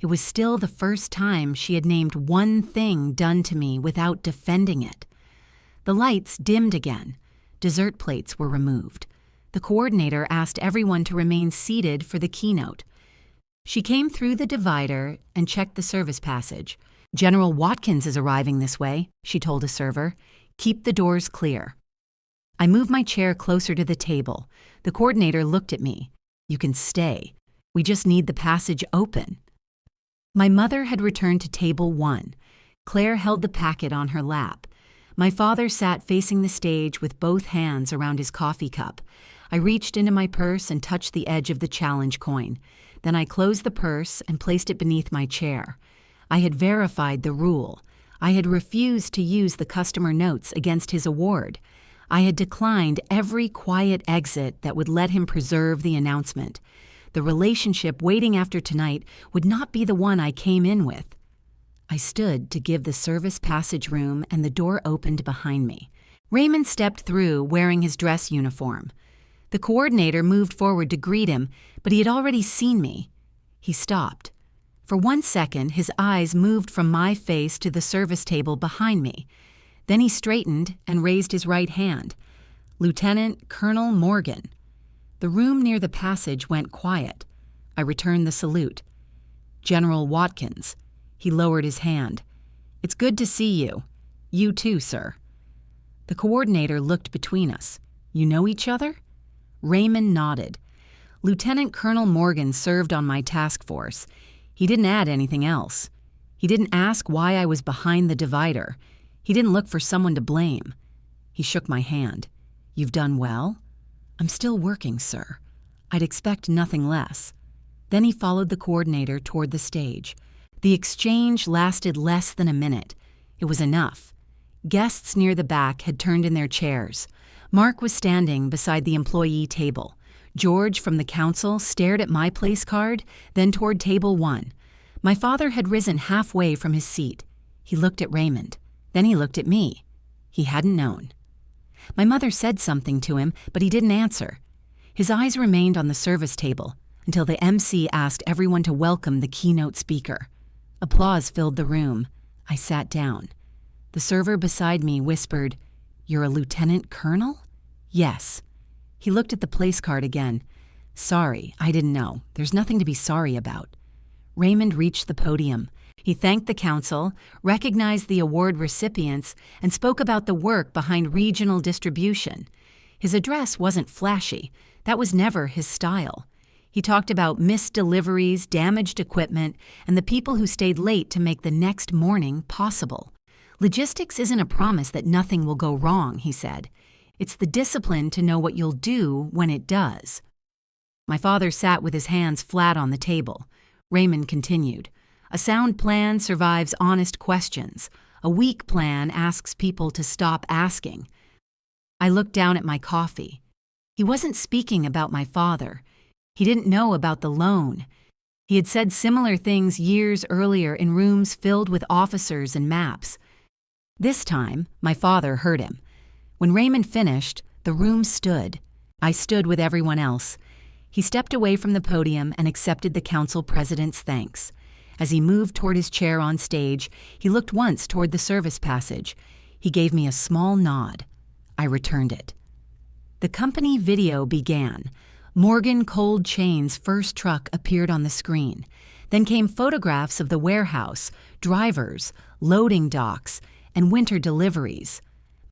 It was still the first time she had named one thing done to me without defending it. The lights dimmed again. Dessert plates were removed. The coordinator asked everyone to remain seated for the keynote. She came through the divider and checked the service passage. General Watkins is arriving this way, she told a server. Keep the doors clear. I moved my chair closer to the table. The coordinator looked at me. You can stay. We just need the passage open. My mother had returned to table 1. Claire held the packet on her lap. My father sat facing the stage with both hands around his coffee cup. I reached into my purse and touched the edge of the challenge coin. Then I closed the purse and placed it beneath my chair. I had verified the rule. I had refused to use the customer notes against his award. I had declined every quiet exit that would let him preserve the announcement. The relationship waiting after tonight would not be the one I came in with. I stood to give the service passage room, and the door opened behind me. Raymond stepped through wearing his dress uniform. The coordinator moved forward to greet him, but he had already seen me. He stopped. For 1 second, his eyes moved from my face to the service table behind me. Then he straightened and raised his right hand. Lieutenant Colonel Morgan. The room near the passage went quiet. I returned the salute. General Watkins. He lowered his hand. It's good to see you. You too, sir. The coordinator looked between us. You know each other? Raymond nodded. Lieutenant Colonel Morgan served on my task force. He didn't add anything else. He didn't ask why I was behind the divider. He didn't look for someone to blame. He shook my hand. You've done well? I'm still working, sir. I'd expect nothing less. Then he followed the coordinator toward the stage. The exchange lasted less than a minute. It was enough. Guests near the back had turned in their chairs. Mark was standing beside the employee table. George from the council stared at my place card, then toward table 1. My father had risen halfway from his seat. He looked at Raymond. Then he looked at me. He hadn't known. My mother said something to him, but he didn't answer. His eyes remained on the service table until the MC asked everyone to welcome the keynote speaker. Applause filled the room. I sat down. The server beside me whispered, "You're a lieutenant colonel?" "Yes." He looked at the place card again. "Sorry, I didn't know. There's nothing to be sorry about." Raymond reached the podium. He thanked the council, recognized the award recipients, and spoke about the work behind regional distribution. His address wasn't flashy. That was never his style. He talked about missed deliveries, damaged equipment, and the people who stayed late to make the next morning possible. Logistics isn't a promise that nothing will go wrong, he said. It's the discipline to know what you'll do when it does. My father sat with his hands flat on the table. Raymond continued. A sound plan survives honest questions. A weak plan asks people to stop asking. I looked down at my coffee. He wasn't speaking about my father. He didn't know about the loan. He had said similar things years earlier in rooms filled with officers and maps. This time, my father heard him. When Raymond finished, the room stood. I stood with everyone else. He stepped away from the podium and accepted the council president's thanks. As he moved toward his chair on stage, he looked once toward the service passage. He gave me a small nod. I returned it. The company video began. Morgan Cold Chain's first truck appeared on the screen. Then came photographs of the warehouse, drivers, loading docks, and winter deliveries.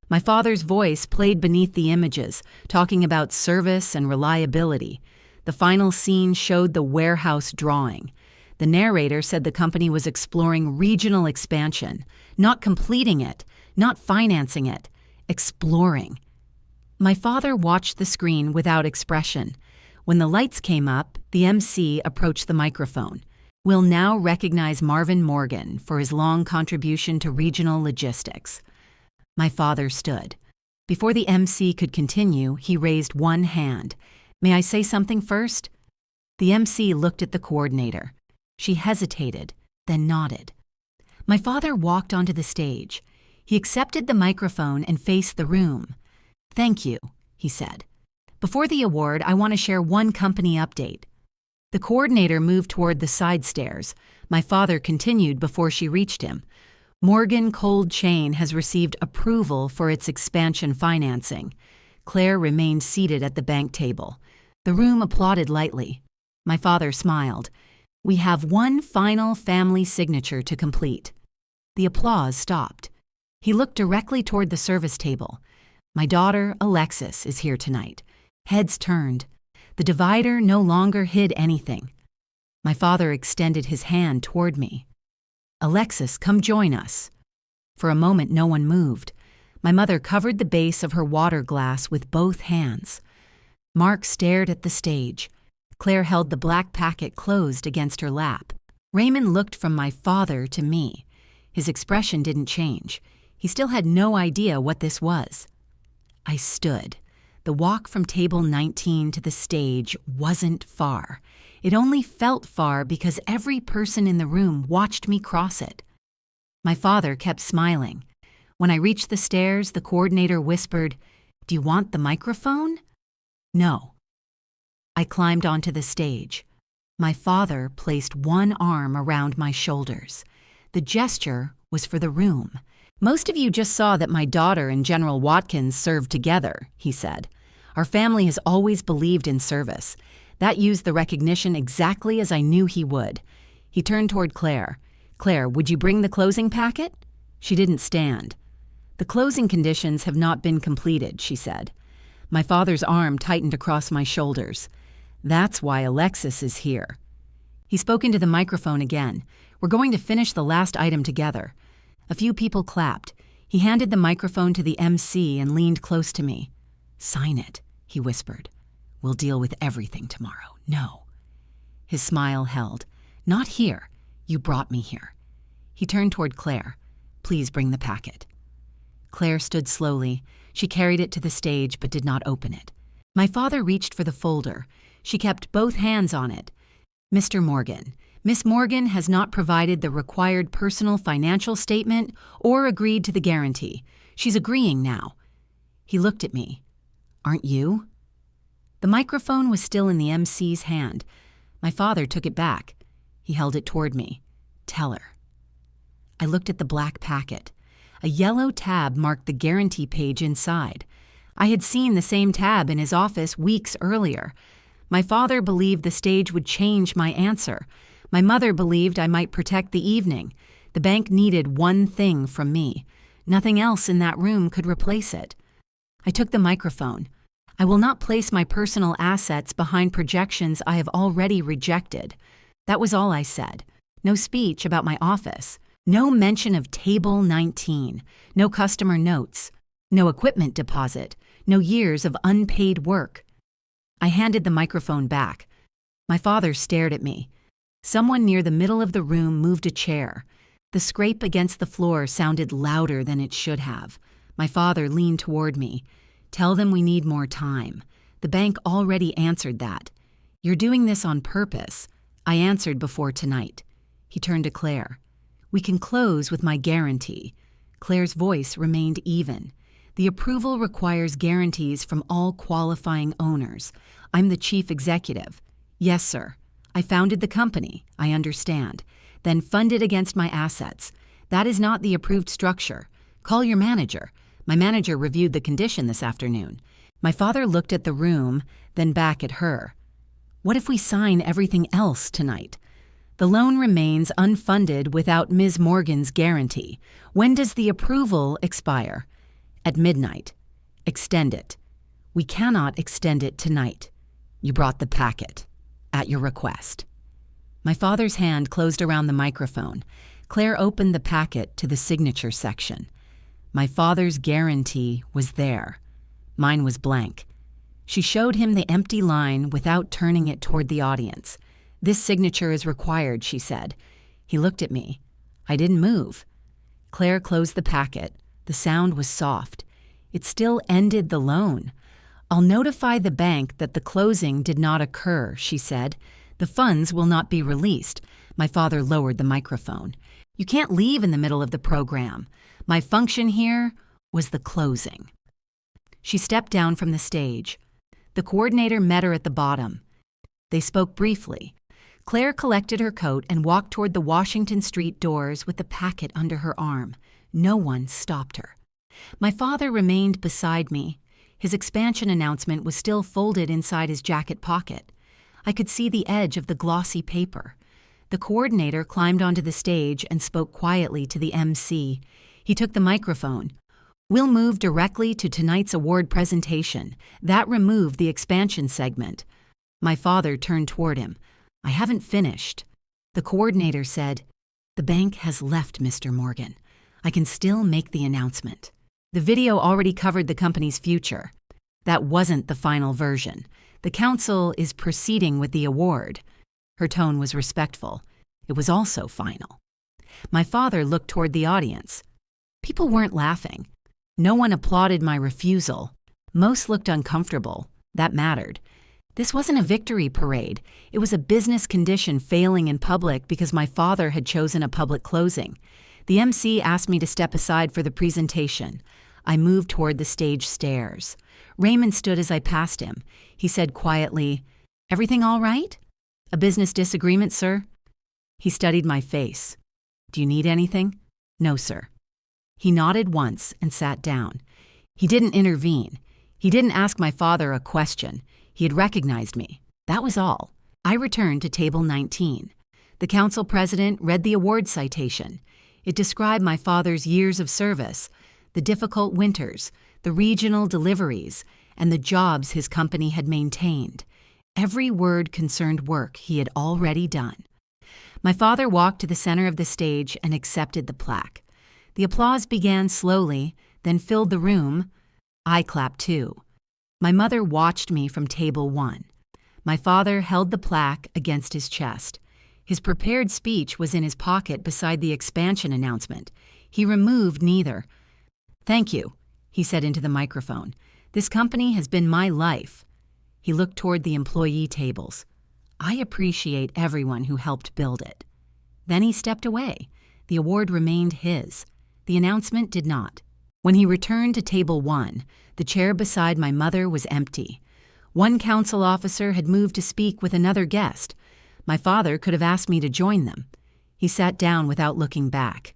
My father's voice played beneath the images, talking about service and reliability. The final scene showed the warehouse drawing. The narrator said the company was exploring regional expansion, not completing it, not financing it, exploring. My father watched the screen without expression. When the lights came up, the MC approached the microphone. We'll now recognize Marvin Morgan for his long contribution to regional logistics. My father stood. Before the MC could continue, he raised one hand. May I say something first? The MC looked at the coordinator. She hesitated, then nodded. My father walked onto the stage. He accepted the microphone and faced the room. Thank you, he said. Before the award, I want to share one company update. The coordinator moved toward the side stairs. My father continued before she reached him. Morgan Cold Chain has received approval for its expansion financing. Claire remained seated at the bank table. The room applauded lightly. My father smiled. We have one final family signature to complete. The applause stopped. He looked directly toward the service table. My daughter, Alexis, is here tonight. Heads turned. The divider no longer hid anything. My father extended his hand toward me. Alexis, come join us. For a moment, no one moved. My mother covered the base of her water glass with both hands. Mark stared at the stage. Claire held the black packet closed against her lap. Raymond looked from my father to me. His expression didn't change. He still had no idea what this was. I stood. The walk from table 19 to the stage wasn't far. It only felt far because every person in the room watched me cross it. My father kept smiling. When I reached the stairs, the coordinator whispered, "Do you want the microphone?" No. I climbed onto the stage. My father placed one arm around my shoulders. The gesture was for the room. Most of you just saw that my daughter and General Watkins served together, he said. Our family has always believed in service. That used the recognition exactly as I knew he would. He turned toward Claire. Claire, would you bring the closing packet? She didn't stand. The closing conditions have not been completed, she said. My father's arm tightened across my shoulders. That's why Alexis is here. He spoke into the microphone again. We're going to finish the last item together. A few people clapped. He handed the microphone to the MC and leaned close to me. Sign it, he whispered. We'll deal with everything tomorrow. No. His smile held. Not here. You brought me here. He turned toward Claire. Please bring the packet. Claire stood slowly. She carried it to the stage but did not open it. My father reached for the folder. She kept both hands on it. Mr. Morgan, Miss Morgan has not provided the required personal financial statement or agreed to the guarantee. She's agreeing now. He looked at me. Aren't you? The microphone was still in the MC's hand. My father took it back. He held it toward me. Tell her. I looked at the black packet. A yellow tab marked the guarantee page inside. I had seen the same tab in his office weeks earlier. My father believed the stage would change my answer. My mother believed I might protect the evening. The bank needed one thing from me. Nothing else in that room could replace it. I took the microphone. I will not place my personal assets behind projections I have already rejected. That was all I said. No speech about my office. No mention of Table 19. No customer notes. No equipment deposit. No years of unpaid work. I handed the microphone back. My father stared at me. Someone near the middle of the room moved a chair. The scrape against the floor sounded louder than it should have. My father leaned toward me. Tell them we need more time. The bank already answered that. You're doing this on purpose. I answered before tonight. He turned to Claire. We can close with my guarantee. Claire's voice remained even. The approval requires guarantees from all qualifying owners. I'm the chief executive. Yes, sir. I founded the company, I understand, then funded against my assets. That is not the approved structure. Call your manager. My manager reviewed the condition this afternoon. My father looked at the room, then back at her. What if we sign everything else tonight? The loan remains unfunded without Ms. Morgan's guarantee. When does the approval expire? At midnight. Extend it. We cannot extend it tonight. You brought the packet. At your request. My father's hand closed around the microphone. Claire opened the packet to the signature section. My father's guarantee was there. Mine was blank. She showed him the empty line without turning it toward the audience. This signature is required, she said. He looked at me. I didn't move. Claire closed the packet. The sound was soft. It still ended the loan. I'll notify the bank that the closing did not occur, she said. The funds will not be released. My father lowered the microphone. You can't leave in the middle of the program. My function here was the closing. She stepped down from the stage. The coordinator met her at the bottom. They spoke briefly. Claire collected her coat and walked toward the Washington Street doors with the packet under her arm. No one stopped her. My father remained beside me. His expansion announcement was still folded inside his jacket pocket. I could see the edge of the glossy paper. The coordinator climbed onto the stage and spoke quietly to the MC. He took the microphone. We'll move directly to tonight's award presentation. That removed the expansion segment. My father turned toward him. I haven't finished. The coordinator said, The bank has left, Mr. Morgan. I can still make the announcement. The video already covered the company's future. That wasn't the final version. The council is proceeding with the award. Her tone was respectful. It was also final. My father looked toward the audience. People weren't laughing. No one applauded my refusal. Most looked uncomfortable. That mattered. This wasn't a victory parade. It was a business condition failing in public because my father had chosen a public closing. The MC asked me to step aside for the presentation. I moved toward the stage stairs. Raymond stood as I passed him. He said quietly, Everything all right? A business disagreement, sir? He studied my face. Do you need anything? No, sir. He nodded once and sat down. He didn't intervene. He didn't ask my father a question. He had recognized me. That was all. I returned to Table 19. The council president read the award citation. It described my father's years of service, the difficult winters, the regional deliveries, and the jobs his company had maintained. Every word concerned work he had already done. My father walked to the center of the stage and accepted the plaque. The applause began slowly, then filled the room. I clapped too. My mother watched me from Table 1. My father held the plaque against his chest. His prepared speech was in his pocket beside the expansion announcement. He removed neither. Thank you, he said into the microphone. This company has been my life. He looked toward the employee tables. I appreciate everyone who helped build it." Then he stepped away. The award remained his. The announcement did not. When he returned to table 1, the chair beside my mother was empty. One council officer had moved to speak with another guest. My father could have asked me to join them. He sat down without looking back.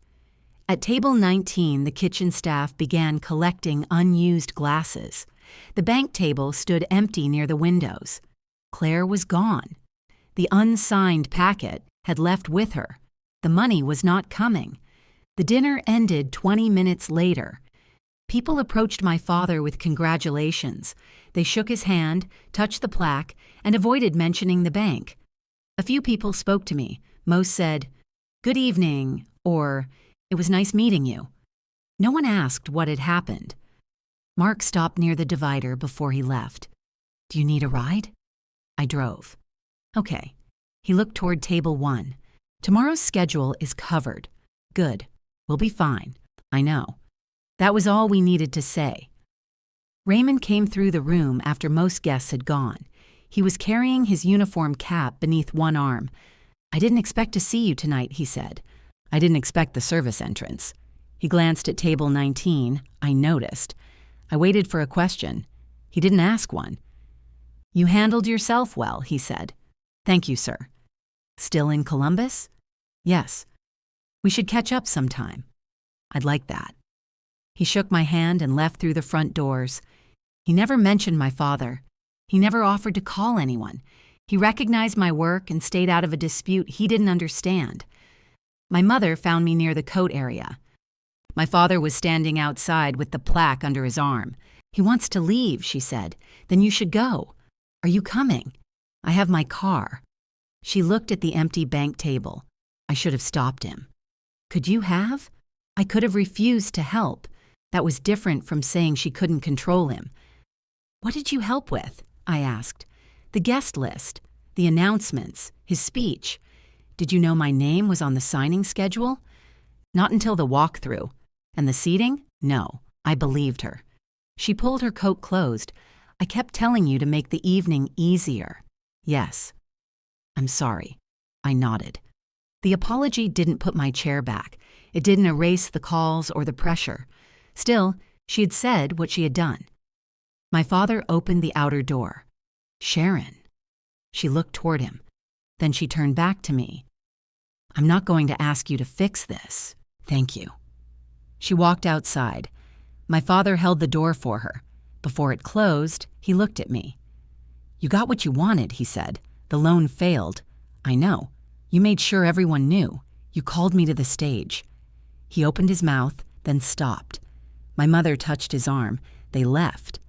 At table 19, the kitchen staff began collecting unused glasses. The bank table stood empty near the windows. Claire was gone. The unsigned packet had left with her. The money was not coming. The dinner ended 20 minutes later. People approached my father with congratulations. They shook his hand, touched the plaque, and avoided mentioning the bank. A few people spoke to me. Most said, "Good evening," or "It was nice meeting you." No one asked what had happened. Mark stopped near the divider before he left. "Do you need a ride?" I drove. "Okay." He looked toward table 1. "Tomorrow's schedule is covered." "Good. We'll be fine." "I know." That was all we needed to say. Raymond came through the room after most guests had gone. He was carrying his uniform cap beneath one arm. "I didn't expect to see you tonight," he said. "I didn't expect the service entrance." He glanced at table 19. I noticed. I waited for a question. He didn't ask one. "You handled yourself well," he said. "Thank you, sir." "Still in Columbus?" "Yes." "We should catch up sometime." "I'd like that." He shook my hand and left through the front doors. He never mentioned my father. He never offered to call anyone. He recognized my work and stayed out of a dispute he didn't understand. My mother found me near the coat area. My father was standing outside with the plaque under his arm. "He wants to leave," she said. "Then you should go." "Are you coming?" "I have my car." She looked at the empty bank table. I should have stopped him. "Could you have?" I could have refused to help. That was different from saying she couldn't control him. "What did you help with?" I asked. "The guest list, the announcements, his speech. Did you know my name was on the signing schedule?" "Not until the walkthrough." "And the seating?" "No." I believed her. She pulled her coat closed. "I kept telling you to make the evening easier." "Yes." "I'm sorry." I nodded. The apology didn't put my chair back. It didn't erase the calls or the pressure. Still, she had said what she had done. My father opened the outer door. "Sharon." She looked toward him. Then she turned back to me. "I'm not going to ask you to fix this. Thank you." She walked outside. My father held the door for her. Before it closed, he looked at me. "You got what you wanted," he said. "The loan failed." "I know. You made sure everyone knew. You called me to the stage." He opened his mouth, then stopped. My mother touched his arm. They left.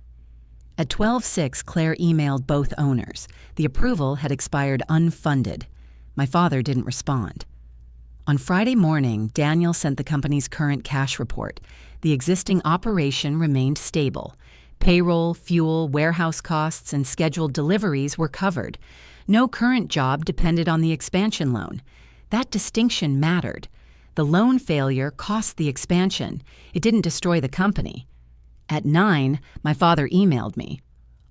At 12:06, Claire emailed both owners. The approval had expired unfunded. My father didn't respond. On Friday morning, Daniel sent the company's current cash report. The existing operation remained stable. Payroll, fuel, warehouse costs, and scheduled deliveries were covered. No current job depended on the expansion loan. That distinction mattered. The loan failure cost the expansion. It didn't destroy the company. At 9, my father emailed me.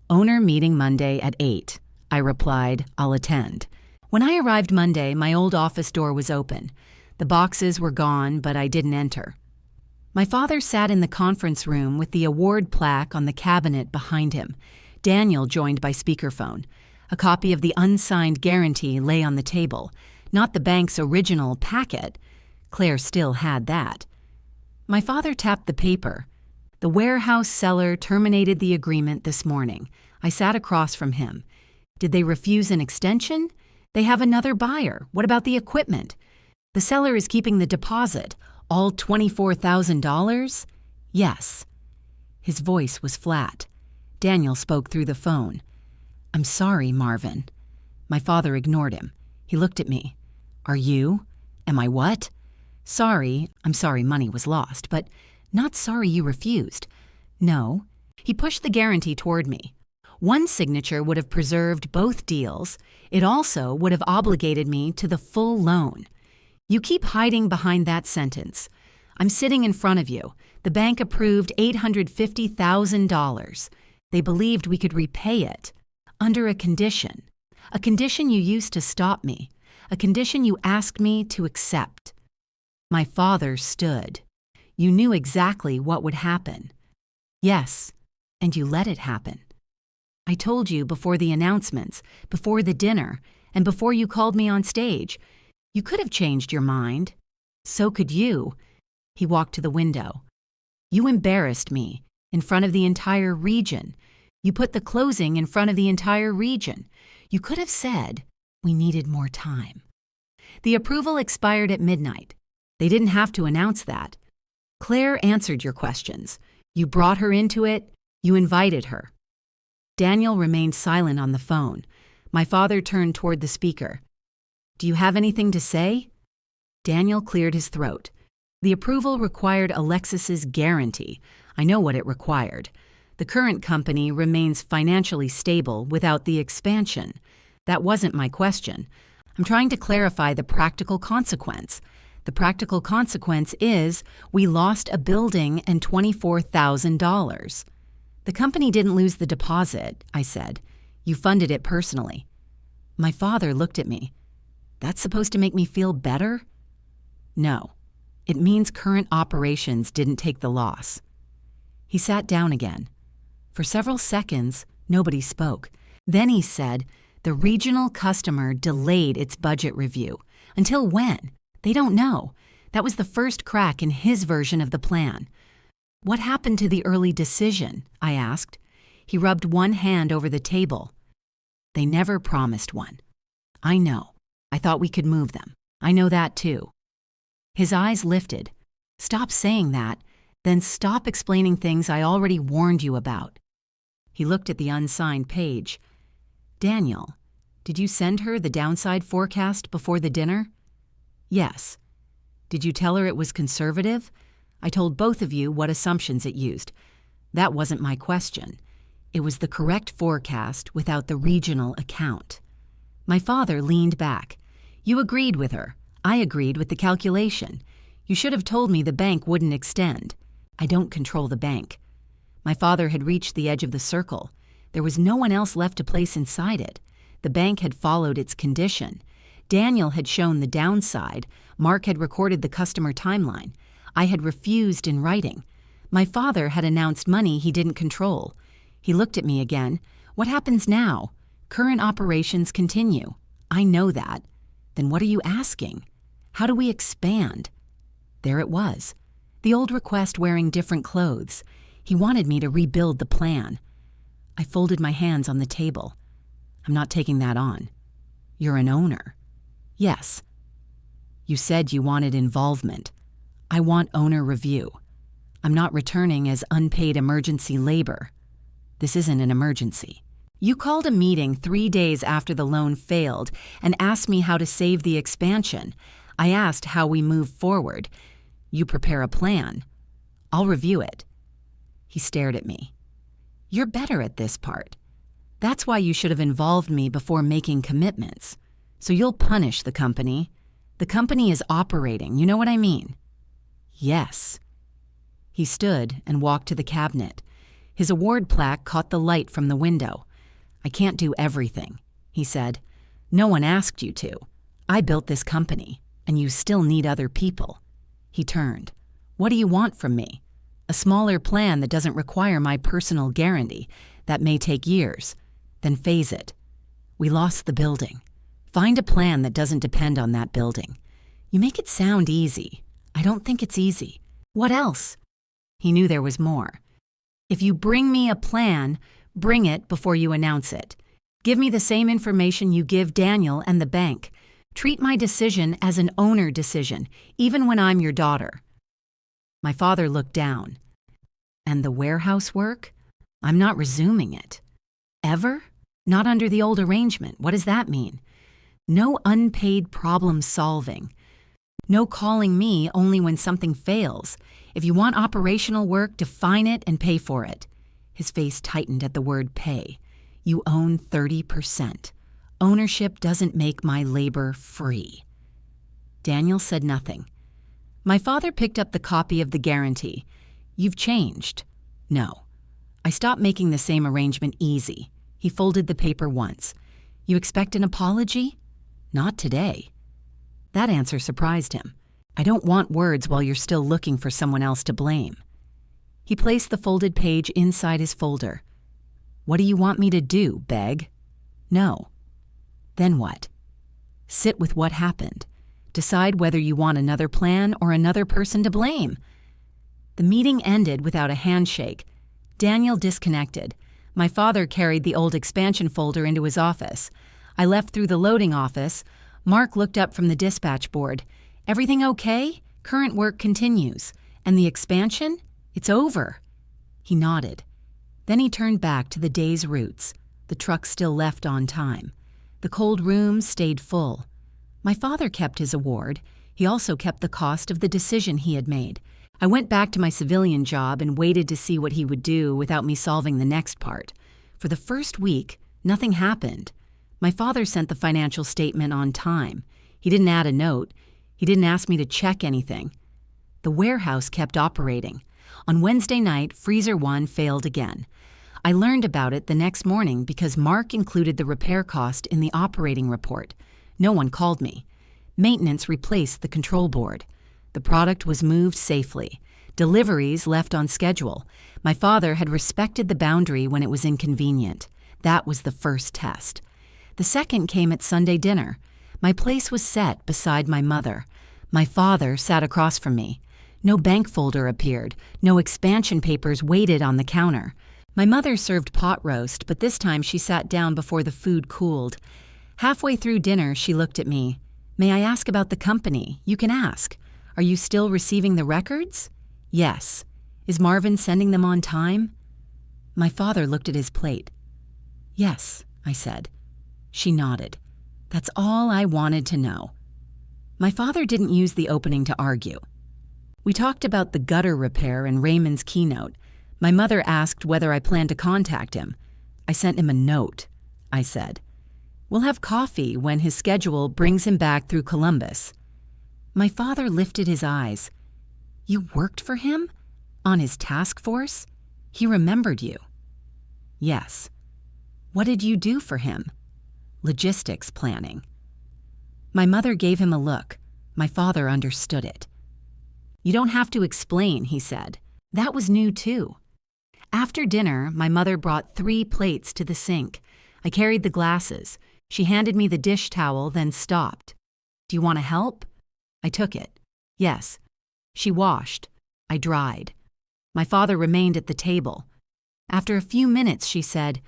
"Owner meeting Monday at 8. I replied, "I'll attend." When I arrived Monday, my old office door was open. The boxes were gone, but I didn't enter. My father sat in the conference room with the award plaque on the cabinet behind him. Daniel joined by speakerphone. A copy of the unsigned guarantee lay on the table, not the bank's original packet. Claire still had that. My father tapped the paper. "The warehouse seller terminated the agreement this morning." I sat across from him. "Did they refuse an extension?" "They have another buyer. What about the equipment?" "The seller is keeping the deposit, all $24,000? "Yes." His voice was flat. Daniel spoke through the phone. "I'm sorry, Marvin." My father ignored him. He looked at me. "Are you? Am I what?" I'm sorry money was lost, but not sorry you refused." "No." He pushed the guarantee toward me. One signature would have preserved both deals. It also would have obligated me to the full loan. You keep hiding behind that sentence. I'm sitting in front of you. The bank approved $850,000. They believed we could repay it under a condition. A condition you used to stop me. A condition you asked me to accept. My father stood. You knew exactly what would happen. Yes, and you let it happen. I told you before the announcements, before the dinner, and before you called me on stage. You could have changed your mind. So could you. He walked to the window. You embarrassed me in front of the entire region. You put the closing in front of the entire region. You could have said, we needed more time. The approval expired at midnight. They didn't have to announce that. Claire answered your questions. You brought her into it. You invited her. Daniel remained silent on the phone. My father turned toward the speaker. Do you have anything to say? Daniel cleared his throat. The approval required Alexis's guarantee. I know what it required. The current company remains financially stable without the expansion. That wasn't my question. I'm trying to clarify the practical consequence. The practical consequence is we lost a building and $24,000. The company didn't lose the deposit, I said. You funded it personally. My father looked at me. That's supposed to make me feel better? No. It means current operations didn't take the loss. He sat down again. For several seconds, nobody spoke. Then he said, the regional customer delayed its budget review. Until when? They don't know. That was the first crack in his version of the plan. What happened to the early decision? I asked. He rubbed one hand over the table. They never promised one. I know. I thought we could move them. I know that too. His eyes lifted. Stop saying that, then stop explaining things I already warned you about. He looked at the unsigned page. Daniel, did you send her the downside forecast before the dinner? Yes. Did you tell her it was conservative? I told both of you what assumptions it used. That wasn't my question. It was the correct forecast without the regional account. My father leaned back. You agreed with her. I agreed with the calculation. You should have told me the bank wouldn't extend. I don't control the bank. My father had reached the edge of the circle. There was no one else left to place inside it. The bank had followed its condition. Daniel had shown the downside. Mark had recorded the customer timeline. I had refused in writing. My father had announced money he didn't control. He looked at me again. What happens now? Current operations continue. I know that. Then what are you asking? How do we expand? There it was. The old request wearing different clothes. He wanted me to rebuild the plan. I folded my hands on the table. I'm not taking that on. You're an owner. Yes. You said you wanted involvement. I want owner review. I'm not returning as unpaid emergency labor. This isn't an emergency. You called a meeting 3 days after the loan failed and asked me how to save the expansion. I asked how we move forward. You prepare a plan. I'll review it. He stared at me. You're better at this part. That's why you should have involved me before making commitments. So you'll punish the company. The company is operating, you know what I mean? Yes. He stood and walked to the cabinet. His award plaque caught the light from the window. I can't do everything, he said. No one asked you to. I built this company, and you still need other people. He turned. What do you want from me? A smaller plan that doesn't require my personal guarantee. That may take years. Then phase it. We lost the building. Find a plan that doesn't depend on that building. You make it sound easy. I don't think it's easy. What else? He knew there was more. If you bring me a plan, bring it before you announce it. Give me the same information you give Daniel and the bank. Treat my decision as an owner decision, even when I'm your daughter. My father looked down. And the warehouse work? I'm not resuming it. Ever? Not under the old arrangement. What does that mean? No unpaid problem solving. No calling me only when something fails. If you want operational work, define it and pay for it. His face tightened at the word pay. You own 30%. Ownership doesn't make my labor free. Daniel said nothing. My father picked up the copy of the guarantee. You've changed. No. I stopped making the same arrangement easy. He folded the paper once. You expect an apology? Not today. That answer surprised him. I don't want words while you're still looking for someone else to blame. He placed the folded page inside his folder. What do you want me to do, beg? No. Then what? Sit with what happened. Decide whether you want another plan or another person to blame. The meeting ended without a handshake. Daniel disconnected. My father carried the old expansion folder into his office. I left through the loading office. Mark looked up from the dispatch board. Everything okay? Current work continues. And the expansion? It's over. He nodded. Then he turned back to the day's routes. The truck still left on time. The cold room stayed full. My father kept his award. He also kept the cost of the decision he had made. I went back to my civilian job and waited to see what he would do without me solving the next part. For the first week, nothing happened. My father sent the financial statement on time. He didn't add a note. He didn't ask me to check anything. The warehouse kept operating. On Wednesday night, Freezer 1 failed again. I learned about it the next morning because Mark included the repair cost in the operating report. No one called me. Maintenance replaced the control board. The product was moved safely. Deliveries left on schedule. My father had respected the boundary when it was inconvenient. That was the first test. The second came at Sunday dinner. My place was set beside my mother. My father sat across from me. No bank folder appeared. No expansion papers waited on the counter. My mother served pot roast, but this time she sat down before the food cooled. Halfway through dinner, she looked at me. May I ask about the company? You can ask. Are you still receiving the records? Yes. Is Marvin sending them on time? My father looked at his plate. Yes, I said. She nodded. That's all I wanted to know. My father didn't use the opening to argue. We talked about the gutter repair and Raymond's keynote. My mother asked whether I planned to contact him. I sent him a note, I said. We'll have coffee when his schedule brings him back through Columbus. My father lifted his eyes. You worked for him? On his task force? He remembered you. Yes. What did you do for him? Logistics planning. My mother gave him a look. My father understood it. You don't have to explain, he said. That was new too. After dinner, my mother brought 3 plates to the sink. I carried the glasses. She handed me the dish towel, then stopped. Do you want to help? I took it. Yes. She washed. I dried. My father remained at the table. After a few minutes, she said,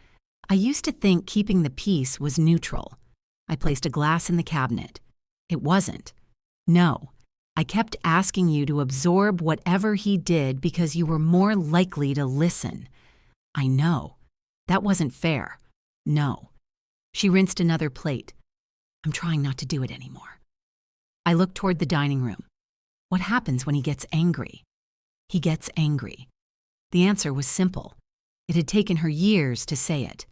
I used to think keeping the peace was neutral. I placed a glass in the cabinet. It wasn't. No. I kept asking you to absorb whatever he did because you were more likely to listen. I know. That wasn't fair. No. She rinsed another plate. I'm trying not to do it anymore. I looked toward the dining room. What happens when he gets angry? He gets angry. The answer was simple. It had taken her years to say it.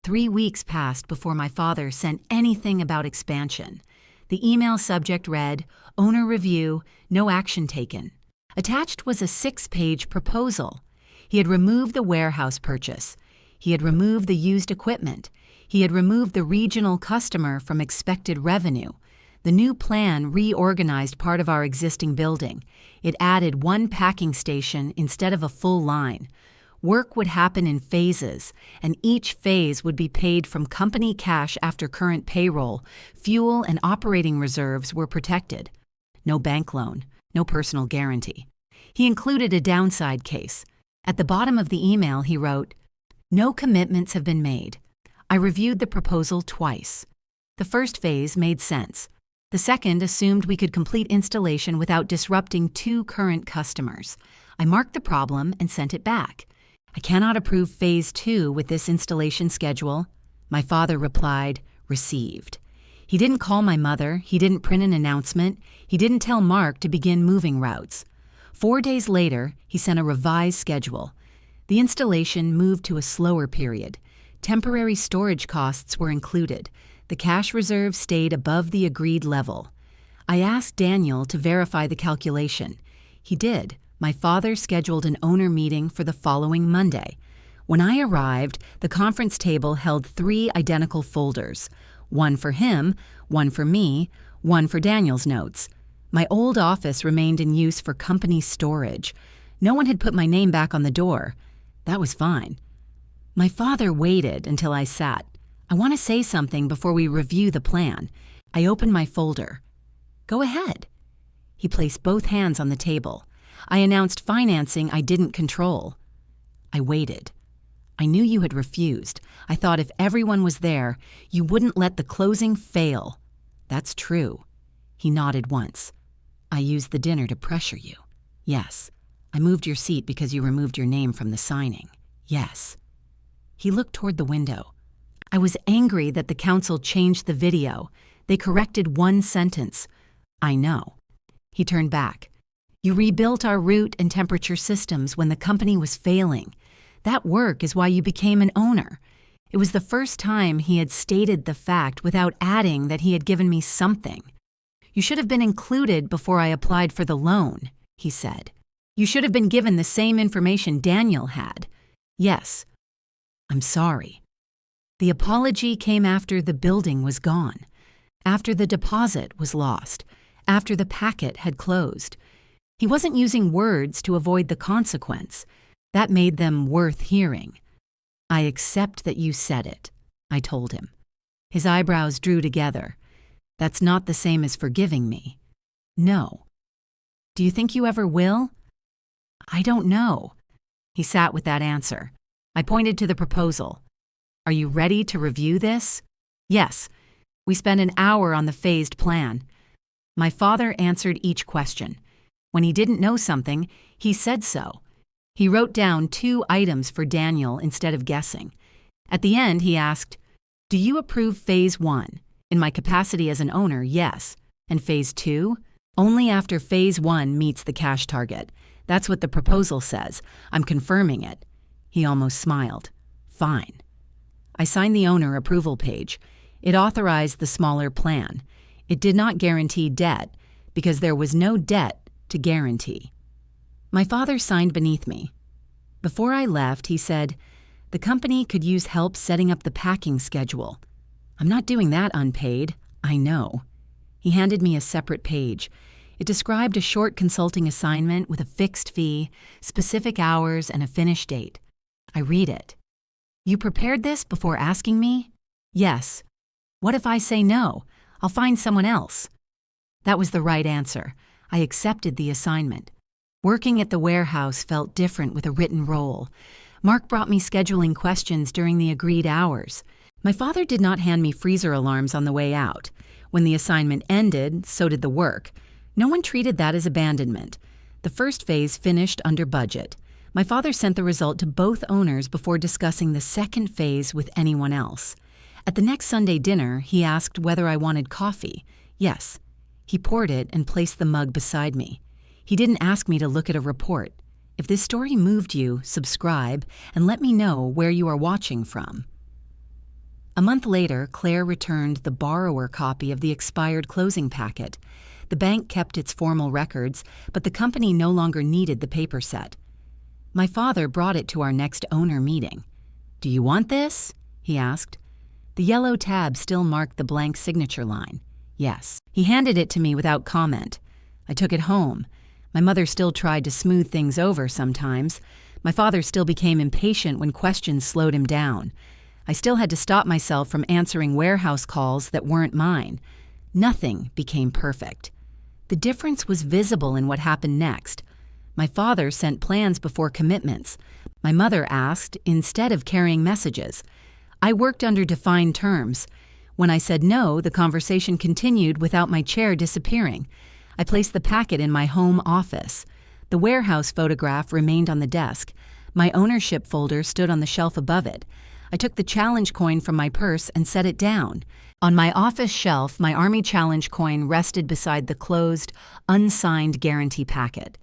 3 weeks passed before my father sent anything about expansion. The email subject read, Owner review, no action taken. Attached was a 6-page proposal. He had removed the warehouse purchase. He had removed the used equipment. He had removed the regional customer from expected revenue. The new plan reorganized part of our existing building. It added 1 packing station instead of a full line. Work would happen in phases, and each phase would be paid from company cash after current payroll. Fuel and operating reserves were protected. No bank loan, no personal guarantee. He included a downside case. At the bottom of the email, he wrote, No commitments have been made. I reviewed the proposal twice. The first phase made sense. The second assumed we could complete installation without disrupting 2 current customers. I marked the problem and sent it back. I cannot approve Phase 2 with this installation schedule. My father replied, received. He didn't call my mother. He didn't print an announcement. He didn't tell Mark to begin moving routes. 4 days later, he sent a revised schedule. The installation moved to a slower period. Temporary storage costs were included. The cash reserve stayed above the agreed level. I asked Daniel to verify the calculation. He did. My father scheduled an owner meeting for the following Monday. When I arrived, the conference table held 3 identical folders. One for him, one for me, one for Daniel's notes. My old office remained in use for company storage. No one had put my name back on the door. That was fine. My father waited until I sat. I want to say something before we review the plan. I opened my folder. Go ahead. He placed both hands on the table. I announced financing I didn't control. I waited. I knew you had refused. I thought if everyone was there, you wouldn't let the closing fail. That's true. He nodded once. I used the dinner to pressure you. Yes. I moved your seat because you removed your name from the signing. Yes. He looked toward the window. I was angry that the council changed the video. They corrected one sentence. I know. He turned back. You rebuilt our route and temperature systems when the company was failing. That work is why you became an owner. It was the first time he had stated the fact without adding that he had given me something. You should have been included before I applied for the loan, he said. You should have been given the same information Daniel had. Yes. I'm sorry. The apology came after the building was gone, after the deposit was lost, after the packet had closed. He wasn't using words to avoid the consequence. That made them worth hearing. I accept that you said it, I told him. His eyebrows drew together. That's not the same as forgiving me. No. Do you think you ever will? I don't know. He sat with that answer. I pointed to the proposal. Are you ready to review this? Yes. We spent an hour on the phased plan. My father answered each question. When he didn't know something, he said so. He wrote down 2 items for Daniel instead of guessing. At the end, he asked, Do you approve Phase 1? In my capacity as an owner, yes. And Phase 2? Only after Phase 1 meets the cash target. That's what the proposal says. I'm confirming it. He almost smiled. Fine. I signed the owner approval page. It authorized the smaller plan. It did not guarantee debt, because there was no debt to guarantee. My father signed beneath me. Before I left, he said, the company could use help setting up the packing schedule. I'm not doing that unpaid. I know. He handed me a separate page. It described a short consulting assignment with a fixed fee, specific hours, and a finish date. I read it. You prepared this before asking me? Yes. What if I say no? I'll find someone else. That was the right answer. I accepted the assignment. Working at the warehouse felt different with a written role. Mark brought me scheduling questions during the agreed hours. My father did not hand me freezer alarms on the way out. When the assignment ended, so did the work. No one treated that as abandonment. The first phase finished under budget. My father sent the result to both owners before discussing the second phase with anyone else. At the next Sunday dinner, he asked whether I wanted coffee. Yes. He poured it and placed the mug beside me. He didn't ask me to look at a report. If this story moved you, subscribe and let me know where you are watching from. A month later, Claire returned the borrower copy of the expired closing packet. The bank kept its formal records, but the company no longer needed the paper set. My father brought it to our next owner meeting. Do you want this? He asked. The yellow tab still marked the blank signature line. Yes. He handed it to me without comment. I took it home. My mother still tried to smooth things over sometimes. My father still became impatient when questions slowed him down. I still had to stop myself from answering warehouse calls that weren't mine. Nothing became perfect. The difference was visible in what happened next. My father sent plans before commitments. My mother asked instead of carrying messages. I worked under defined terms. When I said no, the conversation continued without my chair disappearing. I placed the packet in my home office. The warehouse photograph remained on the desk. My ownership folder stood on the shelf above it. I took the challenge coin from my purse and set it down. On my office shelf, my Army challenge coin rested beside the closed, unsigned guarantee packet.